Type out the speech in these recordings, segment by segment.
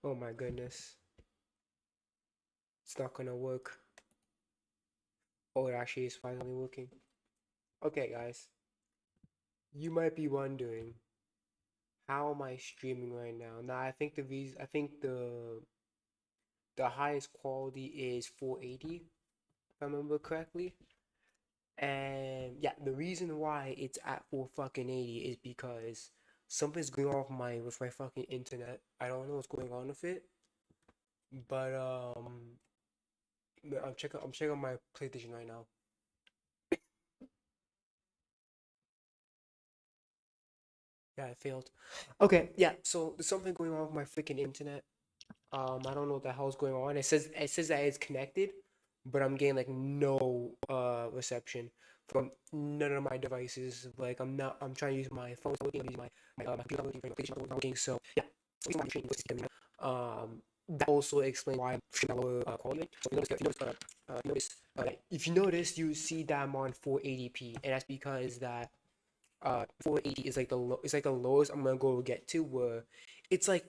Oh my goodness. It's not gonna work. Oh, it actually is finally working. Okay, guys. You might be wondering, how am I streaming right now? Now, I think the highest quality is 480, if I remember correctly. And yeah, the reason why it's at 4 fucking 80 is because something's going on with my fucking internet. I don't know what's going on with it, but I'm checking my PlayStation right now. Yeah, it failed. Okay, yeah. So there's something going on with my freaking internet. I don't know what the hell's going on. It says that it's connected, but I'm getting like no reception from none of my devices. Like I'm trying to use my phone, it's not working. I'm using my computer, not working, my PlayStation not working. So yeah, so the reason why I'm streaming was to, that also explains why I'm streaming lower quality. So if you notice, you see that I'm on 480p, and that's because that 480 is like it's like the lowest I'm gonna go get to, where it's not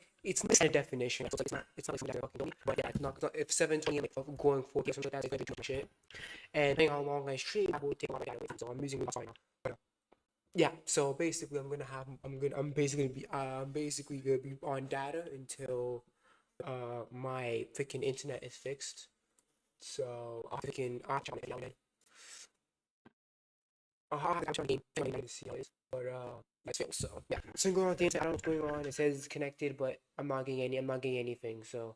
a definition. So it's not like something fucking but yeah, if 720 like going 4K or something like that, it's gonna be too much shit. And depending on how long I stream, I will take a lot of data with it. So I'm using it right now. But yeah, so basically I'm basically gonna be on data until my freaking internet is fixed. So I'll check it out. I'm trying to game to see how it is. But that's failed. So yeah. So going on with the internet, I don't know what's going on. It says it's connected, but I'm not getting anything. So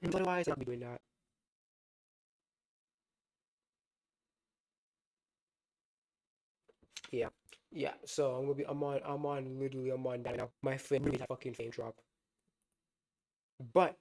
otherwise I'll be doing that. Yeah. Yeah. So I'm on that now. My friend really fucking fame drop. But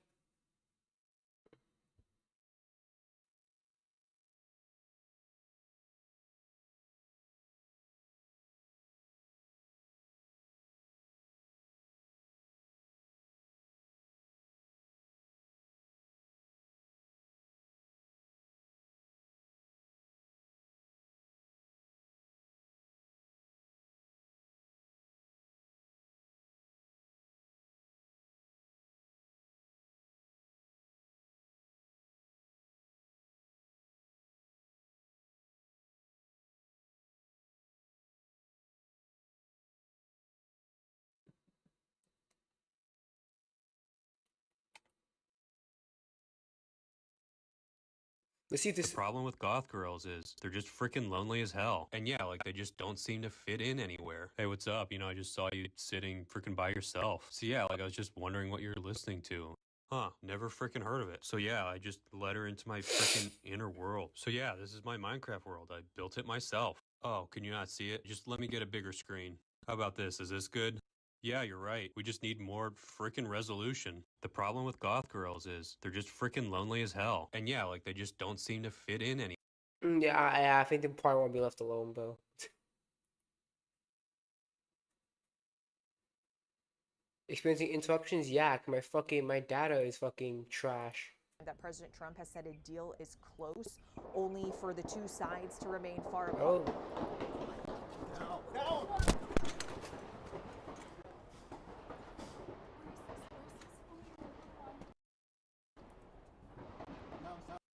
let's see if The this problem with goth girls is they're just freaking lonely as hell. And yeah, like they just don't seem to fit in anywhere. Hey, what's up? I just saw you sitting freaking by yourself. So yeah, like I was just wondering what you're listening to. Huh, never freaking heard of it. So yeah, I just let her into my freaking inner world. So yeah, this is my Minecraft world. I built it myself. Oh, can you not see it? Just let me get a bigger screen. How about this? Is this good? Yeah, you're right. We just need more freaking resolution. The problem with goth girls is they're just freaking lonely as hell. And yeah, like they just don't seem to fit in any. yeah, I think the part won't be left alone though. Experiencing interruptions, yeah, my data is fucking trash. That President Trump has said a deal is close, only for the two sides to remain far apart. Oh,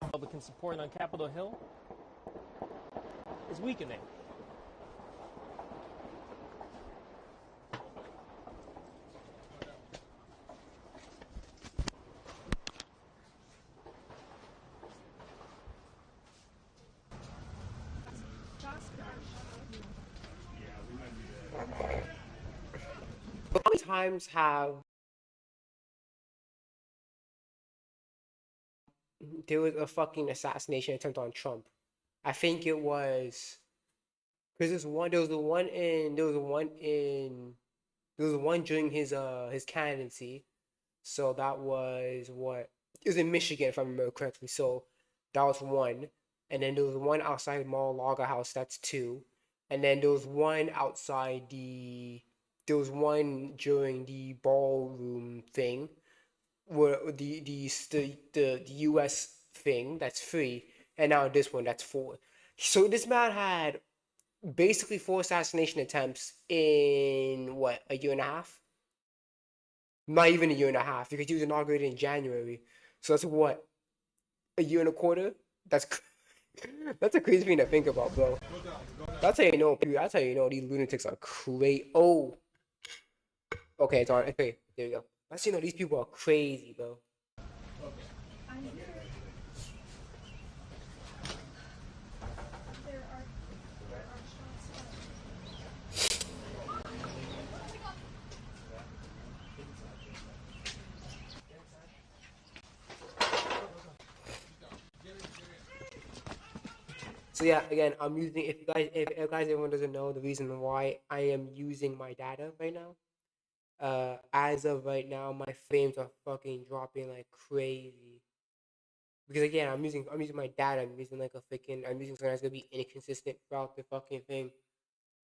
Republican support on Capitol Hill is weakening. but how many times have there was a fucking assassination attempt on Trump? I think it was because there was one during his candidacy. So that was what it was in Michigan, if I remember correctly. So that was one, and then there was one outside Mar-a-Lago house. That's two, and then there was one outside the. There was one during the ballroom thing, where the U.S. thing. That's three, and now this one. That's four. So this man had basically four assassination attempts in what, a year and a half. Not even a year and a half, because he was inaugurated in January. So that's what, a year and a quarter? That's that's a crazy thing to think about, bro. That's how you know. That's how you know these lunatics are crazy. Oh, okay, it's on. Okay, there you go. That's you know these people are crazy, bro. So yeah, again, I'm using. If everyone doesn't know the reason why I am using my data right now, as of right now, my frames are fucking dropping like crazy. Because again, I'm using my data. I'm using something that's gonna be inconsistent throughout the fucking thing.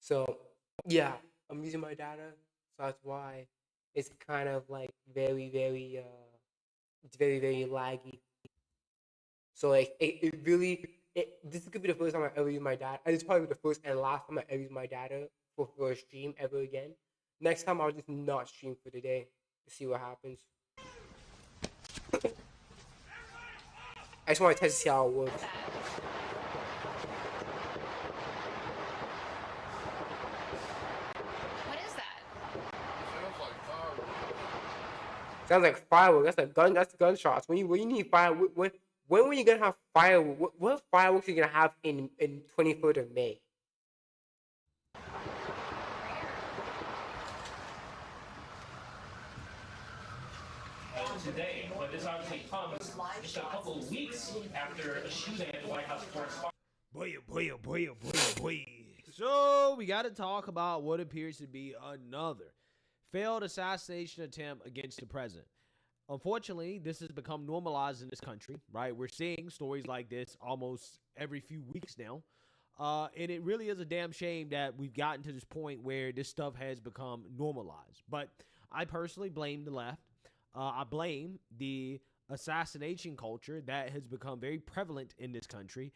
So yeah, I'm using my data. So that's why it's kind of like it's very laggy. So like it really this could be the first time I ever use my data. It's probably the first and last time I ever use my data for a stream ever again. Next time I'll just not stream for the day to see what happens. I just want to test to see how it works. What is that? Sounds like fireworks. That's a gun. That's gunshots. When you need fireworks, when are you gonna have fireworks? What fireworks are you gonna have in 23rd of May? Today, but this obviously comes just a couple of weeks after a shooting at the White House correspondence. Boy. So we got to talk about what appears to be another failed assassination attempt against the president. Unfortunately, this has become normalized in this country, right? We're seeing stories like this almost every few weeks now. And it really is a damn shame that we've gotten to this point where this stuff has become normalized. But I personally blame the left. I blame the assassination culture that has become very prevalent in this country.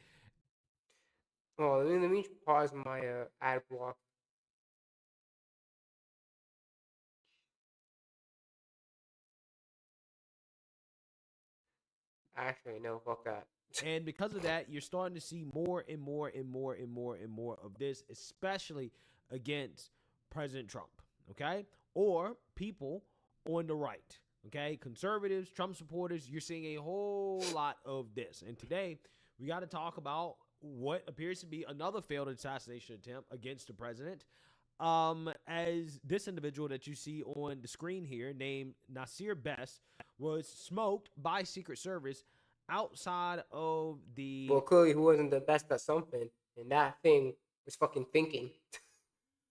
Oh, let me pause my ad block. Actually, no, fuck that. And because of that, you're starting to see more and more and more and more and more of this, especially against President Trump, okay? Or people on the right, okay? Conservatives, Trump supporters, you're seeing a whole lot of this. And today, we got to talk about what appears to be another failed assassination attempt against the president. As this individual that you see on the screen here, named Nasir Best, was smoked by Secret Service outside of the. Well, clearly, who wasn't the best at something, and that thing was fucking thinking.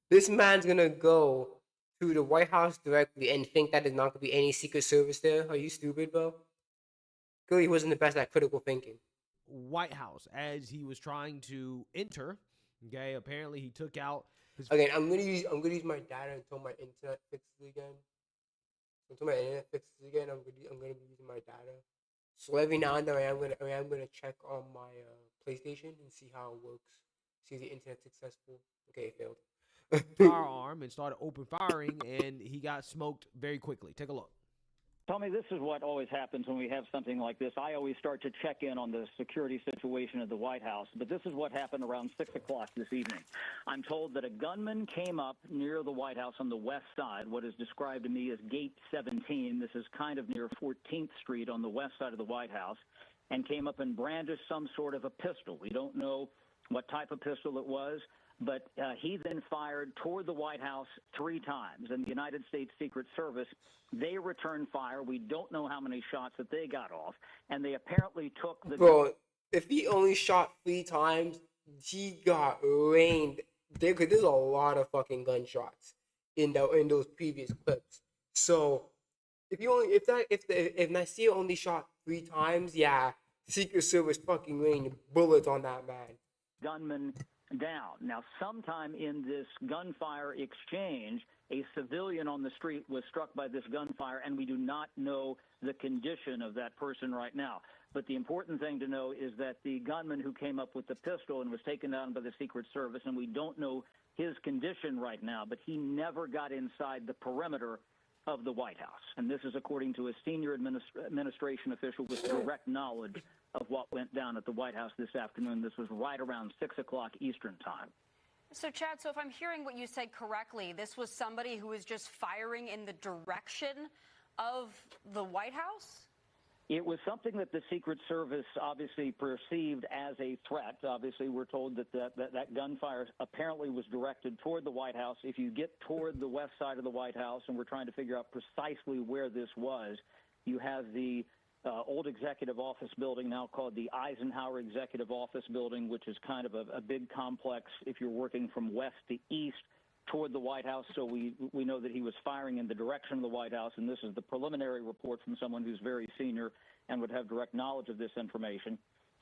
This man's gonna go to the White House directly and think that there's not gonna be any Secret Service there. Are you stupid, bro? Clearly, he wasn't the best at critical thinking. White House as he was trying to enter. Okay, apparently he took out his. Again, I'm gonna use my data until my internet fixes again. Until my internet fixes again, I'm gonna be using my data. So every now and then I am gonna check on my PlayStation and see how it works. See if the internet's successful. Okay, it failed. Firearm and started open firing, and he got smoked very quickly. Take a look. Tommy, this is what always happens when we have something like this. I always start to check in on the security situation at the White House, but this is what happened around 6 o'clock this evening. I'm told that a gunman came up near the White House on the west side, what is described to me as Gate 17. This is kind of near 14th Street on the west side of the White House, and came up and brandished some sort of a pistol. We don't know what type of pistol it was. But he then fired toward the White House 3 times. And the United States Secret Service, they returned fire. We don't know how many shots that they got off. And they apparently took the... Bro, if he only shot 3 times, he got rained. There's a lot of fucking gunshots in those previous clips. So if Nasir only shot 3 times, yeah, Secret Service fucking rained bullets on that man. Gunman down. Now, sometime in this gunfire exchange, a civilian on the street was struck by this gunfire, and we do not know the condition of that person right now. But the important thing to know is that the gunman who came up with the pistol and was taken down by the Secret Service, and we don't know his condition right now, but he never got inside the perimeter of the White House. And this is according to a senior administration official with direct knowledge of what went down at the White House this afternoon. This was right around 6 o'clock Eastern time. So, Chad, so if I'm hearing what you said correctly, this was somebody who was just firing in the direction of the White House? It was something that the Secret Service obviously perceived as a threat. Obviously, we're told that gunfire apparently was directed toward the White House. If you get toward the west side of the White House, and we're trying to figure out precisely where this was, you have the old executive office building, now called the Eisenhower Executive Office Building, which is kind of a big complex if you're working from west to east toward the White House. So we know that he was firing in the direction of the White House, and this is the preliminary report from someone who's very senior and would have direct knowledge of this information.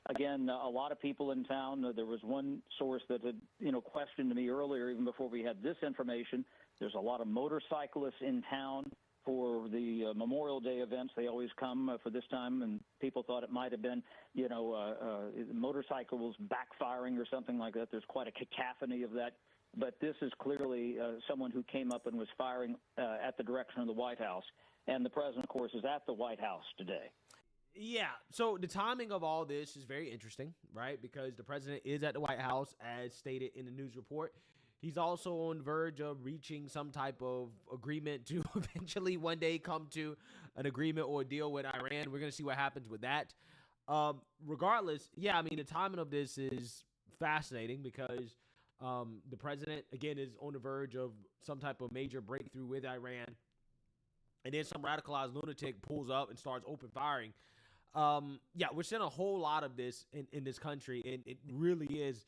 Again, a lot of people in town. There was one source that had, questioned me earlier, even before we had this information. There's a lot of motorcyclists in town for the Memorial Day events. They always come for this time, and people thought it might have been, motorcycles backfiring or something like that. There's quite a cacophony of that. But this is clearly someone who came up and was firing at the direction of the White House. And the president, of course, is at the White House today. Yeah, so the timing of all this is very interesting, right? Because the president is at the White House, as stated in the news report. He's also on the verge of reaching some type of agreement to eventually one day come to an agreement or a deal with Iran. We're going to see what happens with that. Regardless, yeah, I mean, the timing of this is fascinating because the president, again, is on the verge of some type of major breakthrough with Iran. And then some radicalized lunatic pulls up and starts open firing. Yeah, we're seeing a whole lot of this in this country, and it really is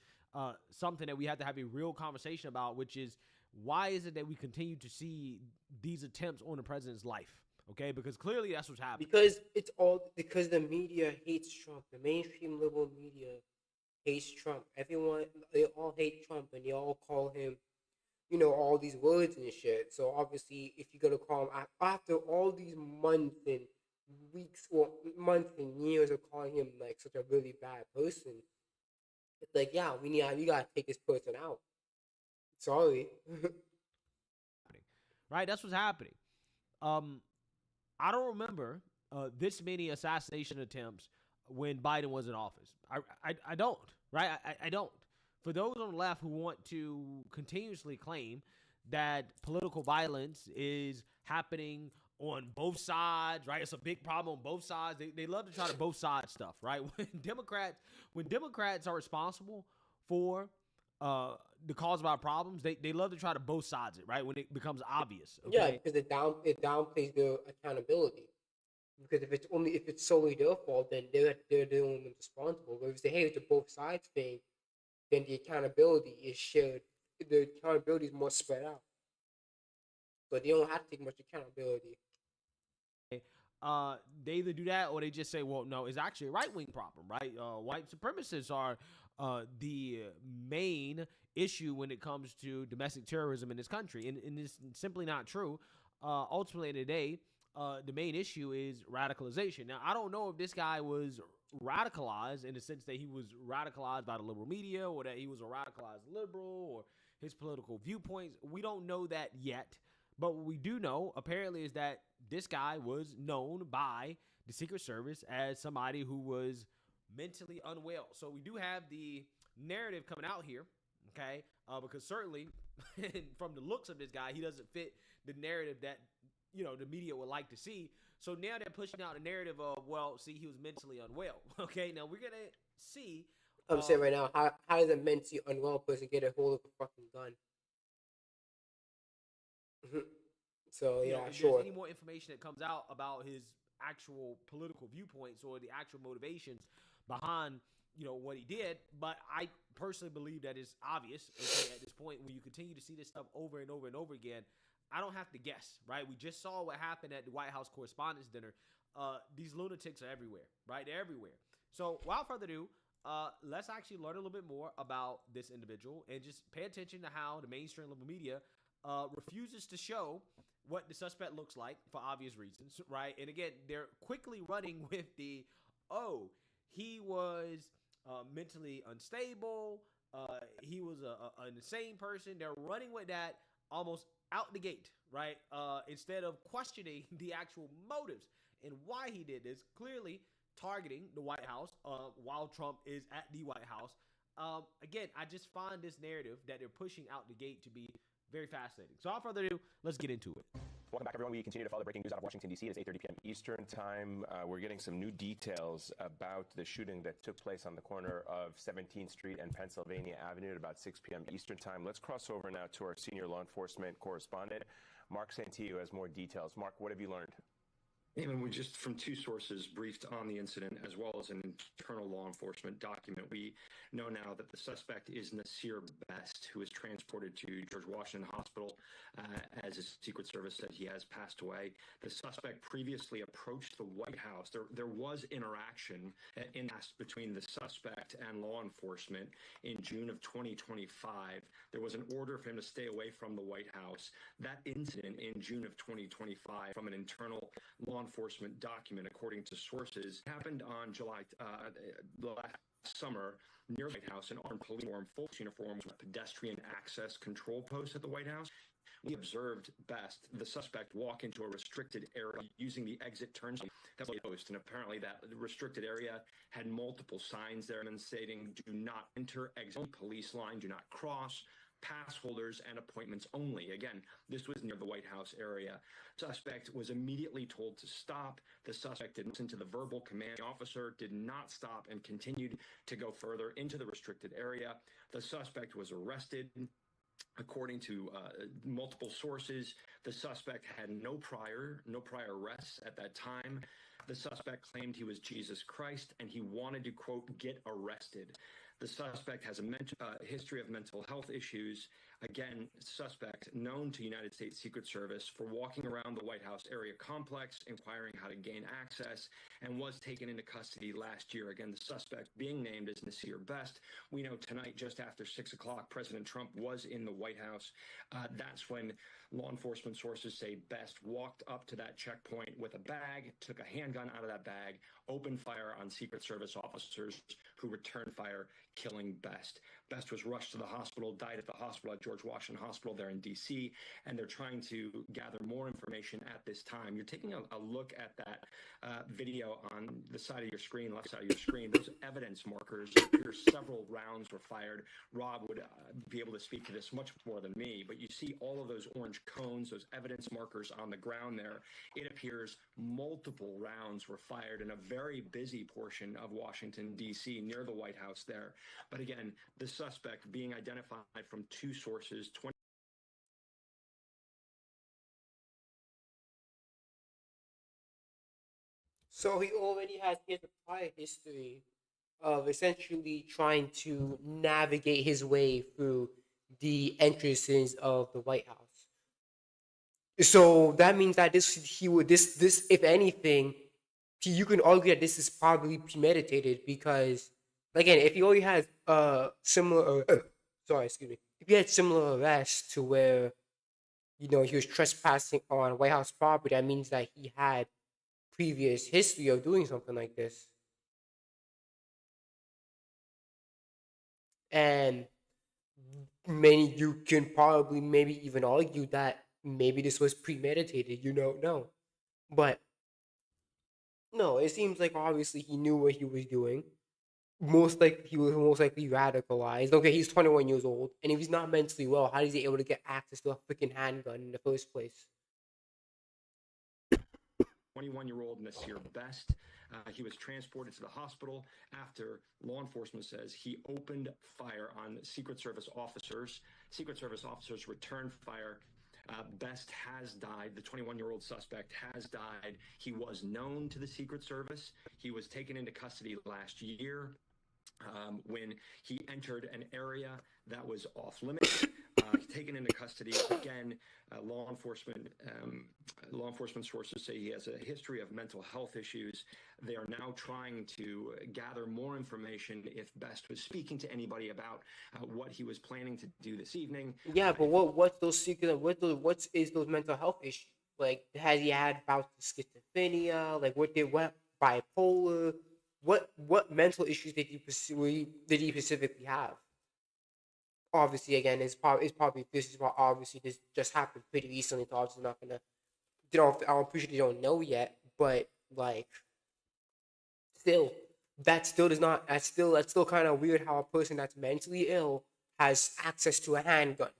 something that we have to have a real conversation about, which is why is it that we continue to see these attempts on the president's life? Okay, because clearly that's what's happening. Because the media hates Trump. The mainstream liberal media hates Trump. Everyone, they all hate Trump, and they all call him, all these words and shit. So obviously, if you're gonna call him after all these months and weeks or months and years of calling him like such a really bad person, it's like, yeah, we gotta take this person out. Sorry. Right, that's what's happening. I don't remember this many assassination attempts when Biden was in office. I don't, right? I don't. For those on the left who want to continuously claim that political violence is happening on both sides, right? It's a big problem on both sides. They love to try to both sides stuff, right? When Democrats are responsible for the cause of our problems, they love to try to both sides it, right? When it becomes obvious. Okay? Yeah, because it downplays their accountability. Because if it's solely their fault, then they're the only ones responsible. But if you say, hey, it's a both sides thing, then the accountability is shared. The accountability is more spread out. So they don't have to take much accountability. They either do that or they just say, well, no, it's actually a right-wing problem, right? White supremacists are the main issue when it comes to domestic terrorism in this country. And it's simply not true. Ultimately, today, the main issue is radicalization. Now, I don't know if this guy was radicalized in the sense that he was radicalized by the liberal media or that he was a radicalized liberal or his political viewpoints. We don't know that yet. But what we do know, apparently, is that this guy was known by the Secret Service as somebody who was mentally unwell. So we do have the narrative coming out here, okay? Because certainly, from the looks of this guy, he doesn't fit the narrative that, the media would like to see. So now they're pushing out a narrative of, well, see, he was mentally unwell. Okay, now we're going to see. I'm saying right now, how does a mentally unwell person get a hold of a fucking gun? So yeah, if sure. there's any more information that comes out about his actual political viewpoints or the actual motivations behind, what he did, but I personally believe that it's obvious. Okay, at this point, when you continue to see this stuff over and over and over again, I don't have to guess, right? We just saw what happened at the White House Correspondents' Dinner. These lunatics are everywhere, right? They're everywhere. So without further ado, let's actually learn a little bit more about this individual and just pay attention to how the mainstream liberal media refuses to show what the suspect looks like for obvious reasons, right? And again, they're quickly running with he was mentally unstable, he was an insane person. They're running with that almost out the gate, right? Instead of questioning the actual motives and why he did this, clearly targeting the White House while Trump is at the White House. Again, I just find this narrative that they're pushing out the gate to be very fascinating. So without further ado, let's get into it. Welcome back, everyone. We continue to follow the breaking news out of Washington, D.C. It is 8:30 p.m. Eastern Time. We're getting some new details about the shooting that took place on the corner of 17th Street and Pennsylvania Avenue at about 6 p.m. Eastern Time. Let's cross over now to our senior law enforcement correspondent, Mark Santillo, has more details. Mark, what have you learned? And we just, from two sources, briefed on the incident as well as an internal law enforcement document. We know now that the suspect is Nasir Best, who was transported to George Washington Hospital as his Secret Service said he has passed away. The suspect previously approached the White House. There was interaction between the suspect and law enforcement in June of 2025. There was an order for him to stay away from the White House. That incident in June of 2025, from an internal law enforcement document, according to sources, happened on July last summer near the White House. An armed police uniform, full uniform, with pedestrian access control post at the White House. We observed Best, the suspect, walk into a restricted area using the exit turn post, and apparently that restricted area had multiple signs there and stating "Do not enter, exit, police line, do not cross." Pass holders and appointments only. Again, this was near the White House area. Suspect was immediately told to stop. The suspect didn't listen to the verbal command. The officer did not stop and continued to go further into the restricted area. The suspect was arrested. According to multiple sources, the suspect had no prior arrests at that time. The suspect claimed he was Jesus Christ and he wanted to, quote, get arrested. The suspect has a history of mental health issues. Again, suspect known to United States Secret Service for walking around the White House area complex, inquiring how to gain access, and was taken into custody last year. Again, the suspect being named as Nasir Best. We know tonight, just after 6 o'clock, President Trump was in the White House. That's when law enforcement sources say Best walked up to that checkpoint with a bag, took a handgun out of that bag, opened fire on Secret Service officers who returned fire, killing Best. Best was rushed to the hospital, died at the hospital at George Washington Hospital there in D.C., and they're trying to gather more information at this time. You're taking a look at that video on the side of your screen, left side of your screen. Those evidence markers, several rounds were fired. Rob would be able to speak to this much more than me, but you see all of those orange cones, those evidence markers on the ground there. It appears multiple rounds were fired in a very busy portion of Washington, D.C., near the White House there. But again, the suspect being identified from two sources, So he already has a prior history of essentially trying to navigate his way through the entrances of the White House. So that means that this if anything, you can argue that this is probably premeditated because again, if he already has similar sorry, excuse me, if he had similar arrests to where he was trespassing on White House property, that means that he had previous history of doing something like this. And you can probably maybe even argue that maybe this was premeditated, no. But no, it seems like obviously he knew what he was doing. He was most likely radicalized. Okay, he's 21 years old, and if he's not mentally well, how is he able to get access to a freaking handgun in the first place? 21-year-old Nasir Best. He was transported to the hospital after law enforcement says he opened fire on Secret Service officers. Secret Service officers returned fire. Best has died. The 21-year-old suspect has died. He was known to the Secret Service. He was taken into custody last year when he entered an area that was off limits. Taken into custody again. Law enforcement sources say he has a history of mental health issues. They are now trying to gather more information if Best was speaking to anybody about what he was planning to do this evening. Yeah, but what's those secret? What is those mental health issues? Like, has he had bouts of schizophrenia? Like, what bipolar? What mental issues did he specifically have? obviously, again, it's probably this is what obviously this just happened pretty recently. So obviously not gonna. They don't. I'm pretty sure they don't know yet, but like still, that still does not. That's still kind of weird how a person that's mentally ill has access to a handgun.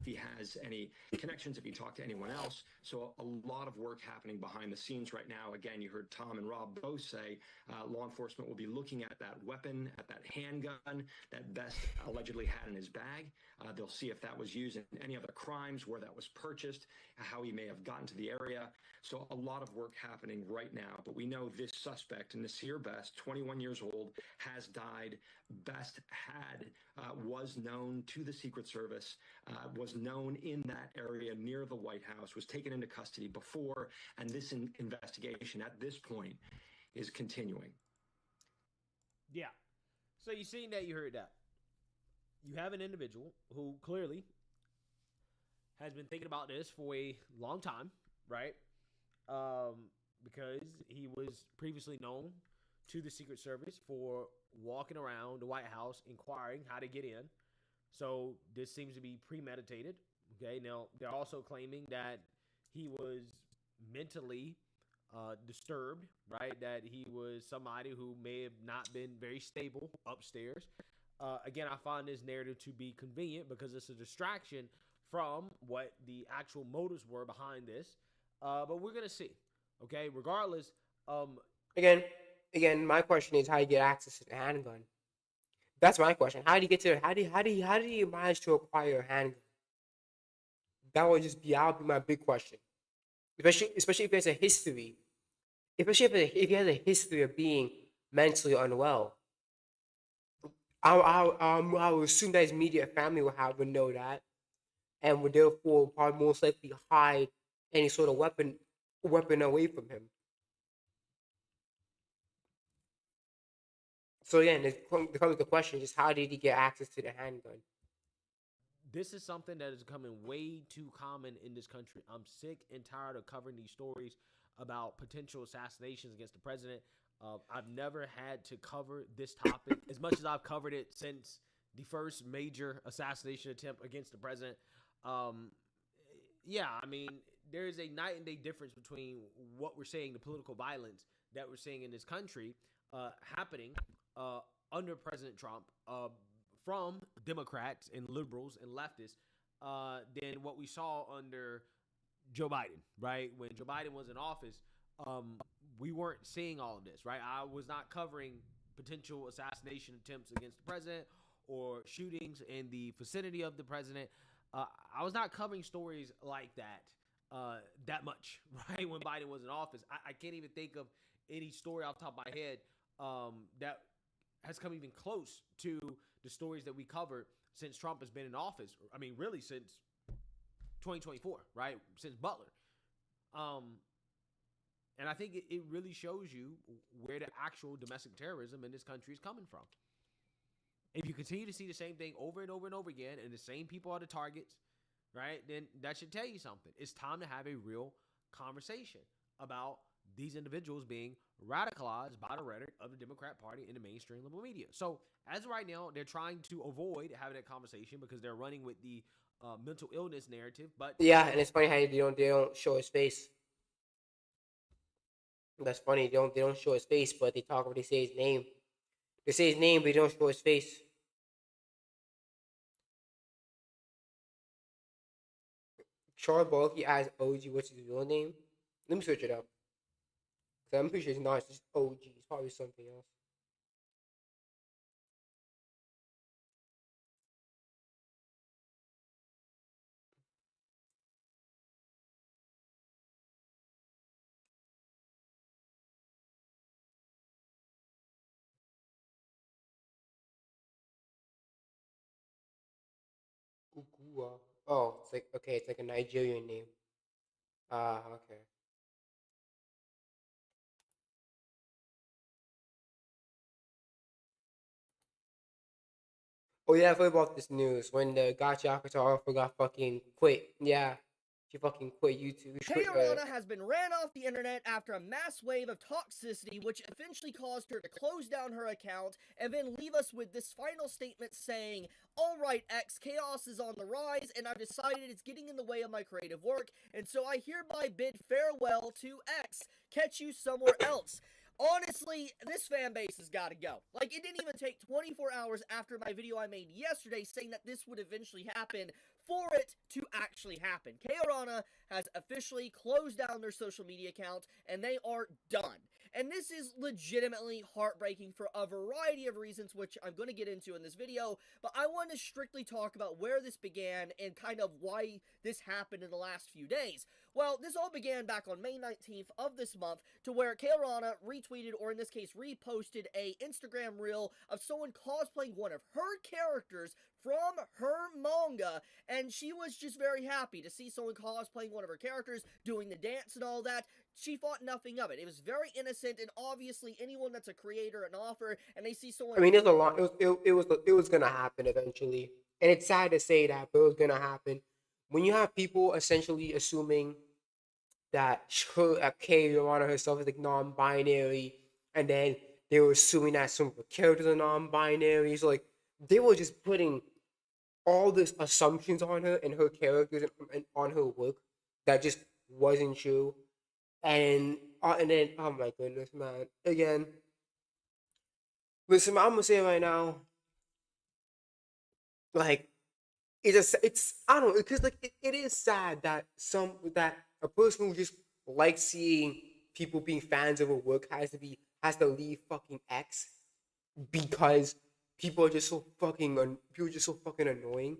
If he has any connections, if he talked to anyone else. So a lot of work happening behind the scenes right now. Again, you heard Tom and Rob both say law enforcement will be looking at that weapon, at that handgun that Best allegedly had in his bag. They'll see if that was used in any other crimes, where that was purchased, how he may have gotten to the area. So a lot of work happening right now. But we know this suspect, Nasir Best, 21 years old, has died. Best was known to the Secret Service, was known in that area near the White House, was taken into custody before, and this investigation at this point is continuing. Yeah. So you seen that, you heard that. You have an individual who clearly has been thinking about this for a long time, right? Because he was previously known to the Secret Service for walking around the White House inquiring how to get in. So this seems to be premeditated. Okay, now they're also claiming that he was mentally disturbed, right? That he was somebody who may have not been very stable upstairs. Again, I find this narrative to be convenient because it's a distraction from what the actual motives were behind this. But we're gonna see. Okay, regardless. Again, again, my question is how you get access to the handgun. That's my question. How do you get to? How do you manage to acquire a handgun? That would be my big question. Especially if there's a history. Especially if he has a history of being mentally unwell. I would assume that his immediate family would know that, and would therefore probably most likely hide any sort of weapon away from him. So again, it becomes the question: just how did he get access to the handgun? This is something that is becoming way too common in this country. I'm sick and tired of covering these stories about potential assassinations against the president. I've never had to cover this topic as much as I've covered it since the first major assassination attempt against the president. Um, yeah, I mean, there is a night and day difference between what we're seeing, the political violence that we're seeing in this country happening uh, under President Trump from Democrats and liberals and leftists than what we saw under Joe Biden, right? When Joe Biden was in office, we weren't seeing all of this, right? I was not covering potential assassination attempts against the president or shootings in the vicinity of the president. I was not covering stories like that that much, right? When Biden was in office, I can't even think of any story off the top of my head that has come even close to the stories that we covered since Trump has been in office. I mean, really since 2024, right? Since Butler. And I think it really shows you where the actual domestic terrorism in this country is coming from. If you continue to see the same thing over and over and over again, and the same people are the targets, right, then that should tell you something. It's time to have a real conversation about these individuals being radicalized by the rhetoric of the Democrat Party and the mainstream liberal media. So as of right now, they're trying to avoid having that conversation because they're running with the mental illness narrative. But Yeah, and it's funny how they don't show his face. That's funny. They don't show his face, but they say his name. They say his name, but they don't show his face. Charles Barkley as OG. What's his real name? Let me search it up. Cause I'm pretty sure it's not just OG. It's probably something else. Ugua. Oh, it's like okay. It's like a Nigerian name. Ah, okay. Oh yeah, I heard about this news when the Gotcha Akatar got fucking quit. Yeah, She fucking quit YouTube. Kayorana has been ran off the internet after a mass wave of toxicity, which eventually caused her to close down her account and then leave us with this final statement saying, "Alright, X, chaos is on the rise, and I've decided it's getting in the way of my creative work, and so I hereby bid farewell to X. Catch you somewhere else." Honestly, this fan base has got to go. Like, it didn't even take 24 hours after my video I made yesterday saying that this would eventually happen for it to actually happen. Kayorana has officially closed down their social media account, and they are done. And this is legitimately heartbreaking for a variety of reasons, which I'm going to get into in this video, but I want to strictly talk about where this began and kind of why this happened in the last few days. Well, this all began back on May 19th of this month, to where Kayorana retweeted, or in this case reposted, a Instagram reel of someone cosplaying one of her characters from her manga, and she was just very happy to see someone cosplaying one of her characters, doing the dance and all that. She thought nothing of it. It was very innocent, and obviously anyone that's a creator and author, and they see someone... I mean, there's a lot. It was gonna happen eventually, and it's sad to say that, but it was gonna happen. When you have people essentially assuming that Kayorana herself is like non-binary, and then they were assuming that some of the characters are non-binary, so like they were just putting all these assumptions on her and her characters and on her work that just wasn't true. And then, oh my goodness, man! Again, listen, I'm gonna say it right now, like it's I don't know, because like it is sad that that a person who just likes seeing people being fans of a work has to leave fucking X because people are just so fucking annoying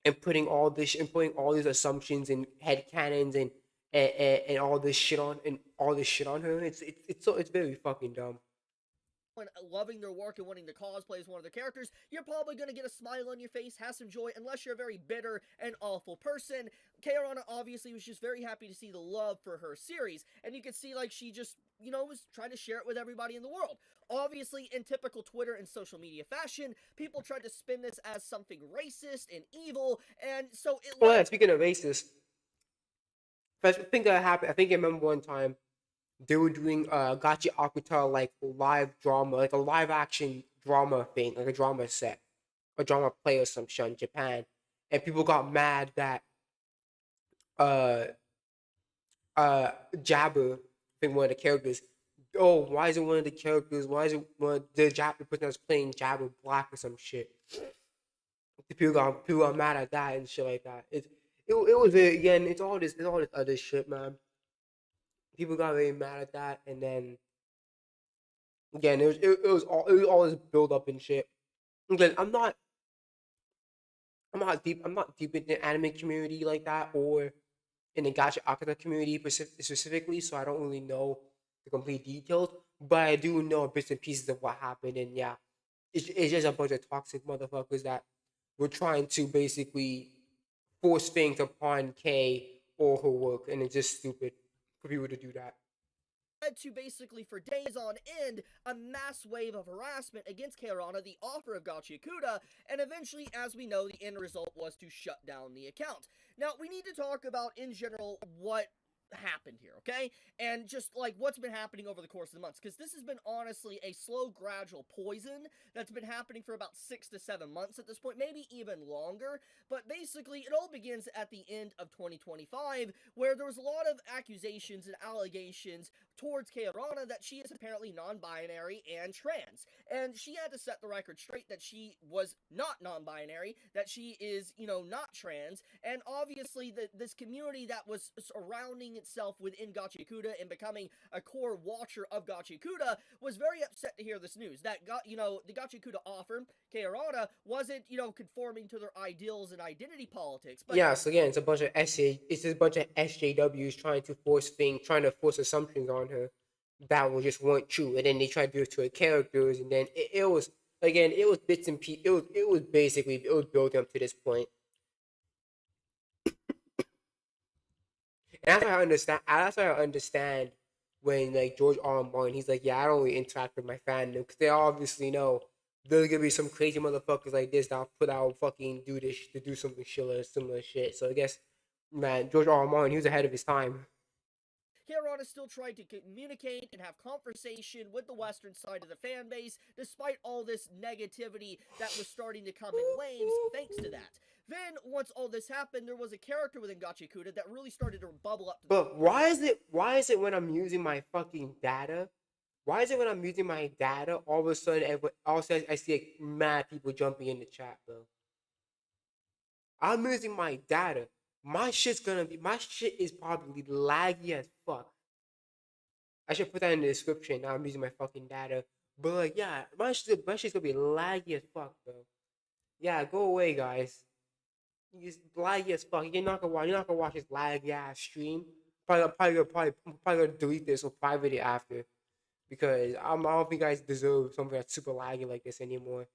and putting all these assumptions and headcanons and all this shit on her. It's very fucking dumb. Loving their work and wanting to cosplay as one of their characters, you're probably going to get a smile on your face, have some joy, unless you're a very bitter and awful person. Kayorana obviously was just very happy to see the love for her series, and you could see like she just, you know, was trying to share it with everybody in the world. Obviously, in typical Twitter and social media fashion, people tried to spin this as something racist and evil, and so it... Well, yeah, speaking of racist, I think that happened. I think I remember one time they were doing Gachi Akuta like live drama, like a live action drama thing, like a drama set, a drama play or some shit in Japan, and people got mad that uh Jabber, I think one of the characters, oh, why isn't one of the characters, why isn't one of the Jabber person that's playing Jabber black or some shit? People got mad at that and shit like that. It was again, it's all this other shit, man. People got very mad at that, and then again, it was all this build up and shit. Again, I'm not deep in the anime community like that, or in the Gacha Akata community specifically, so I don't really know the complete details. But I do know bits and pieces of what happened, and yeah, it's just a bunch of toxic motherfuckers that were trying to basically force things upon K or her work, and it's just stupid for people to do that. Led to basically for days on end a mass wave of harassment against Kayorana, the author of Gachiakuta, and eventually, as we know, the end result was to shut down the account. Now, we need to talk about, in general, what happened here, okay? And just like what's been happening over the course of the months, because this has been honestly a slow, gradual poison that's been happening for about 6 to 7 months at this point, maybe even longer. But basically, it all begins at the end of 2025, where there was a lot of accusations and allegations towards Kayorana that she is apparently non-binary and trans. And she had to set the record straight that she was not non-binary, that she is, you know, not trans, and obviously this community that was surrounding itself within Gachiakuta and becoming a core watcher of Gachiakuta was very upset to hear this news, that the Gachiakuta offer, Kayorana, wasn't, conforming to their ideals and identity politics. But yes, again, it's a bunch of SJWs trying to force assumptions on her that just weren't true, and then they tried to do it to her characters, and then it was again, it was bits and pieces. It was basically building up to this point. And that's why I understand. That's why I understand when like George R. R. Martin, he's like, yeah, I don't really interact with my fandom because they obviously know there's gonna be some crazy motherfuckers like this that'll fucking do this to do something similar shit. So I guess Man, George R. R. Martin, he was ahead of his time. Keiarana still tried to communicate and have conversation with the western side of the fan base, despite all this negativity that was starting to come in waves thanks to that. Then, once all this happened, there was a character within Gachikuta that really started to bubble up to But why is it when I'm using my fucking data? Why is it when I'm using my data, all of a sudden, I see like, mad people jumping in the chat, bro? I'm using my data. My shit is probably laggy as fuck. I should put that in the description. Now I'm using my fucking data. But like, yeah, my shit's gonna be laggy as fuck, bro. Yeah, go away, guys. You just laggy as fuck. You're not gonna watch this laggy ass stream. Probably gonna delete this or private it after because I don't think you guys deserve something that's super laggy like this anymore.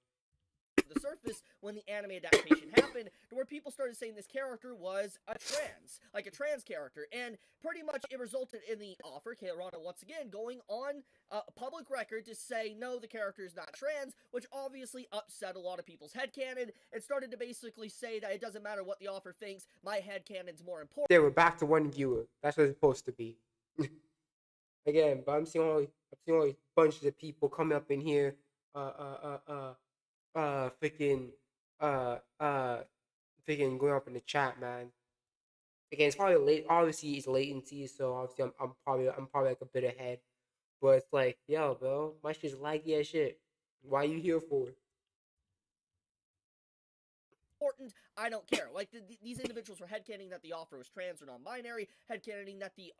the surface when the anime adaptation happened, to where people started saying this character was a trans character, and pretty much it resulted in the offer, Keiarana once again going on public record to say no, the character is not trans, which obviously upset a lot of people's headcanon, and started to basically say that it doesn't matter what the offer thinks, my headcanon's more important. They were back to one viewer. That's what it's supposed to be. Again, but I'm seeing all these bunches of people coming up in here, freaking, freaking going up in the chat, man. Again, it's probably late. Obviously, it's latency, so obviously, I'm probably like a bit ahead. But it's like, yo, bro, my shit's laggy as shit. Why you here for? I don't care. Like these individuals were headcanoning that the offer was trans or non-binary, headcanoning that the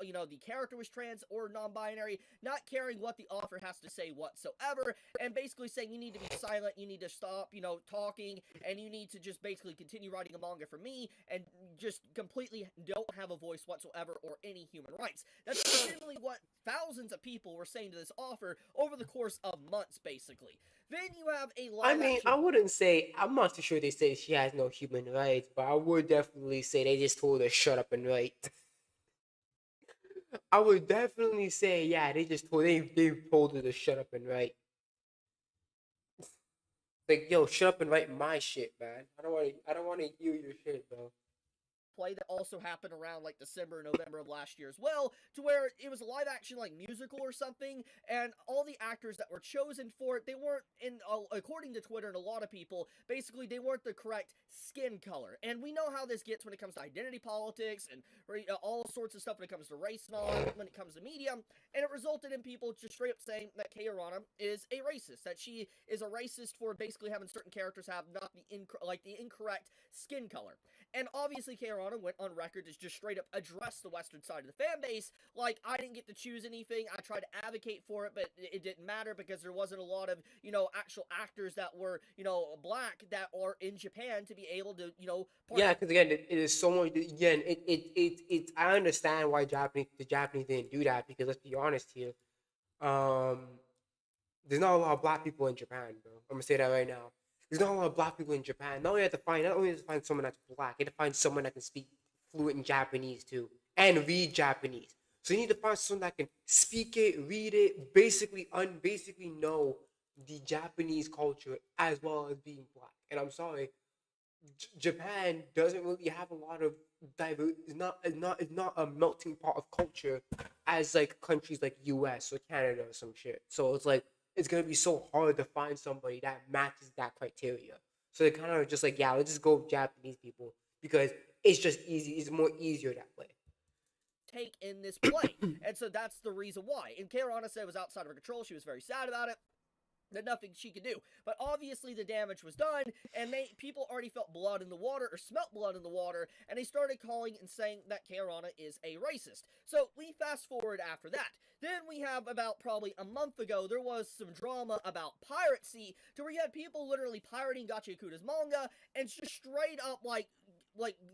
character was trans or non-binary, not caring what the offer has to say whatsoever, and basically saying you need to be silent, you need to stop, talking, and you need to just basically continue writing a manga for me, and just completely don't have a voice whatsoever or any human rights. That's literally what thousands of people were saying to this offer over the course of months, basically. Then you have a live action. I wouldn't say, I'm not too sure they say she has no human rights, but I would definitely say they just told her shut up and write. I would definitely say, yeah, they told her to shut up and write. Like, yo, shut up and write my shit, man. I don't want to hear your shit, bro. Play that also happened around like December, November of last year as well, to where it was a live action like musical or something, and all the actors that were chosen for it, they weren't according to Twitter and a lot of people, basically they weren't the correct skin color. And we know how this gets when it comes to identity politics and all sorts of stuff when it comes to race and all, when it comes to media, and it resulted in people just straight up saying that Keiarana is a racist, that she is a racist for basically having certain characters have not the incorrect skin color. And obviously Keiarana went on record to just straight up address the western side of the fan base, like, I didn't get to choose anything, I tried to advocate for it, but it didn't matter because there wasn't a lot of, actual actors that were, black that are in Japan to be able to, Yeah, because again, it is so much. Again, I understand why the Japanese didn't do that because let's be honest here, there's not a lot of black people in Japan, bro. I'm gonna say that right now. There's not a lot of black people in Japan. Not only have to find someone that's black, you have to find someone that can speak fluent in Japanese too and read Japanese. So you need to find someone that can speak it, read it, basically know the Japanese culture as well as being black. And I'm sorry, Japan doesn't really have a lot of diverse. It's not a melting pot of culture as like countries like U.S. or Canada or some shit. So it's like it's gonna be so hard to find somebody that matches that criteria. So they kind of just like, yeah, let's just go with Japanese people because it's just easy. It's more easier that way. Take in this play. And so that's the reason why. And Keiarana said it was outside of her control. She was very sad about it. There's nothing she could do. But obviously the damage was done, and people already felt blood in the water, or smelt blood in the water, and they started calling and saying that Keiarana is a racist. So we fast forward after that. Then we have about probably a month ago, there was some drama about piracy, to where you had people literally pirating Gachikuta's manga, and just straight up like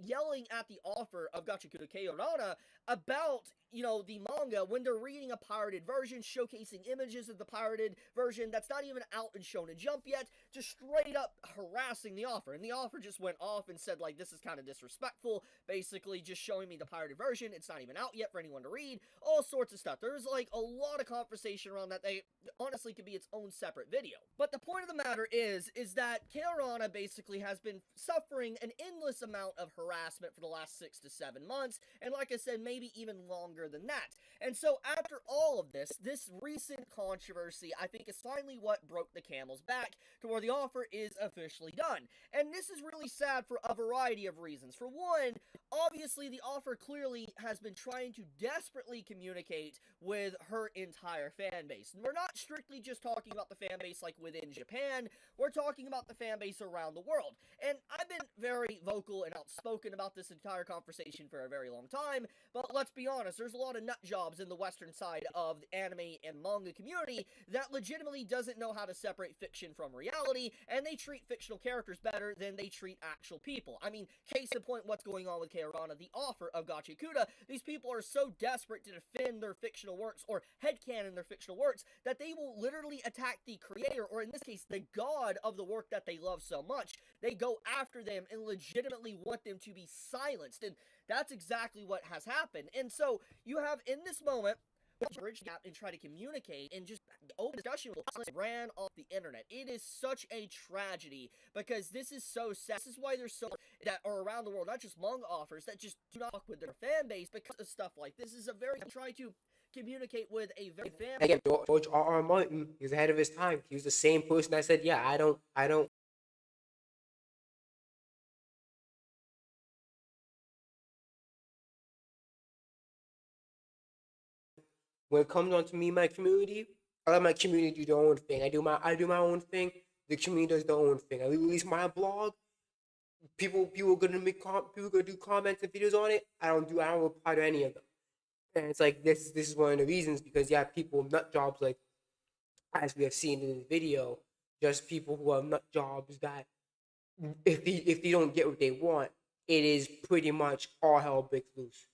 yelling at the offer of Gachikuta Keiarana about the manga, when they're reading a pirated version, showcasing images of the pirated version that's not even out in Shonen Jump yet, just straight up harassing the author. And the author just went off and said, like, this is kind of disrespectful, basically just showing me the pirated version. It's not even out yet for anyone to read, all sorts of stuff. There's, like, a lot of conversation around that. They honestly could be its own separate video. But the point of the matter is that Keirana basically has been suffering an endless amount of harassment for the last 6 to 7 months, and like I said, maybe even longer than that. And so after all of this recent controversy, I think, is finally what broke the camel's back to where the offer is officially done. And this is really sad for a variety of reasons. For one, obviously the offer clearly has been trying to desperately communicate with her entire fan base. And we're not strictly just talking about the fan base like within Japan, we're talking about the fan base around the world. And I've been very vocal and outspoken about this entire conversation for a very long time, but let's be honest, there's a lot of nut jobs in the western side of the anime and manga community that legitimately doesn't know how to separate fiction from reality, and they treat fictional characters better than they treat actual people. I mean, case in point, what's going on with Keirana, the author of Gachikuta. These people are so desperate to defend their fictional works, or headcanon their fictional works, that they will literally attack the creator, or in this case, the god of the work that they love so much. They go after them and legitimately want them to be silenced, and that's exactly what has happened. And so, you have, in this moment, bridge gap and try to communicate, and just open discussion ran off the internet. It is such a tragedy, because this is so sad. This is why there's so that are around the world, not just manga offers, that just do not fuck with their fan base because of stuff like this. Is a very try to communicate with a very fan. Again, George R.R. Martin, he was ahead of his time. He was the same person that said, yeah, I don't when it comes on to me, my community, I let my community do their own thing. I do my own thing. The community does their own thing. I release my blog. People are gonna people gonna do comments and videos on it. I don't reply to any of them. And it's like this is one of the reasons, because you have people nut jobs, like as we have seen in the video, just people who have nut jobs that if they don't get what they want, it is pretty much all hell breaks loose.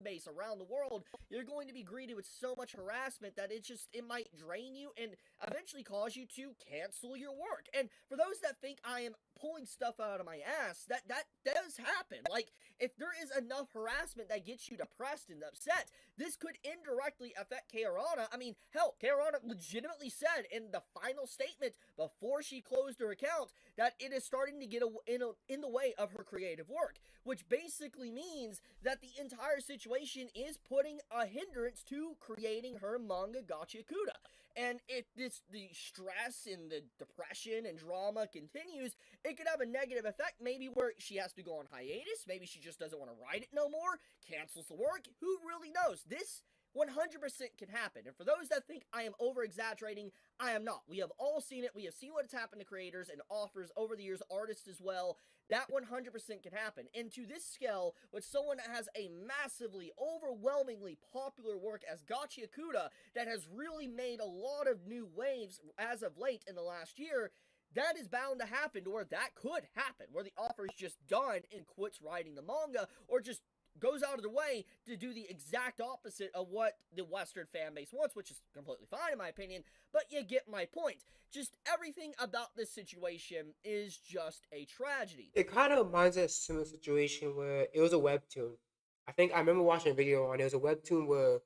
Base around the world, you're going to be greeted with so much harassment that it might drain you and eventually cause you to cancel your work. And for those that think I am pulling stuff out of my ass, that does happen. Like, if there is enough harassment that gets you depressed and upset, this could indirectly affect Keirana. I mean, hell, Keirana legitimately said in the final statement before she closed her account that it is starting to get in the way of her creative work, which basically means that the entire situation is putting a hindrance to creating her manga Gachikuta. And if the stress and the depression and drama continues, it could have a negative effect, maybe where she has to go on hiatus, maybe she just doesn't want to write it no more, cancels the work, who really knows? This 100% can happen. And for those that think I am over-exaggerating, I am not. We have all seen it. We have seen what has happened to creators and authors over the years, artists as well. That 100% can happen. And to this scale, with someone that has a massively, overwhelmingly popular work as Gachikuta that has really made a lot of new waves as of late in the last year, that is bound to happen, to where that could happen, where the author is just done and quits writing the manga, or just goes out of the way to do the exact opposite of what the Western fan base wants, which is completely fine in my opinion, but you get my point. Just everything about this situation is just a tragedy. It kind of reminds us of a similar situation where it was a webtoon. I remember watching a video on it. It was a webtoon where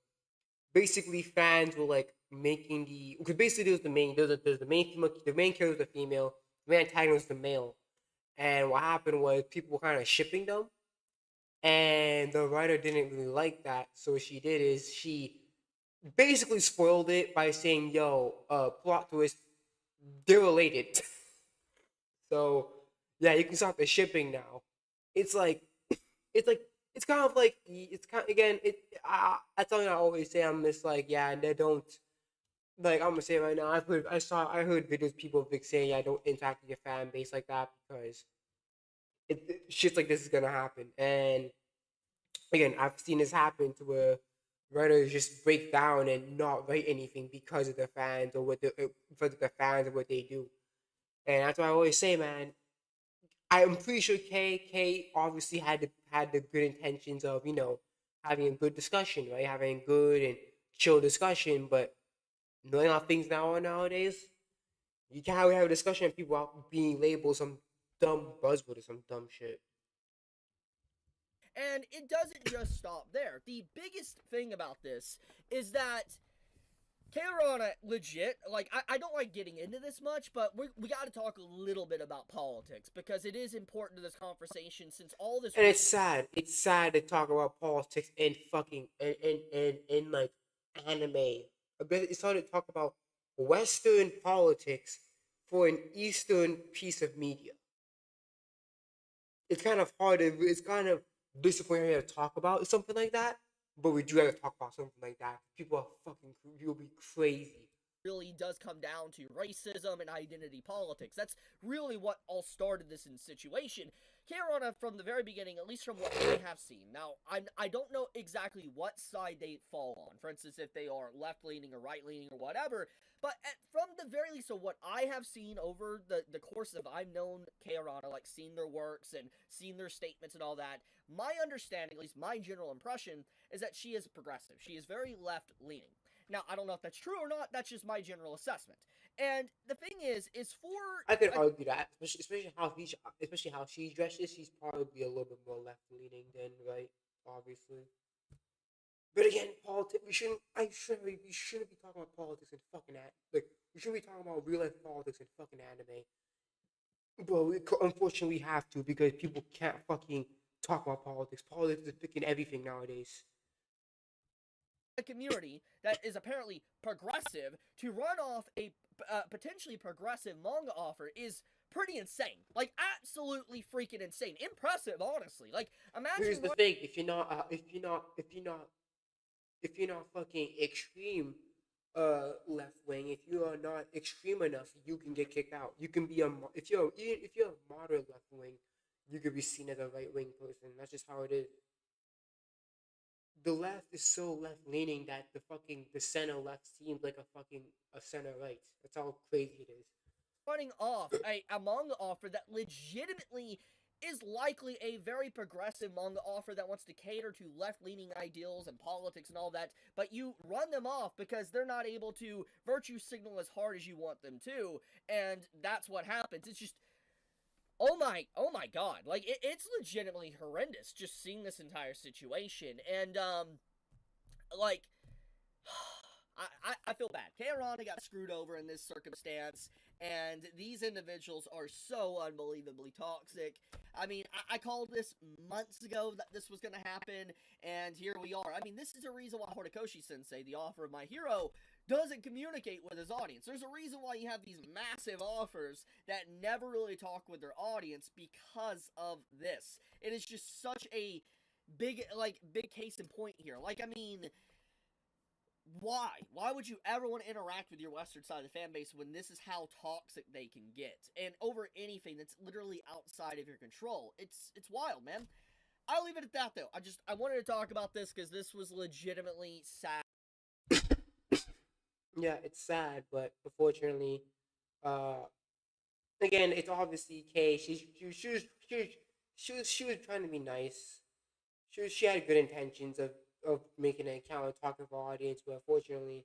basically fans were like making because basically there's the main character was the female, the main antagonist was the male, and what happened was people were kind of shipping them. And the writer didn't really like that, so what she did is she basically spoiled it by saying, "Yo, plot twist, they're related." So yeah, you can start the shipping now. It's like, it's kind of like again. That's something I always say. I'm just like, yeah, and they don't. Like, I'm gonna say it right now. I heard videos of people saying, yeah, don't interact with your fan base like that, because shit like this is gonna happen. And again, I've seen this happen to where writers just break down and not write anything because of the fans, or because of the fans of what they do. And that's why I always say, man, I'm pretty sure K obviously had the good intentions of having a good discussion, right? Having a good and chill discussion, but knowing how things now are nowadays, you can't have a discussion and people out being labeled some dumb buzzword or some dumb shit. And it doesn't just stop there. The biggest thing about this is that Carolina legit, like, I don't like getting into this much, but we got to talk a little bit about politics because it is important to this conversation since all this. And it's sad. It's sad to talk about politics and fucking and like anime. It's hard to talk about Western politics for an Eastern piece of media. It's kind of hard to. It's kind of disappointing to talk about something like that. But we do have to talk about something like that. People are fucking. You'll be crazy. Really does come down to racism and identity politics. That's really what all started this in situation. Carolina, from the very beginning, at least from what I have seen. Now, I don't know exactly what side they fall on. For instance, if they are left-leaning or right-leaning or whatever. But from the very least of what I have seen over the course of I've known Carolina, like seen their works and seen their statements and all that, my understanding, at least my general impression, is that she is progressive. She is very left-leaning. Now, I don't know if that's true or not. That's just my general assessment. And the thing is for I could argue that, especially how she dresses, she's probably a little bit more left leaning than right, obviously. But again, politics. We shouldn't be talking about politics and fucking we shouldn't be talking about real life politics and fucking anime. But unfortunately, we have to because people can't fucking talk about politics. Politics is freaking everything nowadays. a community that is apparently progressive to run off a potentially progressive manga offer is pretty insane. Like, absolutely freaking insane. Impressive, honestly. Like, imagine. Here's the thing: if you're not fucking extreme, left wing, if you are not extreme enough, you can get kicked out. You can be if you're a moderate left wing, you could be seen as a right wing person. That's just how it is. The left is so left leaning that the center left seems like a center right. That's how crazy it is. Running off a manga offer that legitimately is likely a very progressive manga offer that wants to cater to left-leaning ideals and politics and all that, but you run them off because they're not able to virtue signal as hard as you want them to, and that's what happens. It's just, oh my god, like, it's legitimately horrendous just seeing this entire situation, and, like, I feel bad. Carolina got screwed over in this circumstance, and these individuals are so unbelievably toxic. I mean, I called this months ago that this was going to happen, and here we are. I mean, this is a reason why Horikoshi-sensei, the author of My Hero, doesn't communicate with his audience. There's a reason why you have these massive offers that never really talk with their audience because of this. It is just such a big case in point here. Like, I mean, why? Why would you ever want to interact with your Western side of the fan base when this is how toxic they can get? And over anything that's literally outside of your control. It's wild, man. I'll leave it at that, though. I wanted to talk about this because this was legitimately sad. Yeah, it's sad, but unfortunately, again, it's obviously Kay. She was trying to be nice. She had good intentions of making an account and talking to our audience, but unfortunately,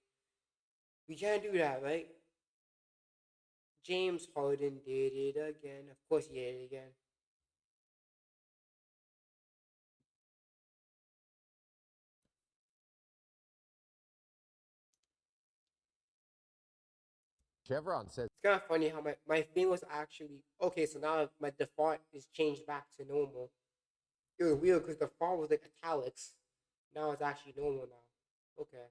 we can't do that, right? James Harden did it again. Of course, he did it again. Chevron says it's kind of funny how my thing was actually okay. So now my default is changed back to normal. It was weird because the default was like italics. Now it's actually normal now. Okay.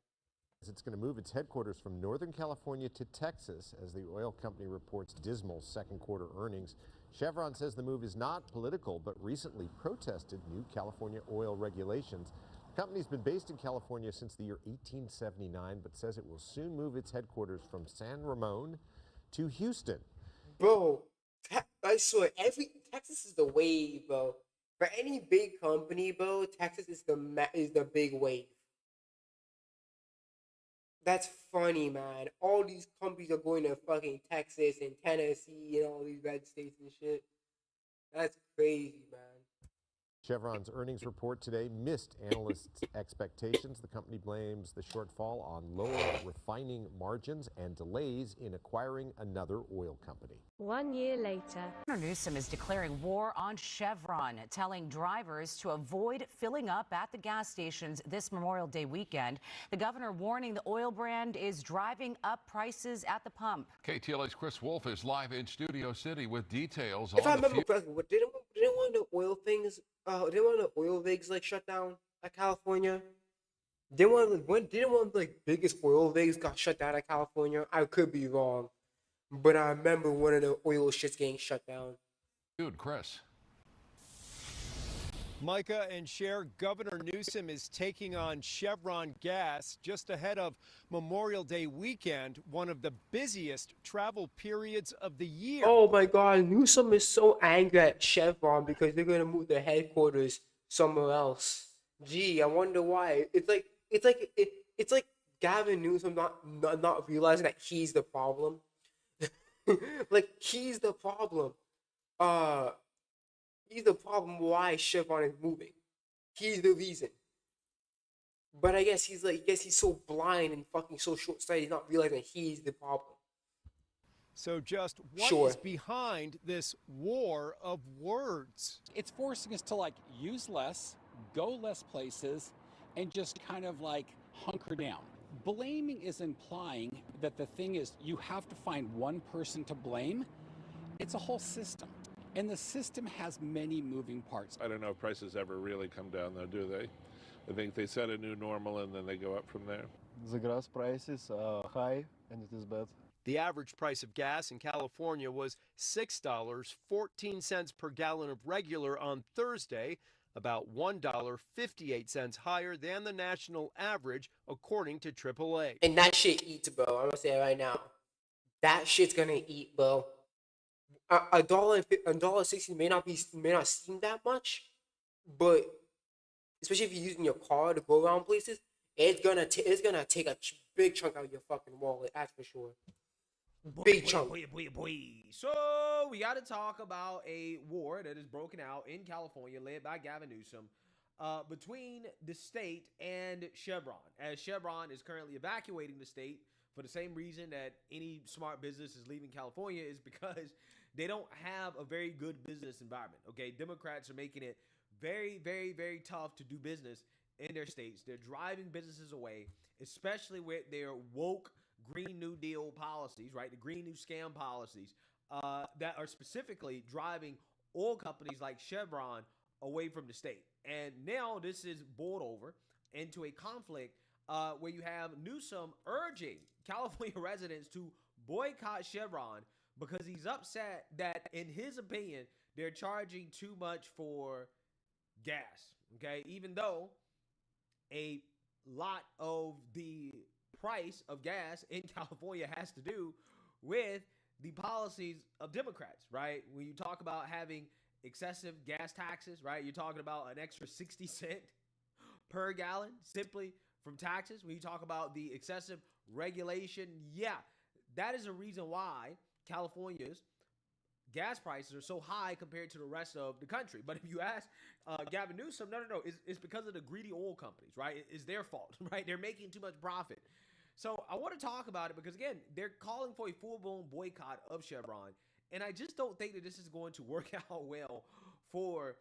it's going to move its headquarters from Northern California to Texas as the oil company reports dismal second quarter earnings. Chevron says the move is not political, but recently protested new California oil regulations. The company's been based in California since the year 1879, but says it will soon move its headquarters from San Ramon to Houston. Bro, I swear, Texas is the wave, bro. For any big company, bro, Texas is the big wave. That's funny, man. All these companies are going to fucking Texas and Tennessee and all these red states and shit. That's crazy, man. Chevron's earnings report today missed analysts' expectations. The company blames the shortfall on lower refining margins and delays in acquiring another oil company. 1 year later, Governor Newsom is declaring war on Chevron, telling drivers to avoid filling up at the gas stations this Memorial Day weekend. The governor warning the oil brand is driving up prices at the pump. KTLA's Chris Wolf is live in Studio City with details If I on the remember correctly, didn't one of the oil things, didn't one of the oil rigs like shut down at California? Didn't one of the biggest oil rigs got shut down at California? I could be wrong, but I remember one of the oil shits getting shut down. Dude, Chris. Micah and Cher, Governor Newsom is taking on Chevron Gas just ahead of Memorial Day weekend, one of the busiest travel periods of the year. Oh my God, Newsom is so angry at Chevron because they're gonna move their headquarters somewhere else. Gee, I wonder why. It's like Gavin Newsom not realizing that he's the problem. Like he's the problem. He's the problem why Chevron is moving. He's the reason. But I guess he's so blind and fucking so short-sighted, he's not realizing he's the problem. So just what is behind this war of words? It's forcing us to like use less, go less places, and just kind of like hunker down. Blaming is implying that the thing is you have to find one person to blame. It's a whole system. And the system has many moving parts. I don't know if prices ever really come down, though, do they? I think they set a new normal and then they go up from there. The gas prices are high and it is bad. The average price of gas in California was $6.14 per gallon of regular on Thursday, about $1.58 higher than the national average, according to AAA. And that shit eats, bro. I'm gonna say it right now. That shit's gonna eat, bro. $1.60 may not seem that much, but especially if you're using your car to go around places, it's gonna take a big chunk out of your fucking wallet. That's for sure. Big chunk. So we got to talk about a war that is broken out in California, led by Gavin Newsom, between the state and Chevron, as Chevron is currently evacuating the state for the same reason that any smart business is leaving California, is because they don't have a very good business environment. Okay, Democrats are making it very, very, very tough to do business in their states. They're driving businesses away, especially with their woke Green New Deal policies, right? The Green New Scam policies that are specifically driving oil companies like Chevron away from the state. And now this is boiled over into a conflict where you have Newsom urging California residents to boycott Chevron because he's upset that, in his opinion, they're charging too much for gas, okay? Even though a lot of the price of gas in California has to do with the policies of Democrats, right? When you talk about having excessive gas taxes, right? You're talking about an extra 60 cents per gallon simply from taxes. When you talk about the excessive regulation, yeah, that is a reason why California's gas prices are so high compared to the rest of the country. But if you ask Gavin Newsom, no, it's because of the greedy oil companies, right? It's their fault, right? They're making too much profit. So I want to talk about it because, again, they're calling for a full-blown boycott of Chevron, and I just don't think that this is going to work out well for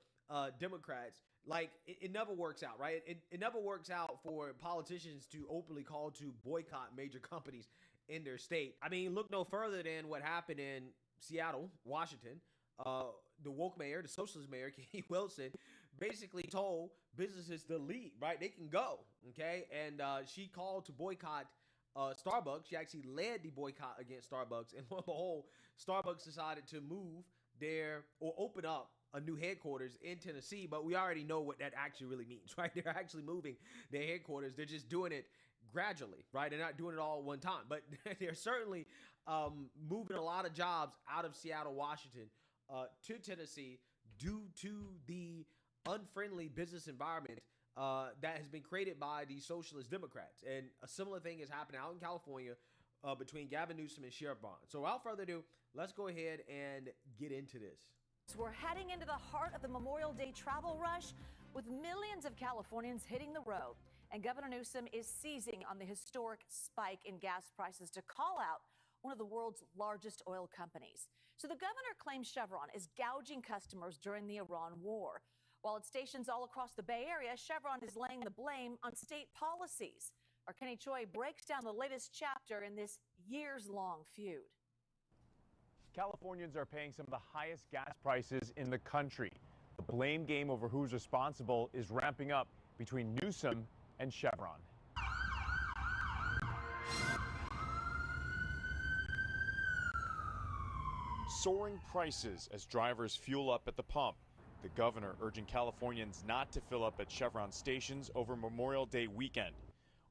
Democrats. Like, it never works out, right? It never works out for politicians to openly call to boycott major companies in their state. I mean, look no further than what happened in Seattle, Washington. The woke mayor, the socialist mayor, Katie Wilson, basically told businesses to leave, right? They can go, okay? And she called to boycott Starbucks. She actually led the boycott against Starbucks. And lo and behold, Starbucks decided to move open up a new headquarters in Tennessee. But we already know what that actually really means, right? They're actually moving their headquarters. They're just doing it gradually, right? They're not doing it all at one time. But they're certainly moving a lot of jobs out of Seattle, Washington, to Tennessee due to the unfriendly business environment that has been created by the socialist Democrats. And a similar thing is happening out in California between Gavin Newsom and Chevron. So without further ado, let's go ahead and get into this. We're heading into the heart of the Memorial Day travel rush with millions of Californians hitting the road. And Governor Newsom is seizing on the historic spike in gas prices to call out one of the world's largest oil companies. So the governor claims Chevron is gouging customers during the Iran war. While at stations all across the Bay Area, Chevron is laying the blame on state policies. Our Kenny Choi breaks down the latest chapter in this years-long feud. Californians are paying some of the highest gas prices in the country. The blame game over who's responsible is ramping up between Newsom and Chevron. Soaring prices as drivers fuel up at the pump. The governor urging Californians not to fill up at Chevron stations over Memorial Day weekend.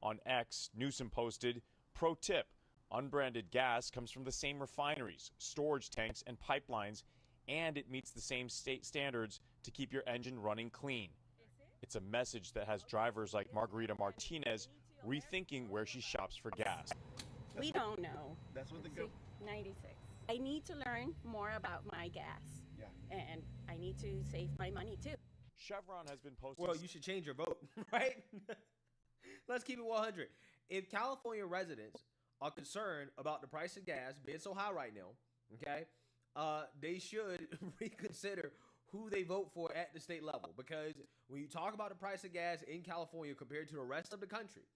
On X, Newsom posted, "Pro tip, unbranded gas comes from the same refineries, storage tanks, and pipelines, and it meets the same state standards to keep your engine running clean." It's a message that has drivers like Margarita Martinez rethinking where she shops for gas. We don't know. That's what the 96. I need to learn more about my gas. Yeah. And I need to save my money too. Chevron has been posting. Well, you should change your vote, right? Let's keep it 100. If California residents are concerned about the price of gas being so high right now, okay, they should reconsider who they vote for at the state level. Because when you talk about the price of gas in California compared to the rest of the country,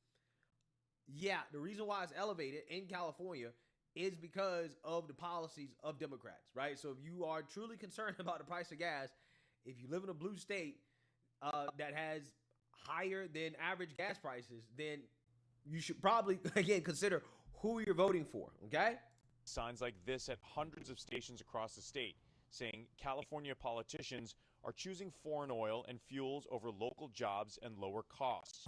yeah, the reason why it's elevated in California is because of the policies of Democrats, right? So if you are truly concerned about the price of gas, if you live in a blue state that has higher than average gas prices, then you should probably, again, consider who you're voting for, okay? Signs like this at hundreds of stations across the state, saying California politicians are choosing foreign oil and fuels over local jobs and lower costs.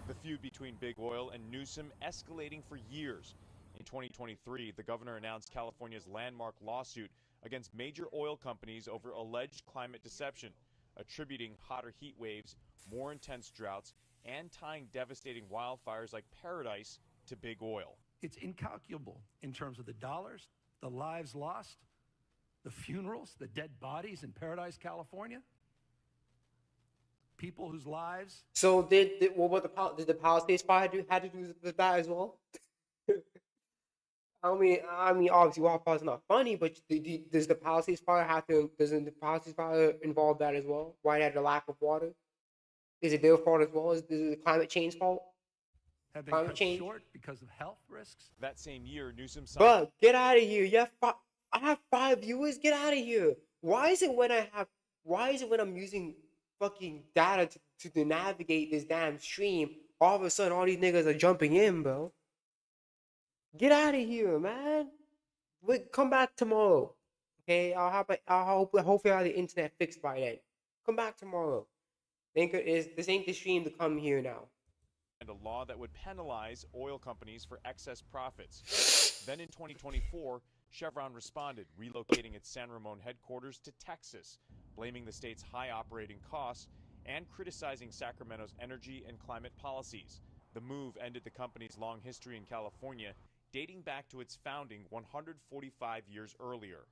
The feud between Big Oil and Newsom escalating for years. In 2023, the governor announced California's landmark lawsuit against major oil companies over alleged climate deception, attributing hotter heat waves, more intense droughts, and tying devastating wildfires like Paradise to Big Oil. It's incalculable in terms of the dollars, the lives lost, the funerals, the dead bodies in Paradise, California. People whose lives. So did the Palisades fire had to do with that as well? I mean, obviously, wildfire's not funny, but does the Palisades fire have to? Doesn't the Palisades fire involve that as well? Why it had the lack of water? Is it their fault as well? Is it the climate change fault? Have been Climate cut change? short because of health risks. That same year, Newsom signed. Bro, get out of here! I have 5 viewers. Get out of here! Why is it when I'm using fucking data to navigate this damn stream, all of a sudden all these niggas are jumping in, bro? Get out of here, man. Come back tomorrow. Okay, hopefully I'll have the internet fixed by then. Come back tomorrow. This ain't the stream to come here now. And a law that would penalize oil companies for excess profits. Then in 2024, Chevron responded, relocating its San Ramon headquarters to Texas, blaming the state's high operating costs and criticizing Sacramento's energy and climate policies. The move ended the company's long history in California, dating back to its founding 145 years earlier.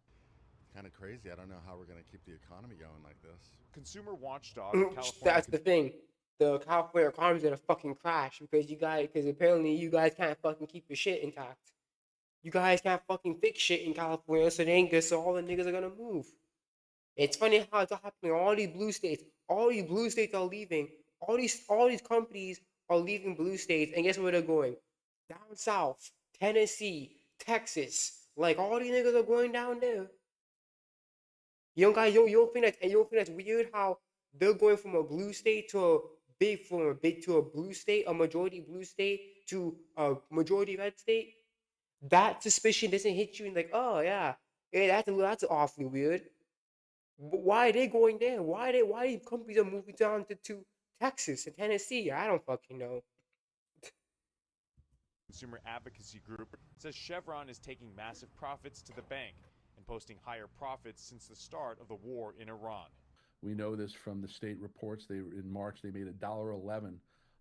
Kind of crazy. I don't know how we're going to keep the economy going like this. Consumer watchdog California. That's the thing. The California economy's gonna fucking crash because apparently you guys can't fucking keep your shit intact. You guys can't fucking fix shit in California, so all the niggas are gonna move. It's funny how it's happening. All these blue states are leaving. All these companies are leaving blue states, and guess where they're going? Down south, Tennessee, Texas. Like all these niggas are going down there. You don't think that's weird how they're going from a blue state to a blue state, a majority blue state to a majority red state? That suspicion doesn't hit you and like, oh yeah, that's awfully weird. But why are they going there? Why these companies are moving down to Texas and Tennessee? I don't fucking know. Consumer advocacy group says Chevron is taking massive profits to the bank and posting higher profits since the start of the war in Iran. We know this from the state reports. In March, they made $1.11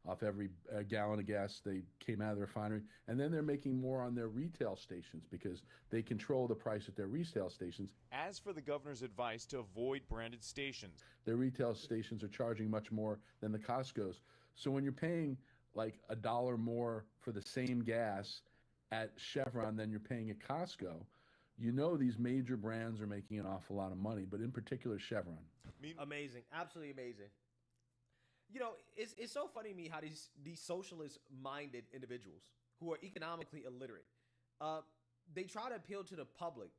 off every gallon of gas they came out of the refinery. And then they're making more on their retail stations because they control the price at their retail stations. As for the governor's advice to avoid branded stations, their retail stations are charging much more than the Costco's. So when you're paying like $1 more for the same gas at Chevron than you're paying at Costco, you know these major brands are making an awful lot of money, but in particular Chevron. Amazing, absolutely amazing. You know, it's so funny to me how these socialist-minded individuals who are economically illiterate, they try to appeal to the public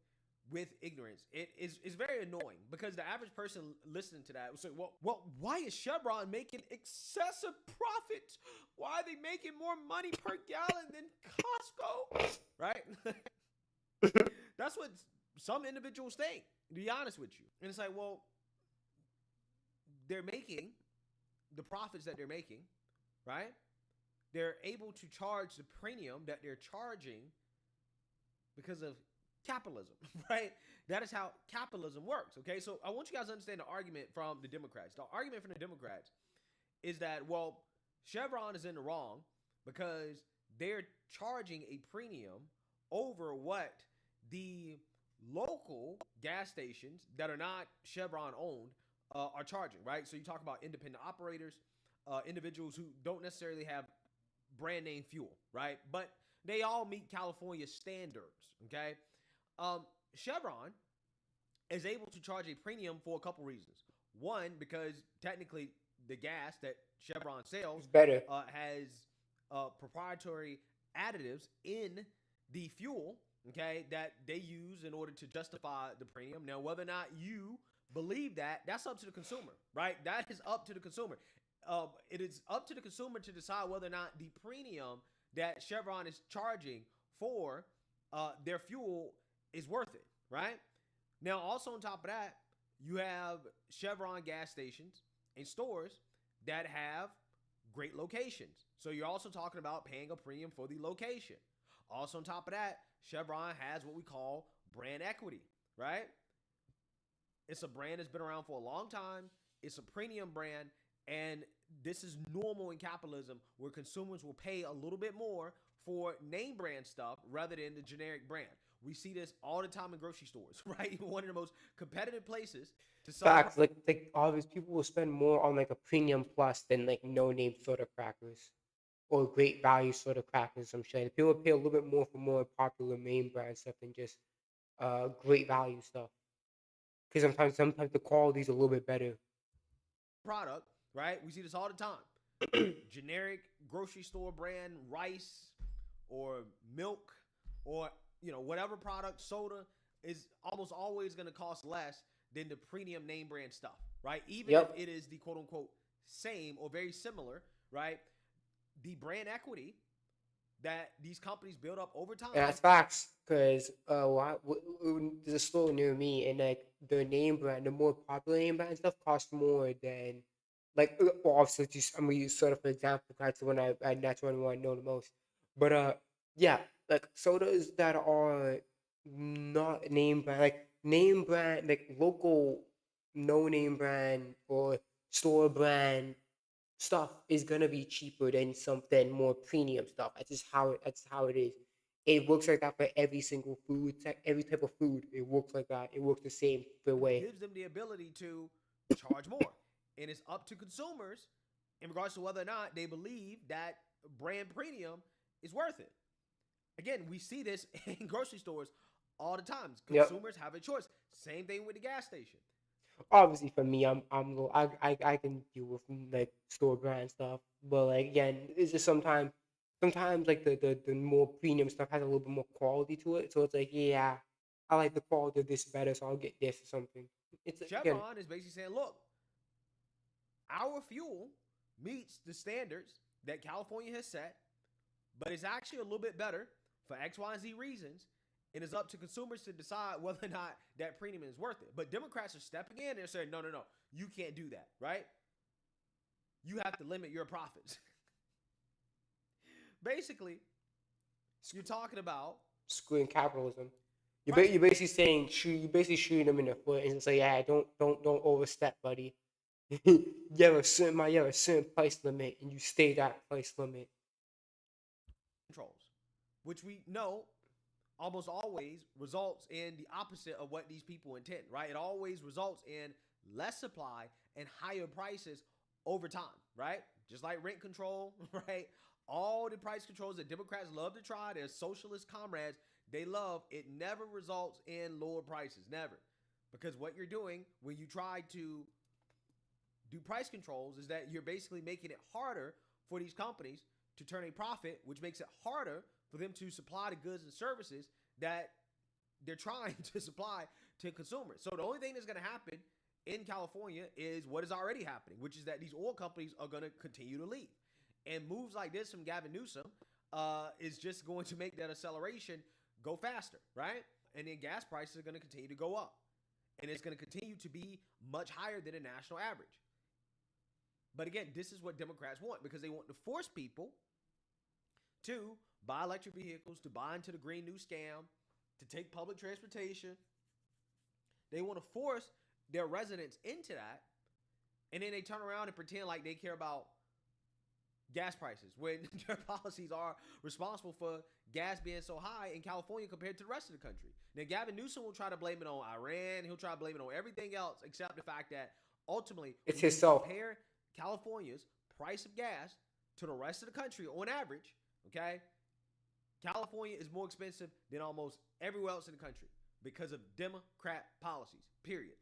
with ignorance. It's very annoying because the average person listening to that will say, well, why is Chevron making excessive profits? Why are they making more money per gallon than Costco? Right? That's what some individuals think, to be honest with you. And it's like, well, they're making the profits that they're making, right? They're able to charge the premium that they're charging because of capitalism, right? That is how capitalism works, okay? So I want you guys to understand the argument from the Democrats. The argument from the Democrats is that, well, Chevron is in the wrong because they're charging a premium over what the local gas stations that are not Chevron owned are charging, right? So you talk about independent operators, individuals who don't necessarily have brand name fuel, right? But they all meet California standards, okay? Chevron is able to charge a premium for a couple reasons. One, because technically the gas that Chevron sells better. Has proprietary additives in the fuel, okay, that they use in order to justify the premium. Now, whether or not you believe that, that's up to the consumer, right? That is up to the consumer. It is up to the consumer to decide whether or not the premium that Chevron is charging for their fuel is worth it, right? Now, also on top of that, you have Chevron gas stations and stores that have great locations. So you're also talking about paying a premium for the location. Also on top of that, Chevron has what we call brand equity, right? It's a brand that's been around for a long time. It's a premium brand. And this is normal in capitalism where consumers will pay a little bit more for name brand stuff rather than the generic brand. We see this all the time in grocery stores, right? One of the most competitive places to sell. Facts, like obvious people will spend more on like a premium plus than like no name soda crackers or great value soda crackers. Some shit. People pay a little bit more for more popular main brand stuff than just great value stuff. Because sometimes the quality is a little bit better. Product, right? We see this all the time. Generic grocery store brand rice or milk or whatever product, soda is almost always going to cost less than the premium name brand stuff, right? Even if it is the quote unquote same or very similar, right? The brand equity that these companies build up over time. And that's facts, because there's a store near me, and like the name brand, the more popular name brand stuff costs more than obviously just I'm gonna use soda for example, that's the one that's the one I know the most. But yeah, like sodas that are not name brand, like name brand, like local no name brand or store brand stuff is gonna be cheaper than something more premium stuff. That's how it is. It works like that for every single food, every type of food. It works like that. It works the same way. It gives them the ability to charge more, and it's up to consumers in regards to whether or not they believe that brand premium is worth it. Again, we see this in grocery stores all the time. Consumers have a choice. Same thing with the gas station. Obviously, for me, I can deal with like store brand stuff, but like again, it's just sometimes like the more premium stuff has a little bit more quality to it. So it's like, yeah, I like the quality of this better, so I'll get this or something. It's Chevron is basically saying, look, our fuel meets the standards that California has set, but it's actually a little bit better for X, Y, and Z reasons. And it's up to consumers to decide whether or not that premium is worth it. But Democrats are stepping in and saying, no, you can't do that, right? You have to limit your profits. Basically, you're talking about screwing capitalism. You're basically saying you're basically shooting them in the foot and say, yeah, don't overstep, buddy. you have a certain price limit, and you stay that price limit. Controls, which we know almost always results in the opposite of what these people intend, right? It always results in less supply and higher prices over time, right? Just like rent control, right? All the price controls that Democrats love to try, their socialist comrades, they love, it never results in lower prices, never. Because what you're doing when you try to do price controls is that you're basically making it harder for these companies to turn a profit, which makes it harder for them to supply the goods and services that they're trying to supply to consumers. So the only thing that's going to happen in California is what is already happening, which is that these oil companies are going to continue to leave. And moves like this from Gavin Newsom is just going to make that acceleration go faster, right? And then gas prices are going to continue to go up. And it's going to continue to be much higher than a national average. But again, this is what Democrats want because they want to force people to buy electric vehicles, to buy into the Green New Scam, to take public transportation. They want to force their residents into that, and then they turn around and pretend like they care about gas prices when their policies are responsible for gas being so high in California compared to the rest of the country. Now, Gavin Newsom will try to blame it on Iran. He'll try to blame it on everything else except the fact that ultimately It's when you himself. compare California's price of gas to the rest of the country on average, okay, California is more expensive than almost everywhere else in the country because of Democrat policies, period.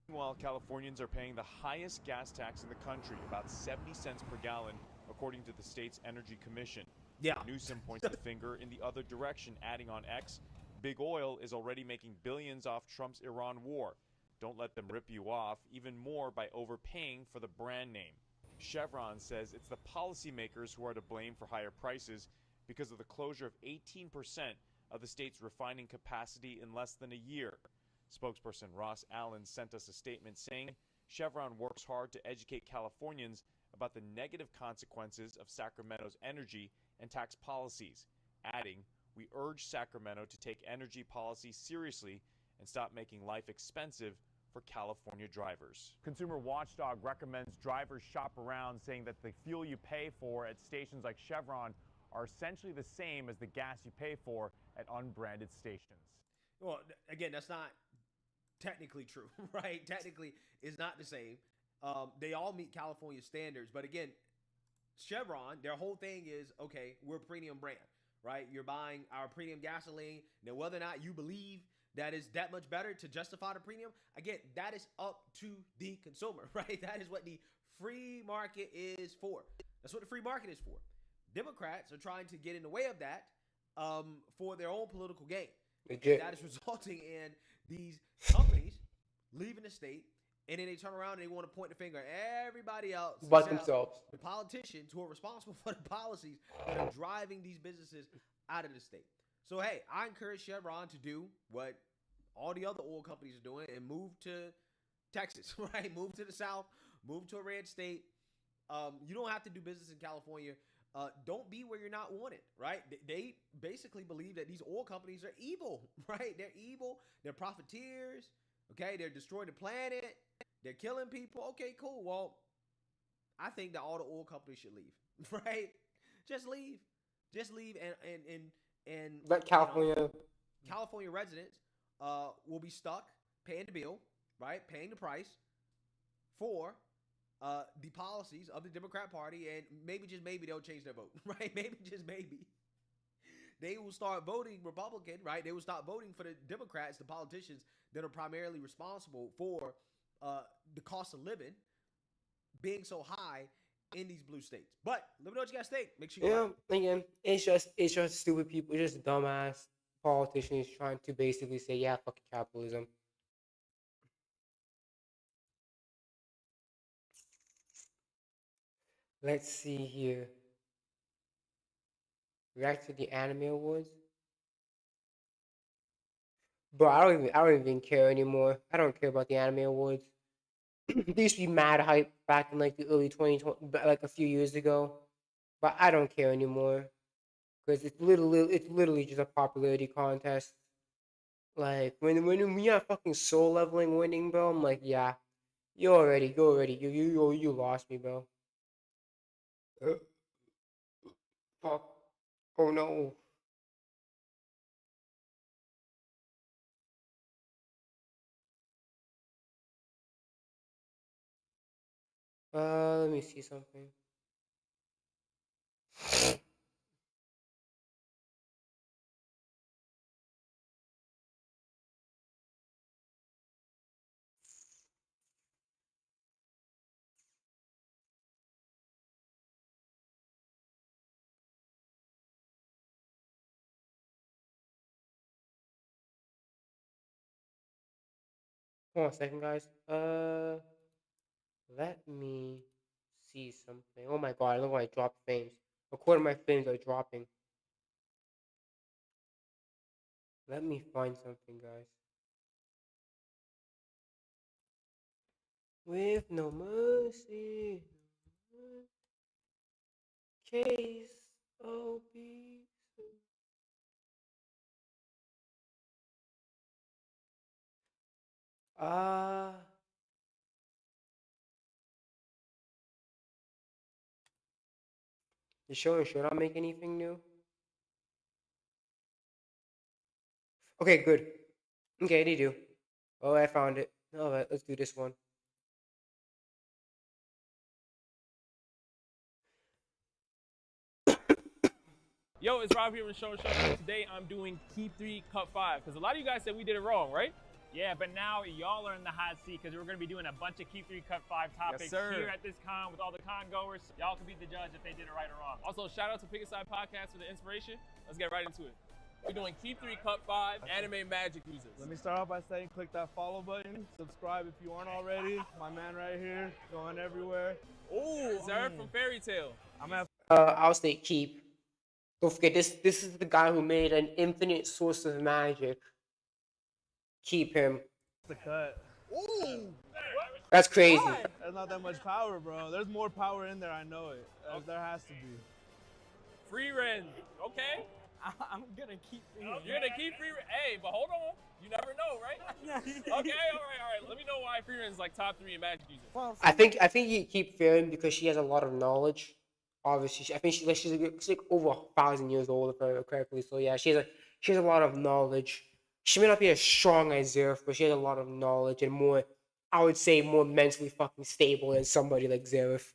Meanwhile, Californians are paying the highest gas tax in the country, about 70 cents per gallon, according to the state's Energy Commission. Yeah. Newsom points the finger in the other direction, adding on X, Big Oil is already making billions off Trump's Iran war. Don't let them rip you off even more by overpaying for the brand name. Chevron says it's the policymakers who are to blame for higher prices because of the closure of 18% of the state's refining capacity in less than a year. Spokesperson Ross Allen sent us a statement saying Chevron works hard to educate Californians about the negative consequences of Sacramento's energy and tax policies, adding, "We urge Sacramento to take energy policy seriously and stop making life expensive for California drivers." Consumer Watchdog recommends drivers shop around, saying that the fuel you pay for at stations like Chevron are essentially the same as the gas you pay for at unbranded stations. Well, again, that's not technically true, right? Technically, it's not the same. They all meet California standards, but again, Chevron, their whole thing is, okay, we're a premium brand, right? You're buying our premium gasoline. Now, whether or not you believe that is that much better to justify the premium, again, that is up to the consumer, right? That is what the free market is for. That's what the free market is for. Democrats are trying to get in the way of that for their own political gain. And that is resulting in these companies leaving the state, and then they turn around and they want to point the finger at everybody else But except themselves. the politicians who are responsible for the policies that are driving these businesses out of the state. So, hey, I encourage Chevron to do what all the other oil companies are doing and move to Texas, right? Move to the South, move to a red state. You don't have to do business in California. Don't be where you're not wanted, right? They basically believe that these oil companies are evil, right? They're evil. They're profiteers, okay? They're destroying the planet. They're killing people. Okay, cool. Well, I think that all the oil companies should leave, right? Just leave. Just leave and Let California. California residents will be stuck paying the bill, right? Paying the price for the policies of the Democrat Party, and maybe just maybe they'll change their vote, right? Maybe just maybe they will start voting Republican, right? They will stop voting for the Democrats, the politicians that are primarily responsible for the cost of living being so high in these blue states. But let me know what you guys think. Make sure you like. Again, it's just stupid people, it's just dumbass politicians trying to basically say, yeah, fucking capitalism. Let's see here. Back to the anime awards. Bro, I don't even care anymore. I don't care about the anime awards. They used to be mad hype back in like the early 2020, like a few years ago. But I don't care anymore because it's literally just a popularity contest. Like when you have fucking soul leveling winning, bro, I'm like, yeah, You already, go already. You lost me, bro. Fuck. Oh no. Let me see something. Hold on a second, guys. Let me see something. Oh my god, look, I dropped frames. A quarter of my frames are dropping. Let me find something, guys. With no mercy, case OB. You sure? Should I make anything new? Okay, good. Okay, they do. Oh, I found it. Alright, let's do this one. Yo, it's Rob here with Show. Today I'm doing Keep 3, Cut 5, because a lot of you guys said we did it wrong, right? Yeah, but now y'all are in the hot seat because we're going to be doing a bunch of Keep 3, Cut 5 topics here at this con with all the con goers. Y'all can be the judge if they did it right or wrong. Also, shout out to Pick a Side Podcast for the inspiration. Let's get right into it. We're doing Keep 3, Cut 5 anime magic users. Let me start off by saying click that follow button. Subscribe if you aren't already. My man right here, going everywhere. Ooh, Zerf from Fairy Tail. I'm at I'll say keep. Don't forget, this is the guy who made an infinite source of magic. Keep him. the cut. Ooh! That's crazy. There's not that much power, bro. There's more power in there, I know it. There has to be. Free Ren, okay? I'm going to keep Free Ren. You're going to keep Free Ren. Hey, but hold on. You never know, right? Okay, all right. Let me know why Free Ren's like top 3 in magic users. I think you keep Farron because she has a lot of knowledge. Obviously, I think she's like over 1,000 years old, if I remember correctly. So yeah, she has a lot of knowledge. She may not be as strong as Zeref, but she has a lot of knowledge and more. I would say more mentally fucking stable than somebody like Zeref.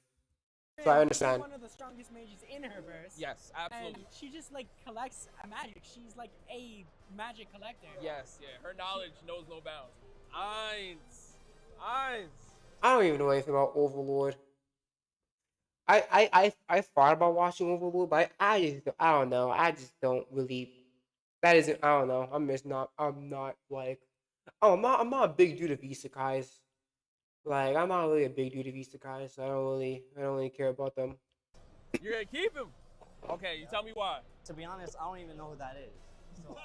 So I understand. She's one of the strongest mages in her verse. Yes, absolutely. And she just like collects magic. She's like a magic collector. Yes, yeah. Her knowledge knows no bounds. Eins. I don't even know anything about Overlord. I thought about watching Overlord, but I don't know. I just don't really. That isn't. I don't know. I'm not like. Oh, I'm not a big dude of isekais. Like I'm not really a big dude of isekais. So I don't really care about them. You're gonna keep him. Okay, you tell me why. To be honest, I don't even know who that is. So.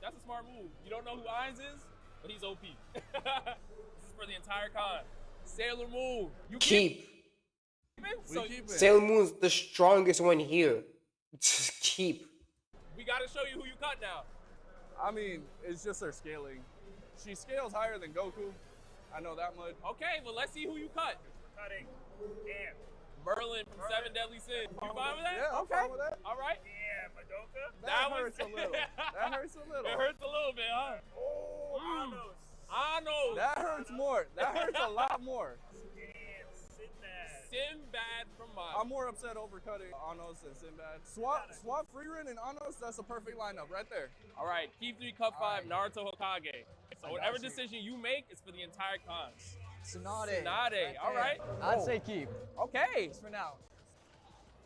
That's a smart move. You don't know who Eins is, but he's OP. This is for the entire con. Sailor Moon. You keep. So Sailor Moon's the strongest one here. Just keep. We gotta show you who you cut now. I mean, it's just her scaling. She scales higher than Goku. I know that much. Okay, well let's see who you cut. Cutting. Damn. Merlin from Seven Deadly Sins. You fine with that? Yeah, I'm fine with that. All right. Yeah, Madoka. That hurts a little. That hurts a little. It hurts a little bit, huh? Oh, Anos. Anos. That hurts more. That hurts a lot more. Damn, Sinbad. Sinbad from Mars. I'm more upset over cutting Anos and Sinbad. Swap Frieren and Anos, that's a perfect lineup right there. All right, keep 3, cut 5, Naruto Hokage. So whatever decision you make is for the entire con. Tsunade. All right. I'd say keep. Okay. For now.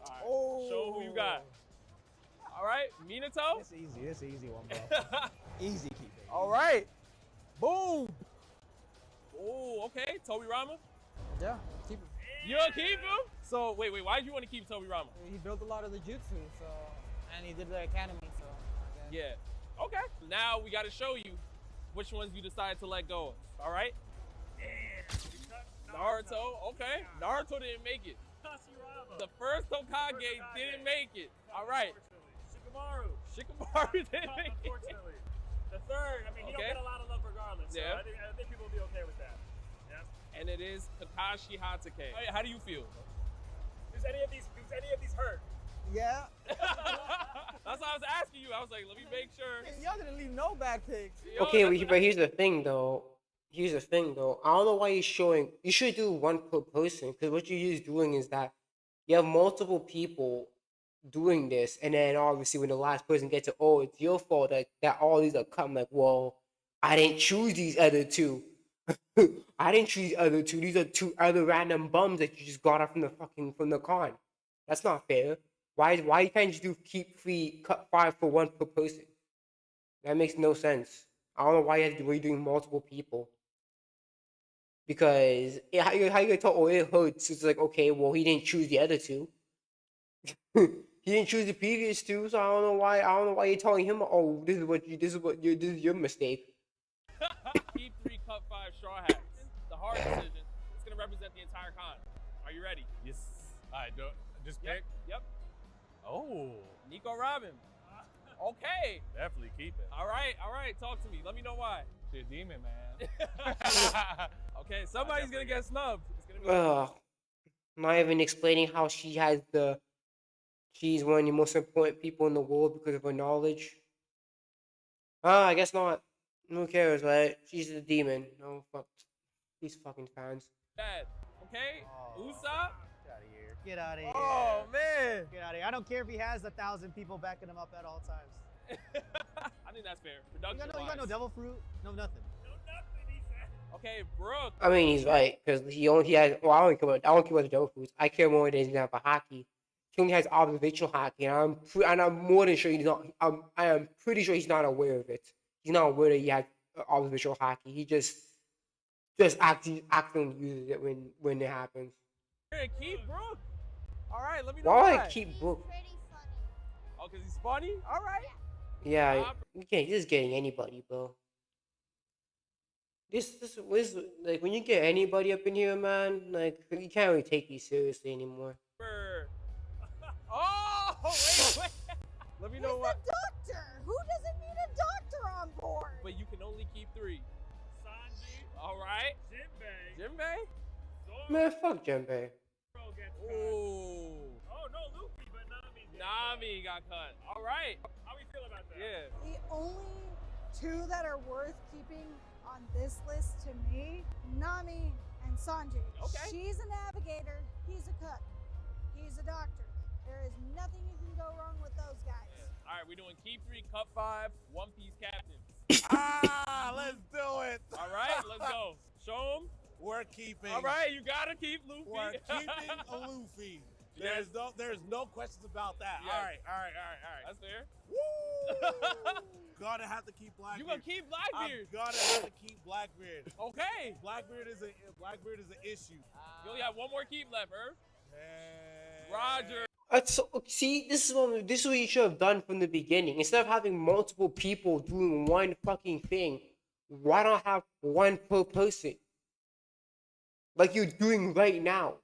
All right. Show who you got. All right, Minato. It's easy. It's an easy one, bro. Easy keeping. All right. Boom. Oh, okay. Tobirama. Yeah, keep him. You'll keep him? So, wait. Why did you want to keep Tobirama? He built a lot of the jutsu, so, and he did the academy, so. Yeah. Okay. Now we got to show you which ones you decide to let go of. All right? Naruto. Okay. Naruto didn't make it. The first Hokage didn't make it. All right. Shikamaru didn't make it. The third, I mean, he don't get a lot of love regardless. So Yeah. I think people will be okay with that. Yeah. and it is Kakashi Hatake. How do you feel? Does any of these hurt? Yeah. That's why I was asking you. I was like, let me make sure. Y'all didn't leave no back pics. Okay, but here's the thing, though. I don't know why you're showing. You should do one per person, because what you're just doing is that you have multiple people doing this, and then obviously when the last person gets it, oh, it's your fault that all these are cut. I'm like, well, I didn't choose these other two. I didn't choose the other two. These are two other random bums that you just got up from the con. That's not fair. Why you can't just do keep free cut 5 for one per person? That makes no sense. I don't know why you're doing multiple people. Because how you gonna tell, oh, it hurts? It's like, okay, well, he didn't choose the other two. He didn't choose the previous two, so I don't know why you're telling him, oh, this is your mistake. Keep 3 cut 5 straw hats. The hard decision. It's gonna represent the entire con. Are you ready? Yes. All right, just pick. Yep. Oh. Nico Robin. Okay. Definitely keep it. All right. Talk to me. Let me know why. She's a demon, man. Okay, somebody's gonna get snubbed. It's gonna be. Not even explaining how she's one of the most important people in the world because of her knowledge. I guess not. Who cares, right? She's a demon. No, fuck. These fucking fans. Bad. Okay. Usopp. Get out of here. Oh man. Get out of here. I don't care if he has 1,000 people backing him up at all times. I think that's fair. You Production. got no devil fruit? No nothing. Okay, Brooke. I mean, he's right because he has. Well, I don't care about the devil fruits. I care more than he's gonna have a hockey. He only has observational hockey, and I'm more than sure he's not. I am pretty sure he's not aware of it. He's not aware that he has observational hockey. He just accidentally uses it when it happens. Here, keep Brooke. All right, let me know Why why. I keep Brooke? Oh, because he's funny? All right. Yeah, you can't just getting anybody, bro. This like when you get anybody up in here, man. Like you can't really take these seriously anymore. Oh, wait. Let me know what. Doctor! Who doesn't need a doctor on board? But you can only keep 3. Sanji. All right. Jinbei. Man, fuck Jinbei. Ooh. Oh no, Luffy, but Nami got cut. All right. How we feel about that? Yeah. The only 2 that are worth keeping on this list to me, Nami and Sanji. Okay. She's a navigator, he's a cook. He's a doctor. There is nothing you can go wrong with those guys. Yeah. All right, we're doing keep 3, cut 5, One Piece captains. Let's do it. All right, let's go. Show them. We're keeping. All right, you gotta keep Luffy. We're keeping Luffy. Yes. There's no questions about that. Yes. All right. That's fair. Woo! Gonna have to keep Blackbeard. You gonna keep Blackbeard? I'm gonna have to keep Blackbeard. Okay. Blackbeard is an issue. You only have one more keep left, Irv. Roger. See, this is what you should have done from the beginning. Instead of having multiple people doing one fucking thing, why not have one per person? Like you're doing right now.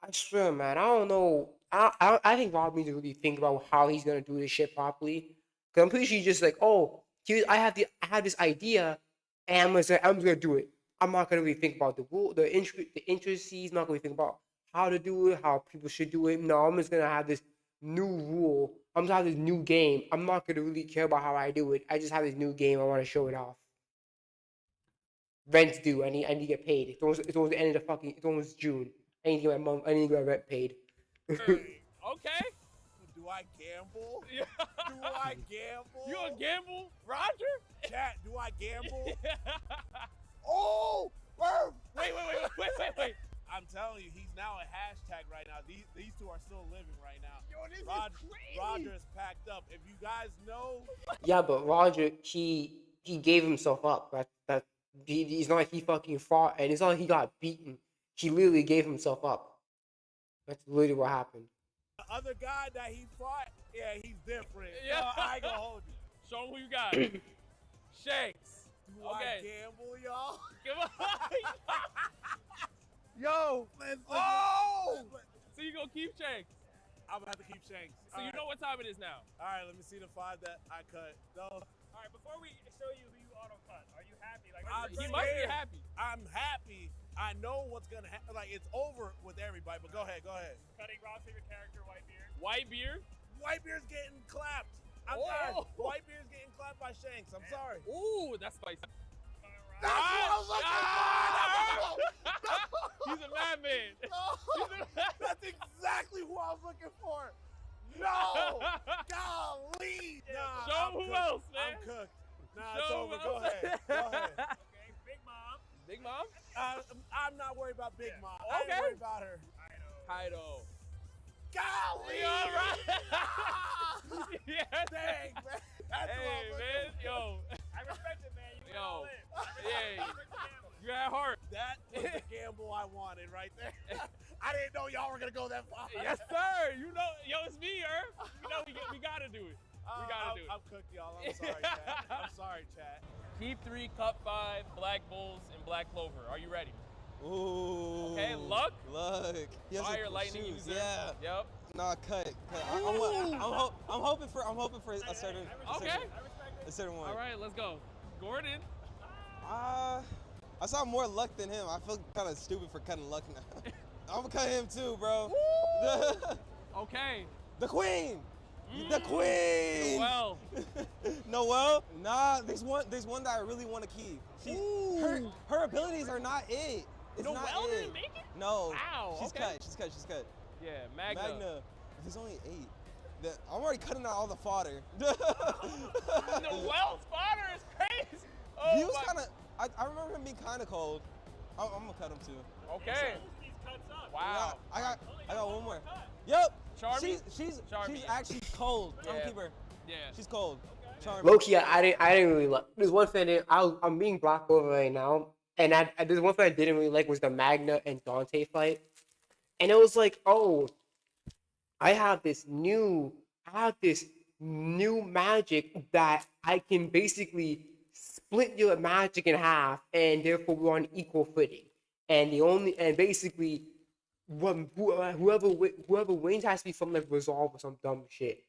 I swear, man. I don't know. I think Rob needs to really think about how he's gonna do this shit properly. Cause I'm pretty sure he's just like, oh, I have this idea, and I'm just gonna do it. I'm not gonna really think about the rule, the intricacies. I'm not gonna really think about how to do it, how people should do it. No, I'm just gonna have this new rule. I'm gonna have this new game. I'm not gonna really care about how I do it. I just have this new game. I want to show it off. Rent's due. I need to get paid. It's almost the end of the fucking. It's almost June. I need to get I need to get my rent paid. Okay. Do I gamble? Yeah. Do I gamble? You gonna gamble, Roger? Chat, do I gamble? Oh! Wait. I'm telling you, he's now a hashtag right now. These 2 are still living right now. Yo, this is crazy. Roger is packed up. If you guys know. Yeah, but Roger, he gave himself up. It's not like he fucking fought, and it's not like he got beaten. He literally gave himself up. That's literally what happened. The other guy that he fought, yeah, he's different. Yeah. No, I ain't gonna hold you. Show him who you got. Shanks. Do I gamble, y'all? Come on. Yo, So you gonna keep Shanks? I'm gonna have to keep Shanks. So you know what time it is now. All right, let me see the 5 that I cut. No. All right, before we show you who you auto cut, are you happy? Like, He must be happy. I'm happy. I know what's gonna happen. Like, it's over with everybody. But go ahead. Cutting Rob's favorite character, Whitebeard. Whitebeard. Whitebeard's getting clapped. I'm Oh. sorry. Whitebeard's getting clapped by Shanks. I'm sorry. Ooh, that's spicy. That's what I was looking for. He's a madman. That's exactly who I was looking for. No. Golly. Nah, Show I'm who cooked. else, man. I'm cooked. Nah, Show it's over. who Go else. ahead. Okay, Big Mom. Big Mom? I'm not worried about Big Mom. I Okay. ain't worried about her. Kaido. Golly. All right. Yes. Dang, man. That's Hey, what I'm man. looking Yo. I respect it, man. You went Yo. all in. Yeah. You got heart. That was the gamble I wanted right there. I didn't know y'all were gonna go that far. Yes, sir. You know, yo, it's me, Irv. You know, we gotta do it. We gotta do it. I'm cooked, y'all. I'm sorry, chat. I'm sorry, chat. Keep 3, Cup 5, Black Bulls, and Black Clover. Are you ready? Ooh. Okay, luck. Luck. He has Fire, a lightning shoes, user. Yeah. Yep. Nah, cut. I'm hoping for a certain one. All right, let's go. Gordon. I saw more luck than him. I feel kind of stupid for cutting luck now. I'm gonna cut him too, bro. Okay. The queen. The queen. Noelle. Noelle? Nah, there's one that I really want to keep. Her abilities are not it. It's not Noelle it. didn't make it? No. Wow. She's okay. cut. Yeah, Magna. If there's only 8, I'm already cutting out all the fodder. Noelle's fodder is crazy. Oh, He was kind of. I remember him being kind of cold. I'm gonna cut him too. Okay. Wow. I got one more. Yep. Charmy? She's Charmy. actually cold. I'm Yeah. gonna keep her. Yeah. She's cold. Charmy. Low-key, I didn't really like. There's one thing I'm being Black over right now, and there's one thing I didn't really like was the Magna and Dante fight, and it was like, oh, I have this new magic that I can basically split your magic in half, and therefore we're on equal footing. And basically, whoever wins has to be from like Resolve or some dumb shit.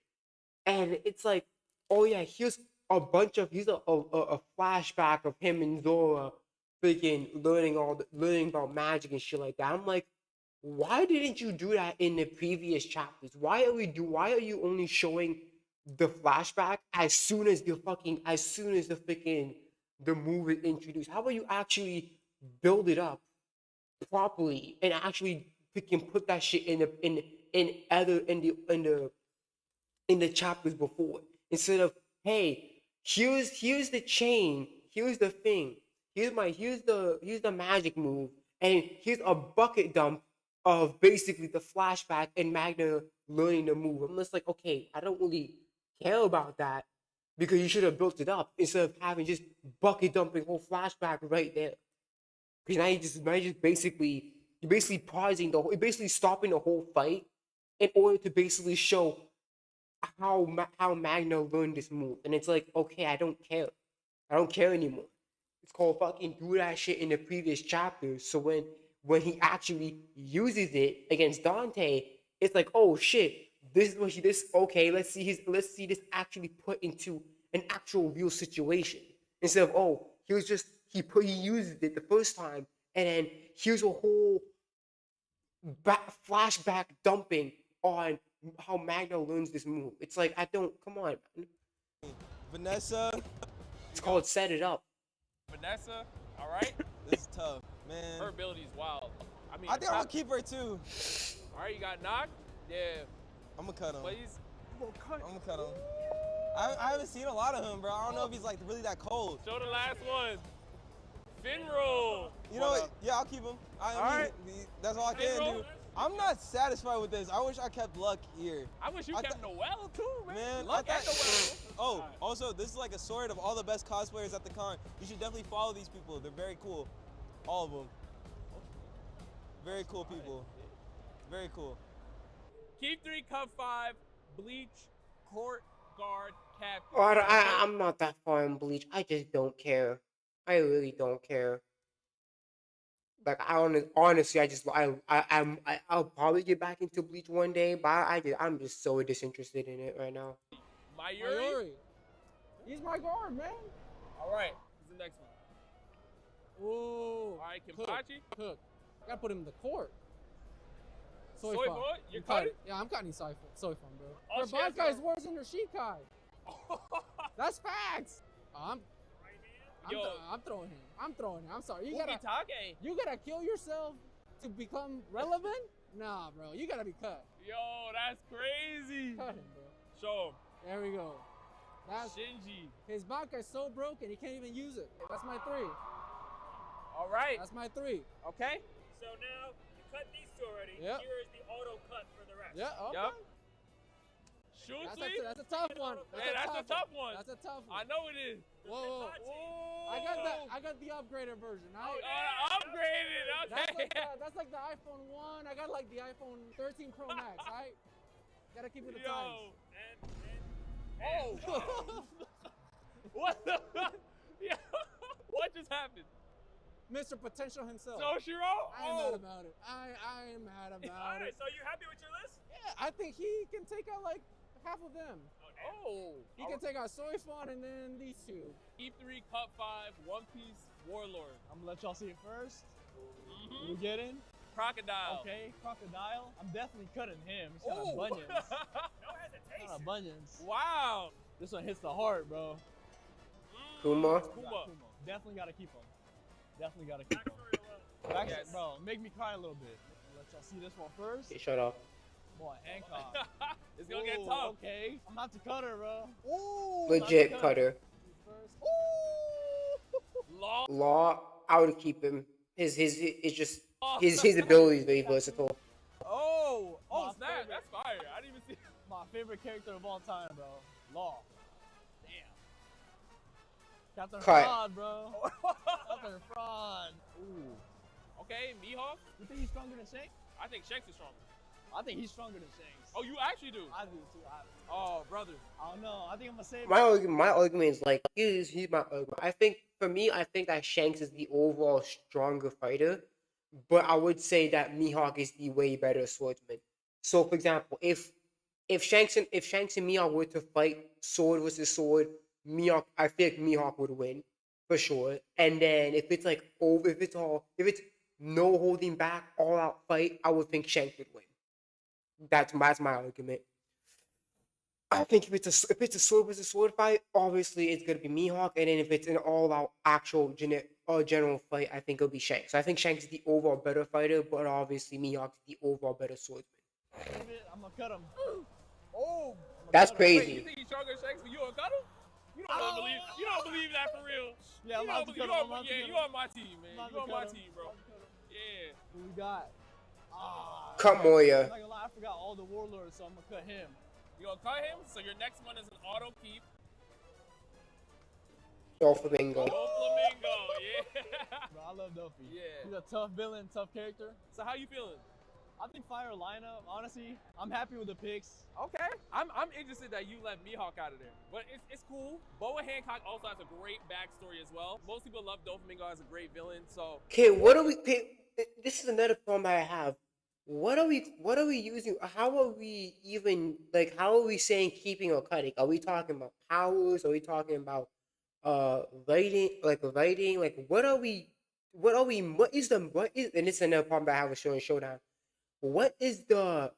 And it's like, oh yeah, here's a flashback of him and Zora freaking learning about magic and shit like that. I'm like, why didn't you do that in the previous chapters? Why are you only showing the flashback as soon as the move is introduced? How about you actually build it up properly and actually freaking put that shit in the chapters before, instead of, hey, here's the chain, here's the thing, here's the magic move, and here's a bucket dump of basically the flashback and Magna learning the move. I'm just like, okay, I don't really care about that, because you should have built it up instead of having just bucket dumping whole flashback right there. Because now you're basically pausing you're basically stopping the whole fight in order to basically show how Magna learned this move. And it's like, okay, I don't care anymore. It's called fucking do that shit in the previous chapters. So when he actually uses it against Dante, it's like, oh shit, okay, let's see this actually put into an actual real situation, instead of, oh, he uses it the first time, and then here's a whole flashback dumping on how Magna learns this move. It's like, come on, man. Vanessa. It's called set it up. Vanessa, all right. This is tough, man. Her ability is wild. I mean, I think I'm gonna keep her too. All right, you got knocked. Yeah. I'm gonna cut him. Please. I'm gonna cut him. I haven't seen a lot of him, bro. I don't know if he's like really that cold. Show the last one. Finroll. You know what? Yeah, I'll keep him. That's all I can do. I'm not satisfied with this. I wish I kept Luck here. I wish you kept Noelle too, man. Luck and Noelle. Also, this is like a sword of all the best cosplayers at the con. You should definitely follow these people. They're very cool. All of them. Very cool people. Very cool. Keep 3, Cup 5, Bleach, Court, Guard, Captain. I'm not that far in Bleach. I just don't care. I really don't care. Like, honestly, I'll probably get back into Bleach one day, but I'm just so disinterested in it right now. Mayuri. He's my guard, man. All right. Who's the next one? Ooh. All right, Cook. Kimpachi. Cook. I gotta put him in the court. Soy Fun? You're cutting? Yeah, I'm cutting Soy Fun, bro. Oh, Her Bankai is worse than her Shikai. That's facts. I'm throwing him. I'm sorry. You gotta kill yourself to become relevant? Nah, bro. You gotta be cut. Yo, that's crazy. Cut him, bro. Show him. There we go. That's Shinji. His Bankai is so broken he can't even use it. That's my 3. All right. That's my 3. Okay. So now you cut these two already. Yep. Here is the auto cut for the rest. Yeah. Okay. Yep. Shoot, That's a tough one. That's a tough one. That's a tough one. I know it is. Whoa. I got the upgraded version. Upgraded. Okay. That's like the iPhone 1. I got like the iPhone 13 Pro Max. Right? Gotta keep with the times. Oh. What the? Yeah. What just happened? Mr. Potential himself. Soshiro? I am mad about it. I am mad about All right, it. so you happy with your list? Yeah, I think he can take out like half of them. Oh. He can take out Soy Fun and then these two. E3 Cup 5 One Piece Warlord. I'm gonna let y'all see it first. We get in. Crocodile. Okay, Crocodile. I'm definitely cutting him. He's got a bunions. No hesitation. Got a bunions. Wow. This one hits the heart, bro. Kuma. Definitely gotta keep him. Definitely gotta keep him. Yes. Bro, make me cry a little bit. Let y'all see this one first. Okay, shut up. Boy, Hancock. It's gonna get tough. Okay. I'm about to cut her, bro. Ooh. Legit cutter. Law, I would keep him. His ability is very versatile. Oh, snap! That's fire. I didn't even see. My favorite character of all time, bro. Law. Damn. Captain Cut. Fraud, bro. Captain Fraud. Ooh. Okay, Mihawk. You think he's stronger than Shanks? I think Shanks is stronger. I think he's stronger than Shanks. Oh, you actually do? I do too. Oh, brother. I don't know. I think I'm gonna save My argument is like he's my argument. I think for me, I think that Shanks is the overall stronger fighter, but I would say that Mihawk is the way better swordsman. So, for example, if Shanks and Mihawk were to fight sword versus sword, Mihawk, I think Mihawk would win for sure. And then if it's no holding back, all out fight, I would think Shanks would win. That's my argument. I think if it's a sword versus sword fight, obviously it's gonna be Mihawk, and then if it's an all out actual general fight, I think it'll be Shanks. So I think Shanks is the overall better fighter, but obviously Mihawk is the overall better swordsman. I'm gonna cut him. Oh, that's Wait, crazy. you think he's stronger than Shanks, but you don't cut him? You don't believe that for real. Yeah, you on my team, man. You on my team, bro. Yeah. Who we got? Cut Moya. I'm not gonna lie, I forgot all the warlords, so I'm gonna cut him. You gonna cut him? So your next one is an auto keep. Doflamingo. Doflamingo, yeah. Bro, I love Dofi. Yeah. He's a tough villain, tough character. So how you feeling? I think fire lineup. Honestly, I'm happy with the picks. Okay. I'm interested that you let Mihawk out of there. But it's cool. Boa Hancock also has a great backstory as well. Most people love Doflamingo as a great villain, so. Okay, this is another problem I have. What are we using? How are we even, like, how are we saying keeping or cutting? Are we talking about powers? Are we talking about writing? Like, what is, and it's another problem I have with Showdown. What is the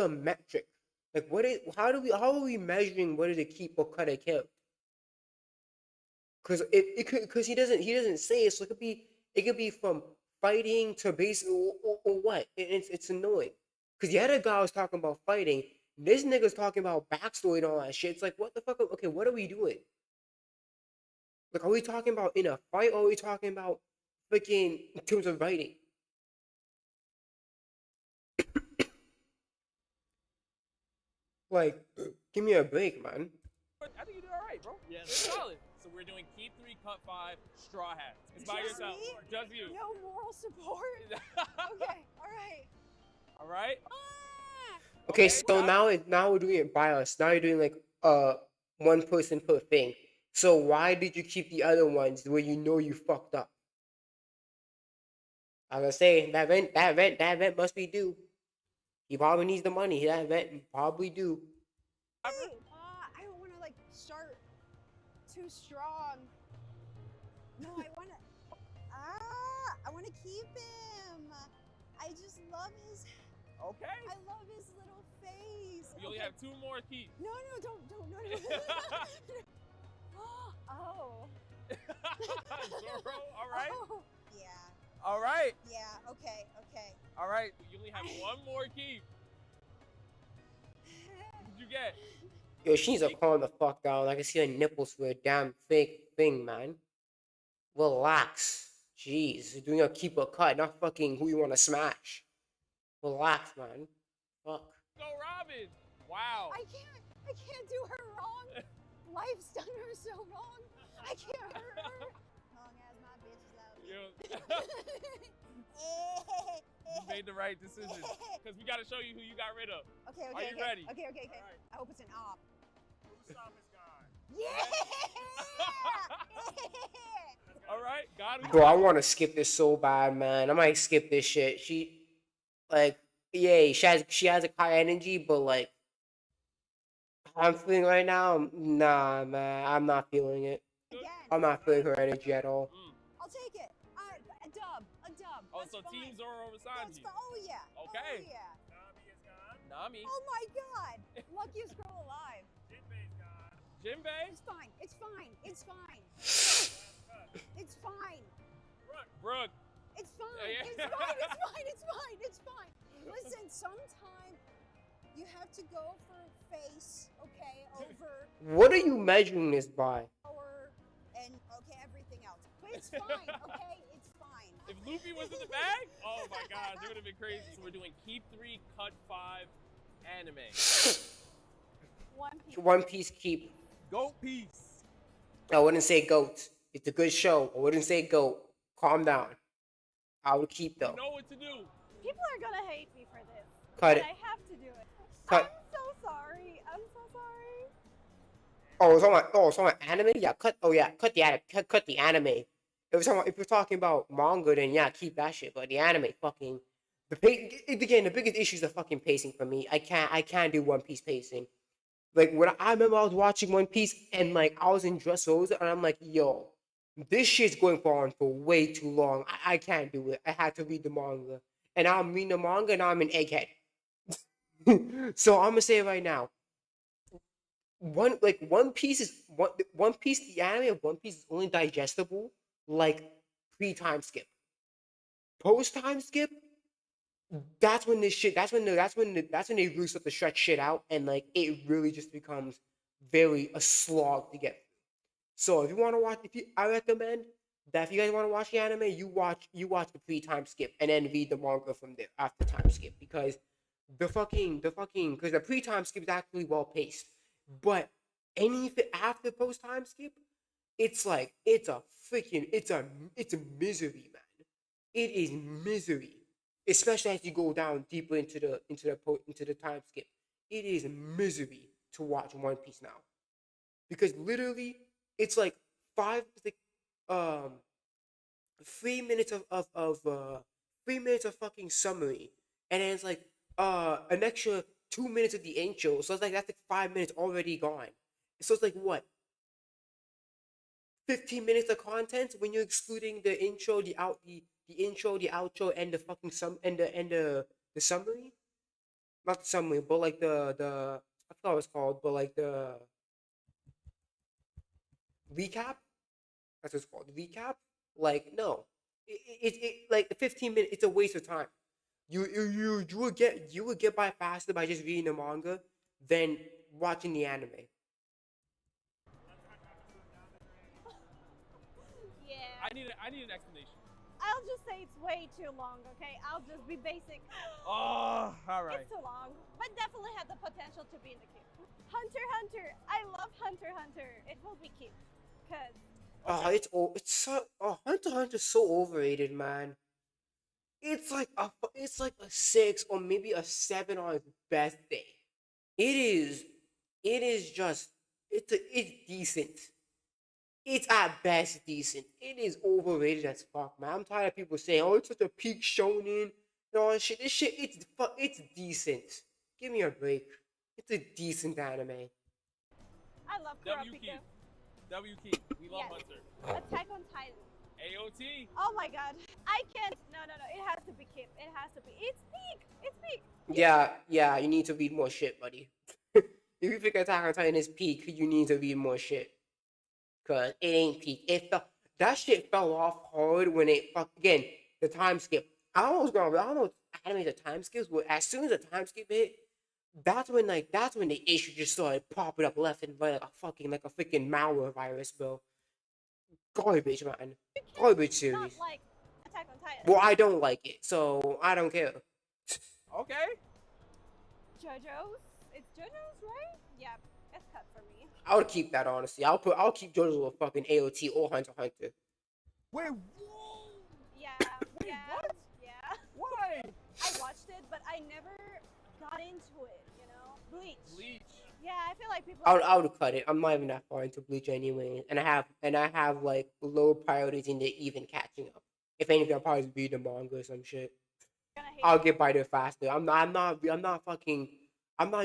metric? Like, how are we measuring what is a keep or cut a kill? Because he doesn't say it, so it could be from fighting to base or what? It's annoying. Because the other guy was talking about fighting. This nigga's talking about backstory and all that shit. It's like, what the fuck? Okay, what are we doing? Like, are we talking about in a fight, or are we talking about freaking in terms of writing? Like, give me a break, man. I think you did all right, bro. Yeah, it's solid. So we're doing keep 3, cut 5, straw hats. It's by Just yourself. me? Just you. No moral support. Okay, all right. All right. Okay, so now we're doing it by us. Now you're doing like one person per thing. So why did you keep the other ones where you know you fucked up? I was saying that event must be due. He probably needs the money. That event probably due. I don't want to like start too strong. No, I wanna keep him. I just love his. Okay. I love his little face. You only have 2 more keeps. No, don't, no. Oh. Zoro, all right. Oh, yeah. All right. Yeah. Okay. All right. You only have 1 more keep. What did you get? Yo, she needs to calm the fuck down. I can see her nipples for a damn fake thing, man. Relax. Jeez, you're doing a keep or cut, not fucking who you want to smash. Relax, man. Fuck. Go, Robin. Wow. I can't do her wrong. Life's done her so wrong. I can't hurt her. Long as my bitch love me. You made the right decision. Because we got to show you who you got rid of. Okay. Are you ready? Okay. I hope it's an op. Who's Sophists guy? Yeah! All right, God. Bro, I want to skip this so bad, man. I might skip this shit. She, like, yeah, she has a high energy, but like, how I'm feeling right now, nah, man, I'm not feeling it. Again. I'm not feeling her energy at all. I'll take it. A dub. Oh, That's so fine. teams are over Sanji. Oh yeah. Okay. Oh yeah. Nami is gone. Nami. Oh my god. Luckiest girl alive. Jinbei's gone. Jinbei? It's fine. It's fine. Brooke. It's fine. Yeah. It's fine. Listen, sometime you have to go for face, okay, over What are you measuring this by? power and okay, everything else. But it's fine, okay? It's fine. If Luffy was in the bag, oh my gosh, it would have been crazy. So we're doing keep 3, cut 5, anime. One Piece keep. Goat piece. I wouldn't say goat. It's a good show. I wouldn't say goat. Calm down. I would keep though. You know what to do. People are gonna hate me for this. Cut but it. I have to do it. Cut. I'm so sorry. It's on anime. Yeah, cut. Oh yeah, cut the anime. Cut the anime. If you're talking about manga, then yeah, keep that shit. But the anime, fucking again, the biggest issue is the fucking pacing for me. I can't do One Piece pacing. Like when I remember I was watching One Piece and like I was in Dressrosa and I'm like, yo, this shit's going on for way too long. I can't do it. I had to read the manga, and I'm reading the manga and I'm an egghead. So I'm gonna say it right now. One Piece, the anime of One Piece is only digestible like pre-time skip. Post-time skip, that's when they really start to stretch shit out, and like it really just becomes very a slog to get through. So if you want to watch, I recommend that if you guys want to watch the anime, you watch the pre-time skip and then read the manga from there after time skip, because the pre-time skip is actually well paced, but anything after post-time skip, it's like it's a misery, man. It is misery, especially as you go down deeper into the time skip. It is misery to watch One Piece now, because literally it's like 3 minutes of 3 minutes of fucking summary, and then it's like an extra 2 minutes of the intro. So it's like that's like 5 minutes already gone. So it's like what? 15 minutes of content when you're excluding the intro, the outro, and the fucking the summary. Not the summary, but like the I forgot what it's called, but like the recap. That's what it's called. The recap. Like no, it like 15 minutes. It's a waste of time. You would get by faster by just reading the manga than watching the anime. Yeah. I need an explanation. I'll just say it's way too long, okay? I'll just be basic. Oh, all right. It's too long, but definitely had the potential to be in the queue. Hunter x Hunter. I love Hunter x Hunter. It will be cute, cause. Oh, Hunter x Hunter is so overrated, man. It's like a 6 or maybe a 7 on its best day. It's decent. It's at best decent. It is overrated as fuck, man. I'm tired of people saying, "Oh, it's such a peak shonen," and all that shit. This shit, it's decent. Give me a break. It's a decent anime. I love Kurapika. W Key. We love Hunter. Attack on Titan. AOT. Oh my god. I can't. No. It has to be Kip. It has to be. It's peak. It's peak. Yeah, you need to read more shit, buddy. If you think Attack on Titan is peak, you need to read more shit. Cause it ain't peak. That shit fell off hard when again, the time skip. I don't know if anime the time skips, but as soon as the time skip hit, that's when the issue just started popping up left and right like a freaking malware virus, bro. Garbage, man. Garbage series. Not like Attack on Titan. Well, I don't like it, so I don't care. Okay. JoJo's. It's JoJo's, right? Yeah, it's cut for me. I would keep that honestly. I'll keep JoJo's with fucking AOT or Hunter x Hunter. Wait, Yeah. Wait, yeah. what? Yeah. Why? I watched it, but I never got into it. You know, Bleach. Yeah, I feel like people. I would cut it. I'm not even that far into Bleach anyway, and I have like low priorities into even catching up. If anything, I'll probably read the manga or some shit. I'll get by there faster. I'm not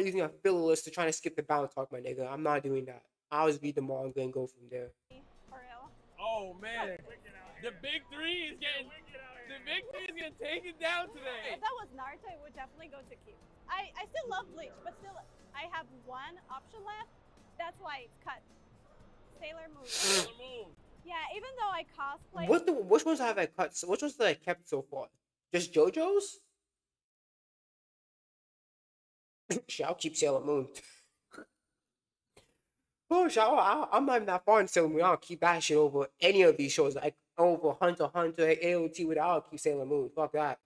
using a filler list to try to skip the balance talk, my nigga. I'm not doing that. I'll just read the manga and go from there. For real. Oh man, the big three is getting taken down today. If that was Naruto, I would definitely go to Keep. I still love Bleach, but still, I have one option left. That's why it's cut. Sailor Moon. Sailor Moon. Yeah, even though I cosplay. Which ones have I cut? Which ones have I kept so far? Just JoJo's? Shit, I'll keep Sailor Moon. Oh, shit, I'm not even that far in Sailor Moon. I'll keep that shit over any of these shows. Like over Hunter x Hunter, AOT, without I'll keep Sailor Moon. Fuck that.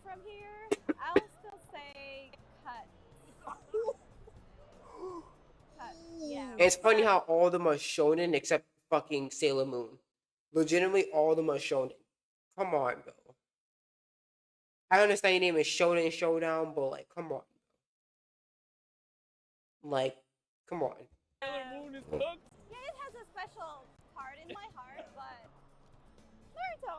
From here, I'll still say cut. Cut. Yeah. And it's funny how all of them are shonen except fucking Sailor Moon. Legitimately, all of them are shonen. Come on, bro. I understand your name is Shonen Showdown, but like, come on. Like, come on. Sailor Moon is cooked. Yeah, it has a special part in my heart, but Naruto.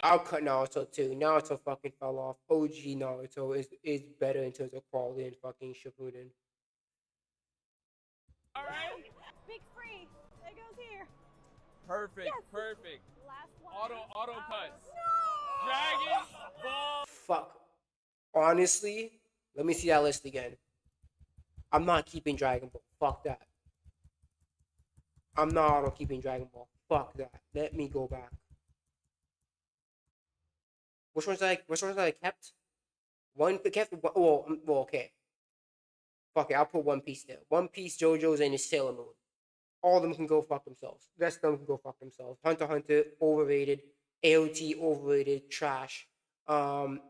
I'll cut Naruto too. Naruto fucking fell off. OG Naruto is better in terms of quality than fucking Shippuden. All right. Big free. It goes here. Perfect. Yes. Perfect. Last one. Auto cut. No! Dragon Ball. Fuck. Honestly, let me see that list again. I'm not keeping Dragon Ball. Fuck that. I'm not auto keeping Dragon Ball. Fuck that. Let me go back. Which ones I kept? Okay. Fuck it, I'll put One Piece there. One Piece, JoJo's, and Sailor Moon. All of them can go fuck themselves. The rest of them can go fuck themselves. Hunter x Hunter, overrated. AOT, overrated. Trash.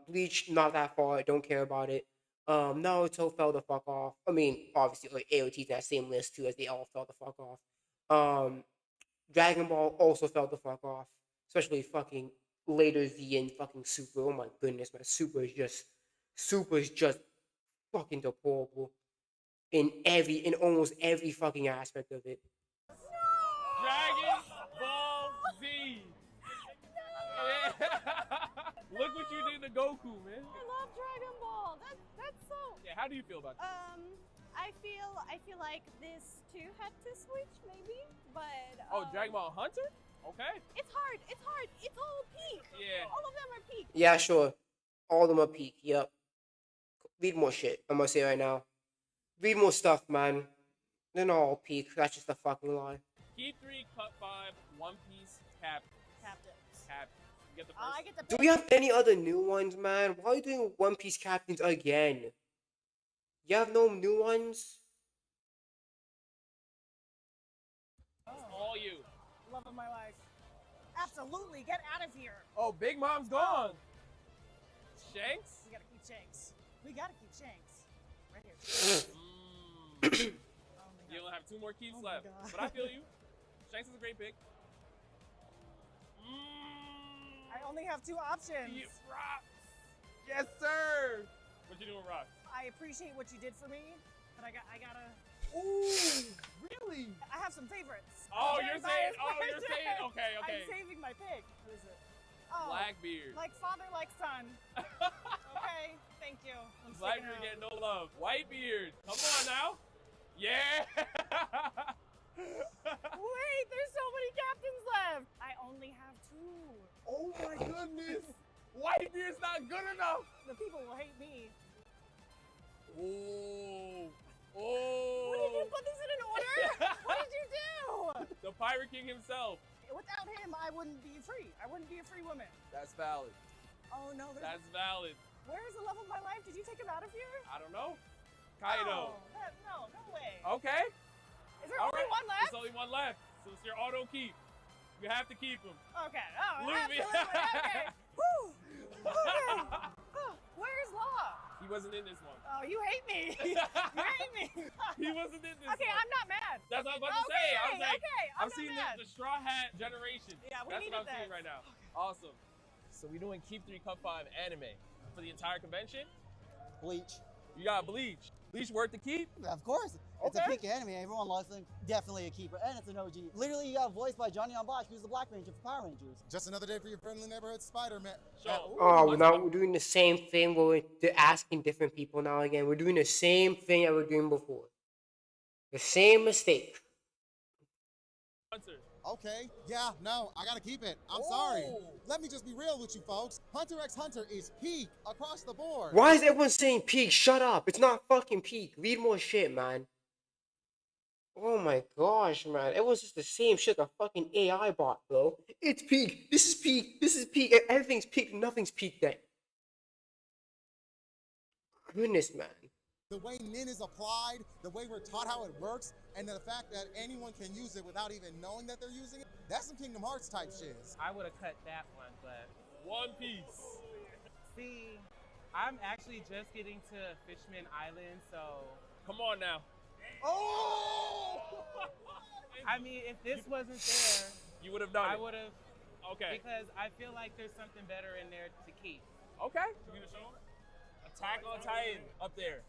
Bleach, not that far. Don't care about it. Naruto fell the fuck off. I mean, obviously, like, AOT's that same list too, as they all fell the fuck off. Dragon Ball also fell the fuck off. Especially fucking later Z and fucking Super. Oh my goodness, man. Super is just fucking deplorable in almost every fucking aspect of it. Dragon Ball Z. No. Look what you did to Goku, man. I love Dragon Ball. That's so. Yeah, how do you feel about that? I feel like this too had to switch maybe, but. Dragon Ball Hunter? Okay. It's hard. It's all peak. Yeah. All of them are peak. Yeah, sure. All of them are peak. Yep. Read more shit. I'm gonna say right now. Read more stuff, man. They're not all peak. That's just a fucking lie. Key 3, Cut 5, One Piece, Captains. You get the first. I get the. Do we have any other new ones, man? Why are you doing One Piece Captains again? You have no new ones? All you. Love of my life. Absolutely, get out of here. Oh, Big Mom's gone. Shanks? We gotta keep Shanks. Right here. You only have 2 more keys left. But I feel you. Shanks is a great pick. I only have 2 options. Rocks. Yes, sir. What you doing, Rocks? I appreciate what you did for me, but I gotta. Ooh, really? I have some favorites. You're saying. Okay. I'm saving my pick. Who is it? Oh, Blackbeard. Like father, like son. Okay, thank you. Blackbeard getting no love. Whitebeard. Come on now. Yeah. Tiger King himself. Without him, I wouldn't be free. I wouldn't be a free woman. That's valid. Oh no, That's valid. Where's the love of my life? Did you take him out of here? I don't know. Kaido. No way. Okay. Is there only one left? There's only one left. So it's your auto keep. You have to keep him. Okay. Oh, Luffy. absolutely. Okay. Whew. Okay. Oh, where's Law? He wasn't in this one. Oh, you hate me. You hate me. He wasn't in this Okay, one. I'm not mad. That's what I was about to say. I was like, I'm I'm seeing not mad. the Straw Hat generation. Yeah, we That's needed what I'm seeing that. right now. Awesome. So we're doing Keep 3 Cup 5 anime for the entire convention. Bleach. You got Bleach. Bleach worth the keep? Of course. It's a peak anime. Everyone loves it. Definitely a keeper. And it's an OG. Literally, you got voiced by Johnny Bosch, who's the Black Ranger for Power Rangers. Just another day for your friendly neighborhood Spider-Man. Oh, now we're doing the same thing where we're asking different people now again. We're doing the same thing that we were doing before. The same mistake. Okay, yeah, no, I gotta keep it. I'm sorry. Let me just be real with you folks. Hunter x Hunter is peak across the board. Why is everyone saying peak? Shut up. It's not fucking peak. Read more shit, man. Oh my gosh, man. It was just the same shit, a fucking AI bot, bro. It's peak. This is peak. This is peak. Everything's peak. Nothing's peak then. Goodness, man. The way Nin is applied, the way we're taught how it works, and the fact that anyone can use it without even knowing that they're using it, that's some Kingdom Hearts type shit. I would have cut that one, but... One Piece. See, I'm actually just getting to Fishman Island, so... Come on now. Oh! I mean, if this wasn't there... You would have done it. I would have... Okay. Because I feel like there's something better in there to keep. Okay. You gonna show him? Attack on Titan up there.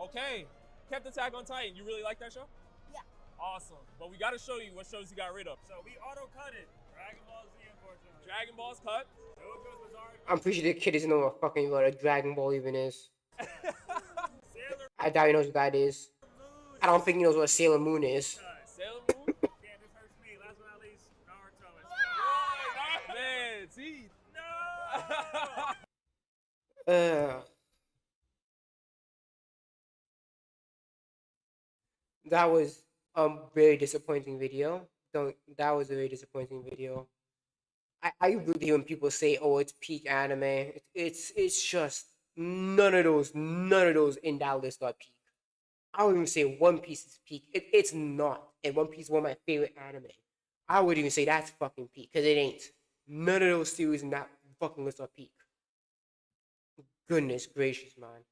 Okay. Kept Attack on Titan. You really like that show? Yeah. Awesome. But we got to show you what shows he got rid of. So we auto-cut it. Dragon Ball Z, unfortunately. Dragon Ball's cut. JoJo's Bizarre. I'm pretty sure the kid doesn't know what fucking what a Dragon Ball even is. I doubt he knows what that is. I don't think he knows what Sailor Moon is. Sailor Moon? Yeah, this hurts me. Last but not least, Naruto. Man, see? No! That was a very disappointing video. That was a very disappointing video. I really when people say, "Oh, it's peak anime." It's just none of those in that list are peak. I would even say One Piece is peak. It's not, and One Piece is one of my favorite anime. I would even say that's fucking peak because it ain't. None of those series in that fucking list are peak. Goodness gracious, man.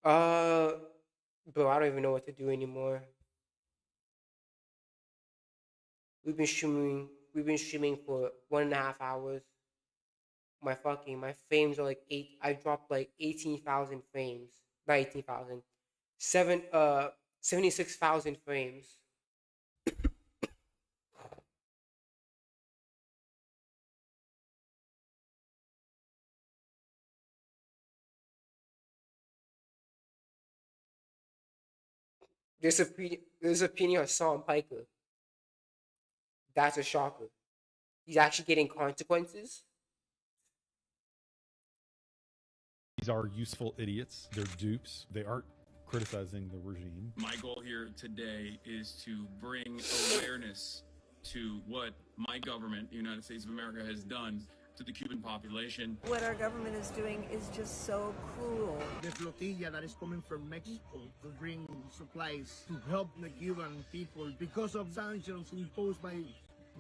Bro, I don't even know what to do anymore. We've been streaming for 1.5 hours. My frames are like I dropped like 18,000 frames. Not 18,000. 76,000 frames. There's a opinion on Hassan Piker. That's a shocker. He's actually getting consequences. These are useful idiots. They're dupes. They aren't criticizing the regime. My goal here today is to bring awareness to what my government, the United States of America, has done to the Cuban population. What our government is doing is just so cruel. The flotilla that is coming from Mexico to bring supplies to help the Cuban people because of sanctions imposed by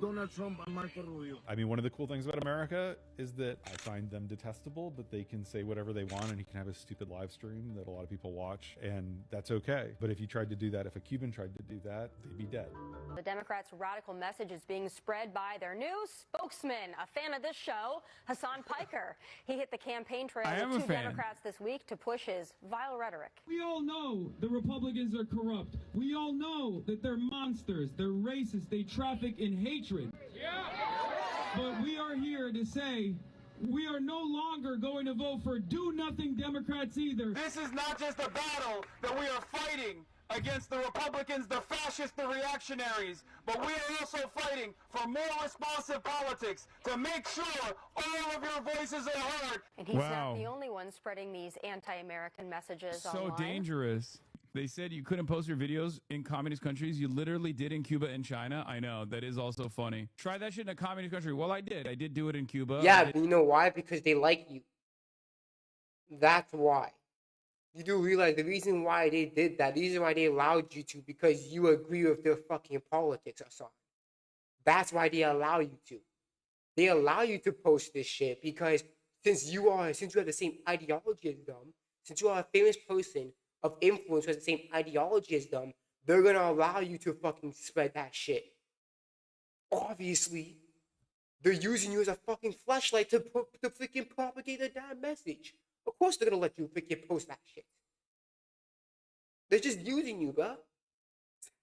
Donald Trump and Marco Rubio. I mean, one of the cool things about America is that I find them detestable, but they can say whatever they want, and he can have a stupid live stream that a lot of people watch, and that's okay. But if you tried to do that, if a Cuban tried to do that, they'd be dead. The Democrats' radical message is being spread by their new spokesman, a fan of this show, Hassan Piker. He hit the campaign trail with two Democrats this week to push his vile rhetoric. We all know the Republicans are corrupt. We all know that they're monsters, they're racist, they traffic in hatred. But we are here to say we are no longer going to vote for do-nothing Democrats either. This is not just a battle that we are fighting against the Republicans, the fascists, the reactionaries, but we are also fighting for more responsive politics to make sure all of your voices are heard. And he's not the only one spreading these anti-American messages So online. dangerous. They said you couldn't post your videos in communist countries. You literally did in Cuba and China. I know. That is also funny. Try that shit in a communist country. Well, I did. I did do it in Cuba. Yeah, but you know why? Because they like you. That's why. You do realize the reason why they did that, the reason why they allowed you to, because you agree with their fucking politics or something. That's why they allow you to. They allow you to post this shit because since you have the same ideology as them, since you are a famous person of influence who has the same ideology as them, they're gonna allow you to fucking spread that shit. Obviously, they're using you as a fucking flashlight to freaking propagate their damn message. Of course they're gonna let you freaking post that shit. They're just using you, bro.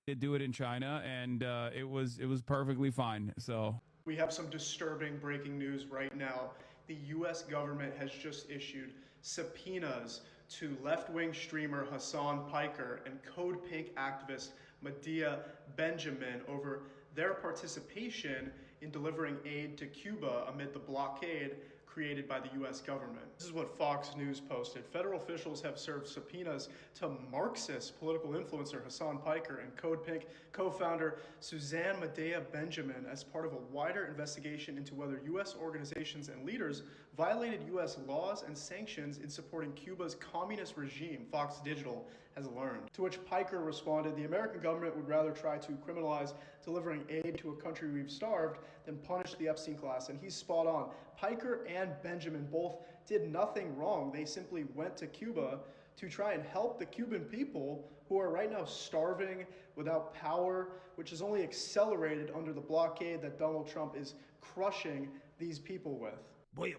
Did do it in China, and it was perfectly fine. So we have some disturbing breaking news right now. The U.S. government has just issued subpoenas to left-wing streamer Hassan Piker and Code Pink activist Medea Benjamin over their participation in delivering aid to Cuba amid the blockade created by the U.S. government. This is what Fox News posted. Federal officials have served subpoenas to Marxist political influencer Hassan Piker and Code Pink co-founder Suzanne Medea Benjamin as part of a wider investigation into whether U.S. organizations and leaders violated U.S. laws and sanctions in supporting Cuba's communist regime, Fox Digital has learned. To which Piker responded, the American government would rather try to criminalize delivering aid to a country we've starved than punish the Epstein class. And he's spot on. Piker and Benjamin both did nothing wrong. They simply went to Cuba to try and help the Cuban people who are right now starving without power, which is only accelerated under the blockade that Donald Trump is crushing these people with. Boy.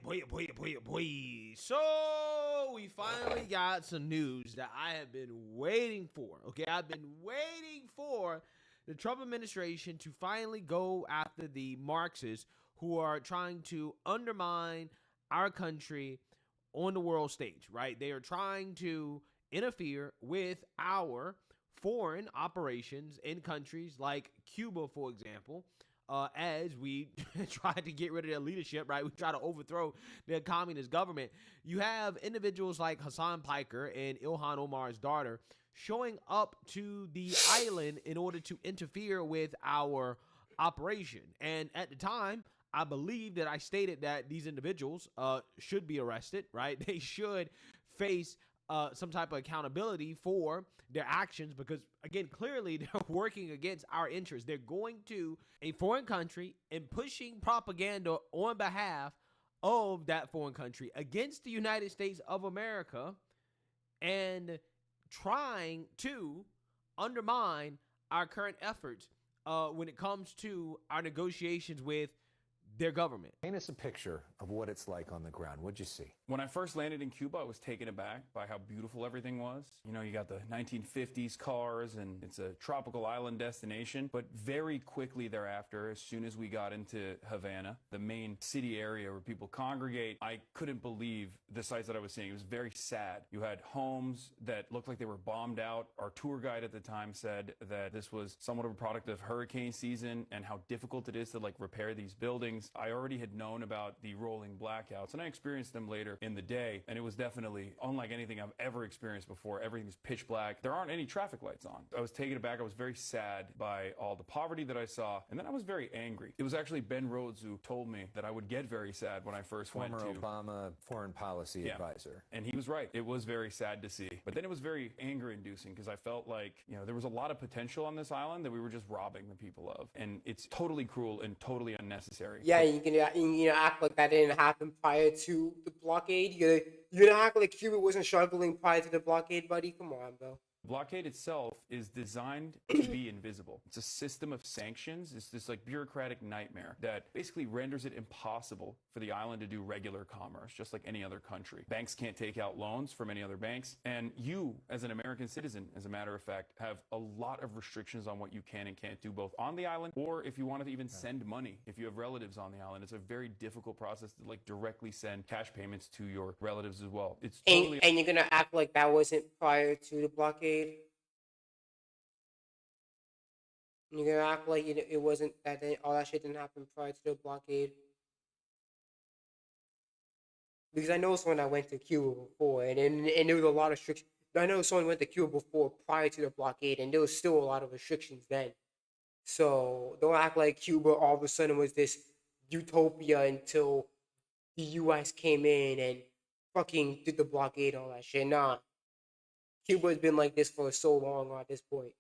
So we finally got some news that I have been waiting for. Okay, I've been waiting for the Trump administration to finally go after the Marxists who are trying to undermine our country on the world stage, right? They are trying to interfere with our foreign operations in countries like Cuba, for example, as we try to get rid of their leadership, right? We try to overthrow their communist government. You have individuals like Hassan Piker and Ilhan Omar's daughter showing up to the island in order to interfere with our operation. And at the time, I believe that I stated that these individuals should be arrested, right? They should face some type of accountability for their actions because, again, clearly they're working against our interests. They're going to a foreign country and pushing propaganda on behalf of that foreign country against the United States of America and trying to undermine our current efforts when it comes to our negotiations with their government. Paint us a picture of what it's like on the ground. What'd you see? when I first landed in Cuba, I was taken aback by how beautiful everything was. You know, you got the 1950s cars and it's a tropical island destination. But very quickly thereafter, as soon as we got into Havana, the main city area where people congregate, I couldn't believe the sights that I was seeing. It was very sad. You had homes that looked like they were bombed out. Our tour guide at the time said that this was somewhat of a product of hurricane season and how difficult it is to like repair these buildings. I already had known about the rolling blackouts and I experienced them later in the day, and it was definitely unlike anything I've ever experienced before. Everything's pitch black. There aren't any traffic lights on. I was taken aback. I was very sad by all the poverty that I saw, and then I was very angry. It was actually Ben Rhodes who told me that I would get very sad when I first went to... Former Obama foreign policy advisor. And he was right. It was very sad to see. But then it was very anger-inducing because I felt like, you know, there was a lot of potential on this island that we were just robbing the people of. And it's totally cruel and totally unnecessary. Yeah, you can act like that didn't happen prior to the blockade. You're gonna act like Cuba wasn't struggling prior to the blockade, buddy. Come on, bro. Blockade itself is designed to be invisible. It's a system of sanctions. It's this like bureaucratic nightmare that basically renders it impossible for the island to do regular commerce, just like any other country. Banks can't take out loans from any other banks. And you, as an American citizen, as a matter of fact, have a lot of restrictions on what you can and can't do both on the island or if you want to even send money. If you have relatives on the island, it's a very difficult process to like directly send cash payments to your relatives as well. It's totally... And you're gonna act like that wasn't prior to the blockade? You're gonna act like it wasn't that all that shit didn't happen prior to the blockade? Because I know someone that went to Cuba before, and there was a lot of I know someone went to Cuba before, prior to the blockade, and there was still a lot of restrictions then. So don't act like Cuba all of a sudden was this utopia until the U.S. came in and fucking did the blockade and all that shit. Nah, Cuba has been like this for so long at this point.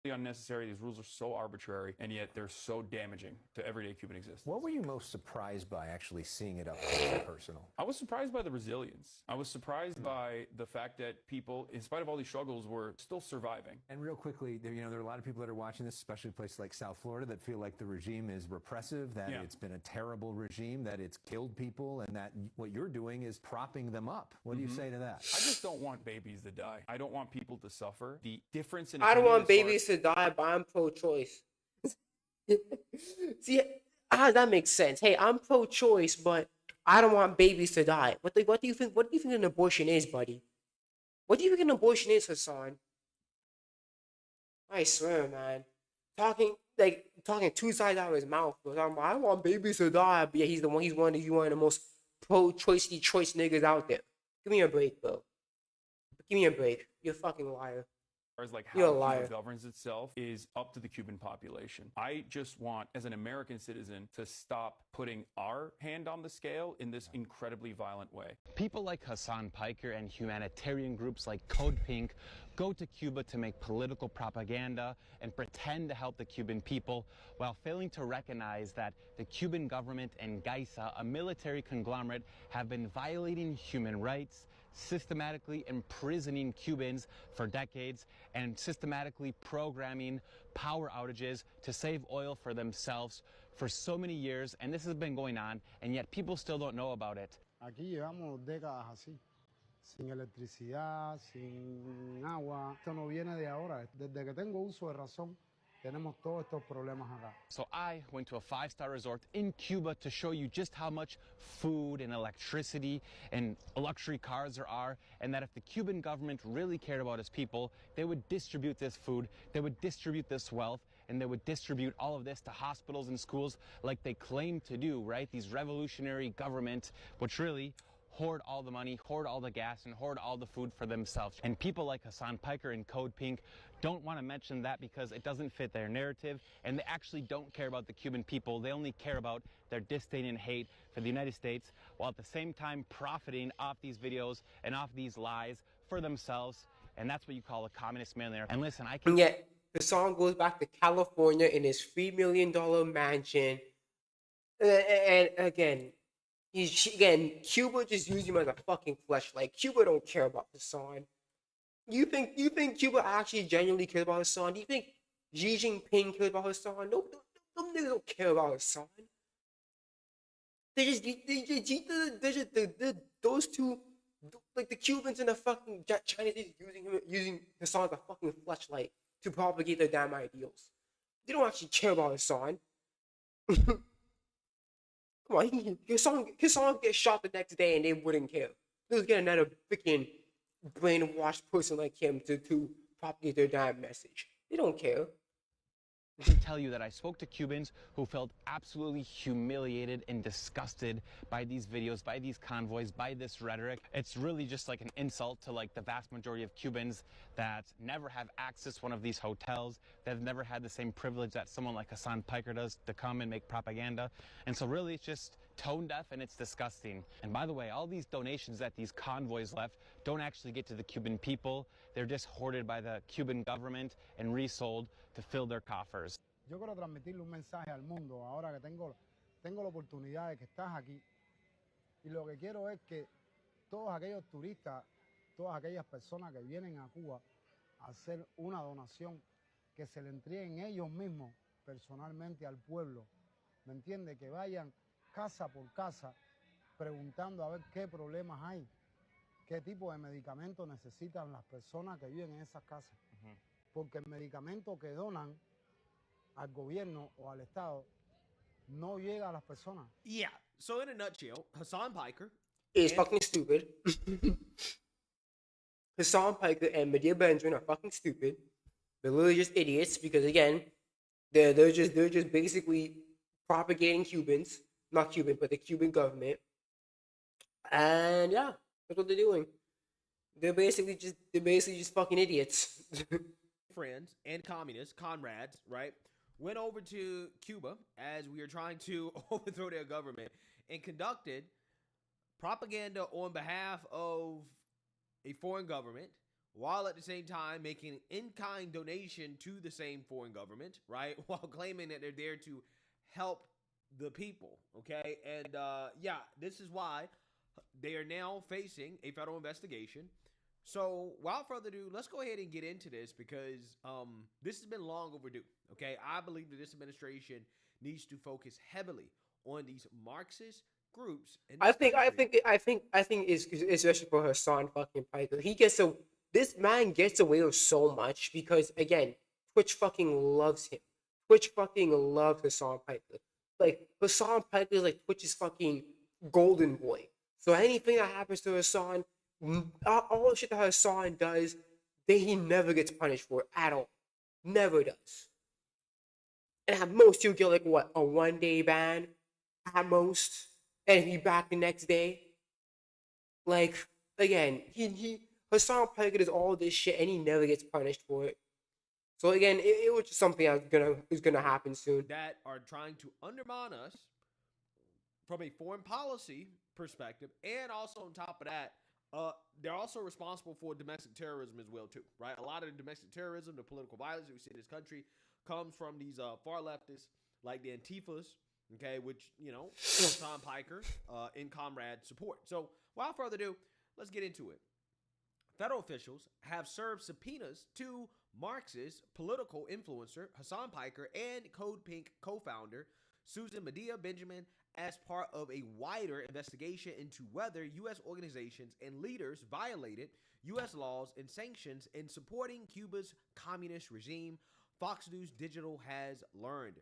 Unnecessary. These rules are so arbitrary, and yet they're so damaging to everyday Cuban existence. What were you most surprised by actually seeing it up close and personal? I was surprised by the resilience. I was surprised by the fact that people, in spite of all these struggles, were still surviving. And real quickly, there are a lot of people that are watching this, especially places like South Florida, that feel like the regime is repressive, that it's been a terrible regime, that it's killed people, and that what you're doing is propping them up. What do you say to that? I just don't want babies to die. I don't want people to suffer. The difference in I don't want babies to die, but I'm pro-choice. See, how does that make sense? Hey, I'm pro-choice, but I don't want babies to die. What do you think? What do you think an abortion is, buddy? What do you think an abortion is, Hassan? I swear, man. Talking two sides out of his mouth. I don't want babies to die, but yeah, he's one of the most pro-choicey choice niggas out there. Give me a break, bro. Give me a break. You're a fucking liar. As like how You're a liar. Cuba governs itself is up to the Cuban population. I just want, as an American citizen, to stop putting our hand on the scale in this incredibly violent way. People like Hassan Piker and humanitarian groups like Code Pink go to Cuba to make political propaganda and pretend to help the Cuban people while failing to recognize that the Cuban government and Gaisa, a military conglomerate, have been violating human rights, systematically imprisoning Cubans for decades, and systematically programming power outages to save oil for themselves for so many years. And this has been going on, and yet people still don't know about it. Aquí llevamos décadas así, sin electricidad, sin agua. Esto no viene de ahora. Desde que tengo uso de razón, tenemos todos estos problemas acá. So I went to a 5-star resort in Cuba to show you just how much food and electricity and luxury cars there are, and that if the Cuban government really cared about its people, they would distribute this food, they would distribute this wealth, and they would distribute all of this to hospitals and schools like they claim to do, right? These revolutionary government, which really hoard all the money, hoard all the gas, and hoard all the food for themselves. And people like Hassan Piker and Code Pink don't want to mention that because it doesn't fit their narrative, and they actually don't care about the Cuban people. They only care about their disdain and hate for the United States, while at the same time profiting off these videos and off these lies for themselves. And that's what you call a communist millionaire. And listen, I can... And yet, the song goes back to California in his $3 million mansion. And again, Cuba just used him as a fucking fleshlight. Cuba don't care about Hassan. You think Cuba actually genuinely cares about Hassan? Do you think Xi Jinping cares about Hassan? No, them niggas don't care about Hassan. Those two, like the Cubans and the fucking Chinese, using Hassan as a fucking fleshlight to propagate their damn ideals. They don't actually care about Hassan. Come on, his song gets shot the next day and they wouldn't care. They would get another freaking brainwashed person like him to propagate their damn message. They don't care. I can tell you that I spoke to Cubans who felt absolutely humiliated and disgusted by these videos, by these convoys, by this rhetoric. It's really just like an insult to like the vast majority of Cubans that never have access to one of these hotels, that have never had the same privilege that someone like Hassan Piker does to come and make propaganda. And so really it's just tone deaf and it's disgusting. And by the way, all these donations that these convoys left don't actually get to the Cuban people. They're just hoarded by the Cuban government and resold to fill their coffers. Yo quiero transmitirle un mensaje al mundo ahora que tengo la oportunidad de que estás aquí. Y lo que quiero es que todos aquellos turistas, todas aquellas personas que vienen a Cuba a hacer una donación, que se le entreguen ellos mismos personalmente al pueblo. ¿Me entiende? Que vayan casa por casa preguntando a ver qué problemas hay, qué tipo de medicamentos necesitan las personas que viven en esas casas. Porque el medicamento que donan al gobierno o al Estado no llega a las personas. Yeah, so in a nutshell, Hassan Piker is fucking stupid. Hassan Piker and Medea Benjamin are fucking stupid. They're literally just idiots because again, they're just basically propagating Cubans, not Cuban, but the Cuban government. And yeah, that's what they're doing. they're basically just fucking idiots. Friends and communists, comrades, right, went over to Cuba as we are trying to overthrow their government and conducted propaganda on behalf of a foreign government while at the same time making an in-kind donation to the same foreign government, right? While claiming that they're there to help the people, okay? And yeah, this is why they are now facing a federal investigation. So, without further ado, let's go ahead and get into this because this has been long overdue. Okay, I believe that this administration needs to focus heavily on these Marxist groups. In I this think, I country. think, I think, I think it's especially for Hassan fucking Piker. This man gets away with so much because again, Twitch fucking loves him. Twitch fucking loves Hassan Piker. Like Hassan Piker is like Twitch's fucking golden boy. So anything that happens to Hassan, all the shit that Hassan does, he never gets punished for it at all. Never does. And at most, you'll get like what, a 1 day ban at most, and he back the next day. Like again, he Hassan Piker does all this shit and he never gets punished for it. So again, it was just something that is gonna happen soon. That are trying to undermine us from a foreign policy perspective, and also on top of that, they're also responsible for domestic terrorism as well too, right? A lot of the domestic terrorism, the political violence that we see in this country, comes from these far leftists like the Antifas, okay, which Hassan Piker in comrade support. So without further ado, let's get into it. Federal officials have served subpoenas to Marxist political influencer Hassan Piker and Code Pink co-founder Susan Medea Benjamin as part of a wider investigation into whether U.S. organizations and leaders violated U.S. laws and sanctions in supporting Cuba's communist regime, Fox News Digital has learned.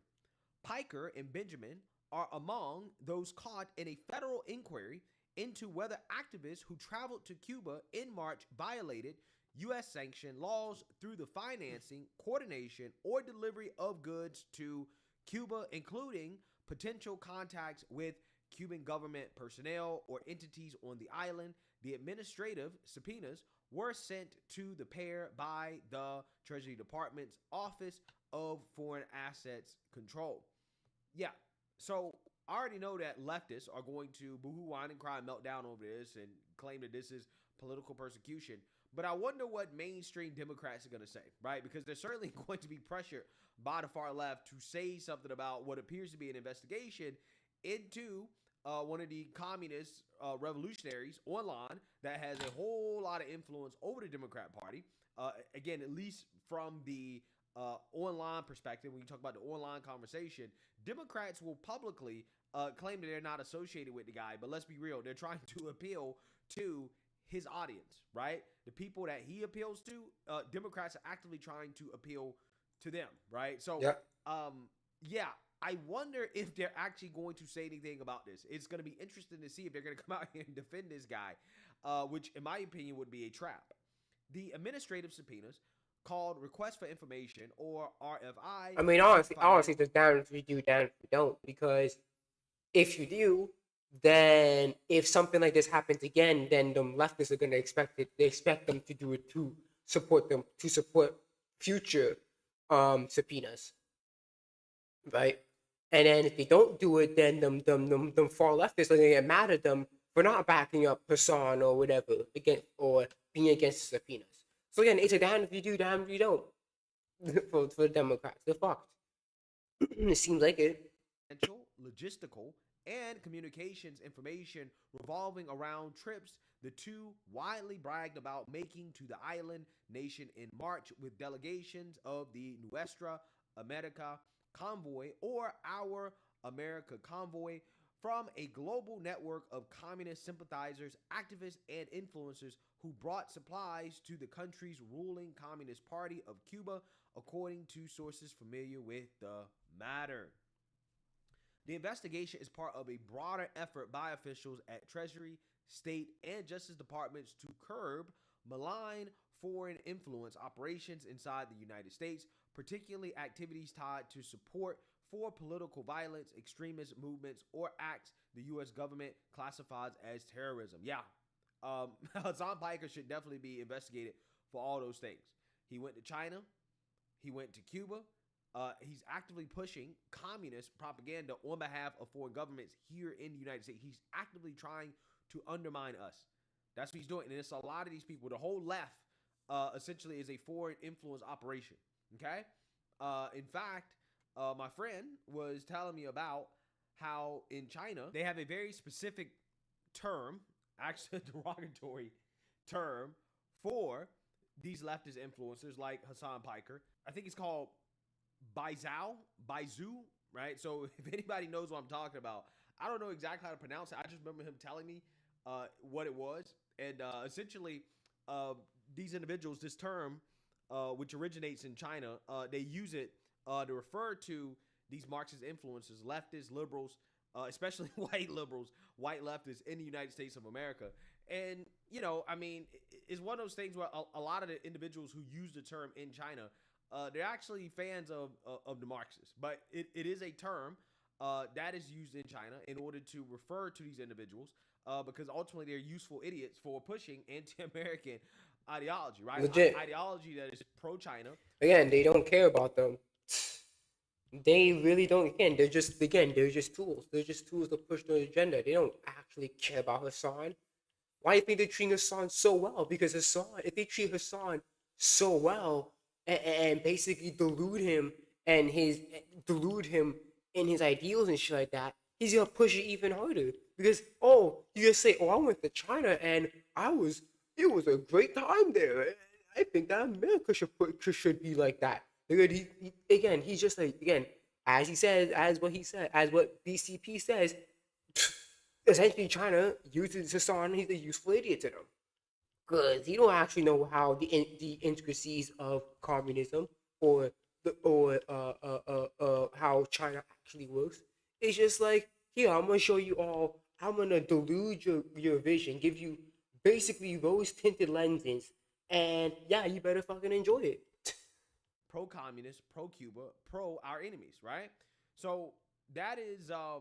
Piker and Benjamin are among those caught in a federal inquiry into whether activists who traveled to Cuba in March violated U.S. sanctioned laws through the financing, coordination, or delivery of goods to Cuba, including potential contacts with Cuban government personnel or entities on the island. The administrative subpoenas were sent to the pair by the Treasury Department's Office of Foreign Assets Control. Yeah, so I already know that leftists are going to boohoo, whine, and cry, and melt down over this and claim that this is political persecution. But I wonder what mainstream Democrats are going to say, right? Because they're certainly going to be pressured by the far left to say something about what appears to be an investigation into one of the communist revolutionaries online that has a whole lot of influence over the Democrat Party. Again, at least from the online perspective, when you talk about the online conversation, Democrats will publicly claim that they're not associated with the guy. But let's be real, they're trying to appeal to his audience, right? The people that he appeals to, Democrats are actively trying to appeal to them, right? So, yeah, I wonder if they're actually going to say anything about this. It's going to be interesting to see if they're going to come out here and defend this guy, which, in my opinion, would be a trap. The administrative subpoenas, called Request for Information, or RFI. I mean, honestly, it's down if you do, down if you don't. Because if you do, then if something like this happens again, then the leftists are going to expect it. They expect them to do it to support future subpoenas, right? And then if they don't do it, then them far leftists are going to get mad at them for not backing up Hassan or whatever against or being against the subpoenas. So again, it's a damn if you do, damn if you don't. for the Democrats, they're fucked. It seems like it. Logistical and communications information revolving around trips the two widely bragged about making to the island nation in March with delegations of the Nuestra America Convoy, or Our America Convoy, from a global network of communist sympathizers, activists, and influencers who brought supplies to the country's ruling Communist Party of Cuba, according to sources familiar with the matter. The investigation is part of a broader effort by officials at Treasury, State, and Justice Departments to curb malign foreign influence operations inside the United States, particularly activities tied to support for political violence, extremist movements, or acts the U.S. government classifies as terrorism. Yeah, Hassan Piker should definitely be investigated for all those things. He went to China. He went to Cuba. He's actively pushing communist propaganda on behalf of foreign governments here in the United States. He's actively trying to undermine us. That's what he's doing. And it's a lot of these people. The whole left essentially is a foreign influence operation. Okay? In fact, my friend was telling me about how in China, they have a very specific term, actually a derogatory term, for these leftist influencers like Hassan Piker. I think it's called Baizu, right? So if anybody knows what I'm talking about, I don't know exactly how to pronounce it. I just remember him telling me what it was. And essentially, these individuals, this term, which originates in China, they use it to refer to these Marxist influencers, leftists, liberals, especially white liberals, white leftists in the United States of America. And, you know, I mean, it's one of those things where a lot of the individuals who use the term in China, they're actually fans of the Marxists. But it is a term that is used in China in order to refer to these individuals because ultimately they're useful idiots for pushing anti-American ideology, right? Legit. Ideology that is pro-China. Again, they don't care about them. They really don't. Again, they're just tools. They're just tools to push their agenda. They don't actually care about Hassan. Why do you think they're treating Hassan so well? Because Hassan, if they treat Hassan so well and basically delude him in his ideals and shit like that, he's gonna push it even harder. Because you just say, I went to China and it was a great time there. I think that America should be like that. Because he's just like, again, as he says, as what BCP says, essentially China uses Hassan. He's a useful idiot to them because he don't actually know how the intricacies of communism or how China actually works. It's just like, here, I'm gonna show you all. I'm gonna delude your vision, give you basically rose tinted lenses, and yeah, you better fucking enjoy it. Pro-communist, pro-Cuba, pro our enemies, right? So that is, I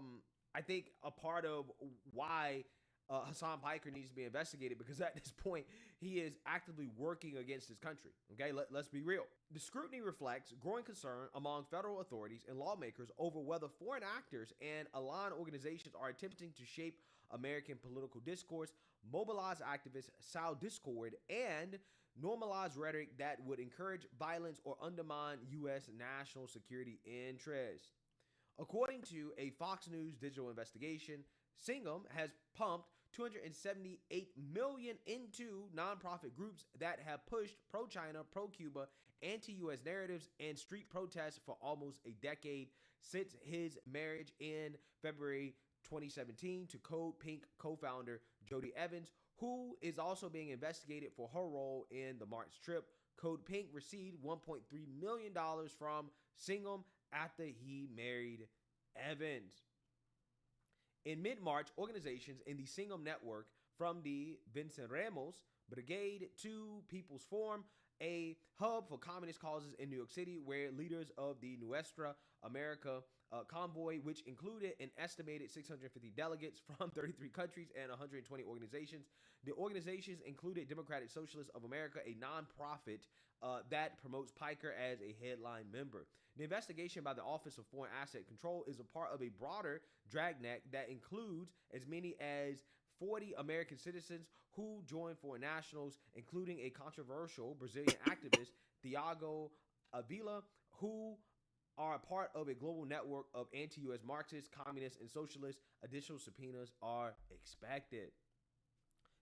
think, a part of why Hassan Piker needs to be investigated, because at this point, he is actively working against his country, okay? Let's be real. The scrutiny reflects growing concern among federal authorities and lawmakers over whether foreign actors and aligned organizations are attempting to shape American political discourse, mobilize activists, sow discord, and normalize rhetoric that would encourage violence or undermine U.S. national security interests. According to a Fox News digital investigation, Singham has pumped $278 million into nonprofit groups that have pushed pro-China, pro-Cuba, anti-U.S. narratives and street protests for almost a decade since his marriage in February 2017 to Code Pink co-founder Jody Evans, who is also being investigated for her role in the March trip. Code Pink received $1.3 million from Singham after he married Evans. In mid-March, organizations in the Singham network, from the Vincent Ramos Brigade to People's Forum, a hub for communist causes in New York City, where leaders of the Nuestra America convoy, which included an estimated 650 delegates from 33 countries and 120 organizations. The organizations included Democratic Socialists of America, a nonprofit that promotes Piker as a headline member. The investigation by the Office of Foreign Asset Control is a part of a broader dragnet that includes as many as 40 American citizens who joined foreign nationals, including a controversial Brazilian activist, Thiago Avila, who are a part of a global network of anti-U.S. Marxists, communists, and socialists. Additional subpoenas are expected.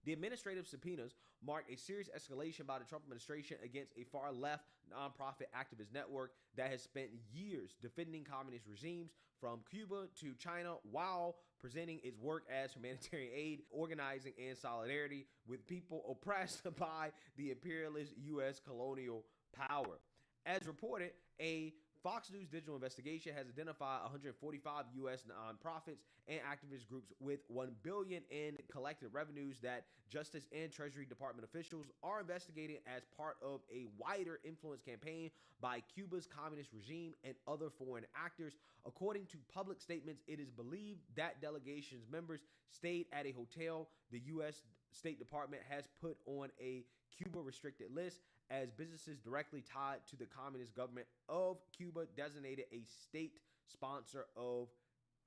The administrative subpoenas mark a serious escalation by the Trump administration against a far-left nonprofit activist network that has spent years defending communist regimes from Cuba to China while presenting its work as humanitarian aid, organizing, and solidarity with people oppressed by the imperialist U.S. colonial power. As reported, a Fox News digital investigation has identified 145 U.S. nonprofits and activist groups with $1 billion in collective revenues that Justice and Treasury Department officials are investigating as part of a wider influence campaign by Cuba's communist regime and other foreign actors. According to public statements, it is believed that delegation's members stayed at a hotel the U.S. State Department has put on a Cuba restricted list as businesses directly tied to the communist government of Cuba designated a state sponsor of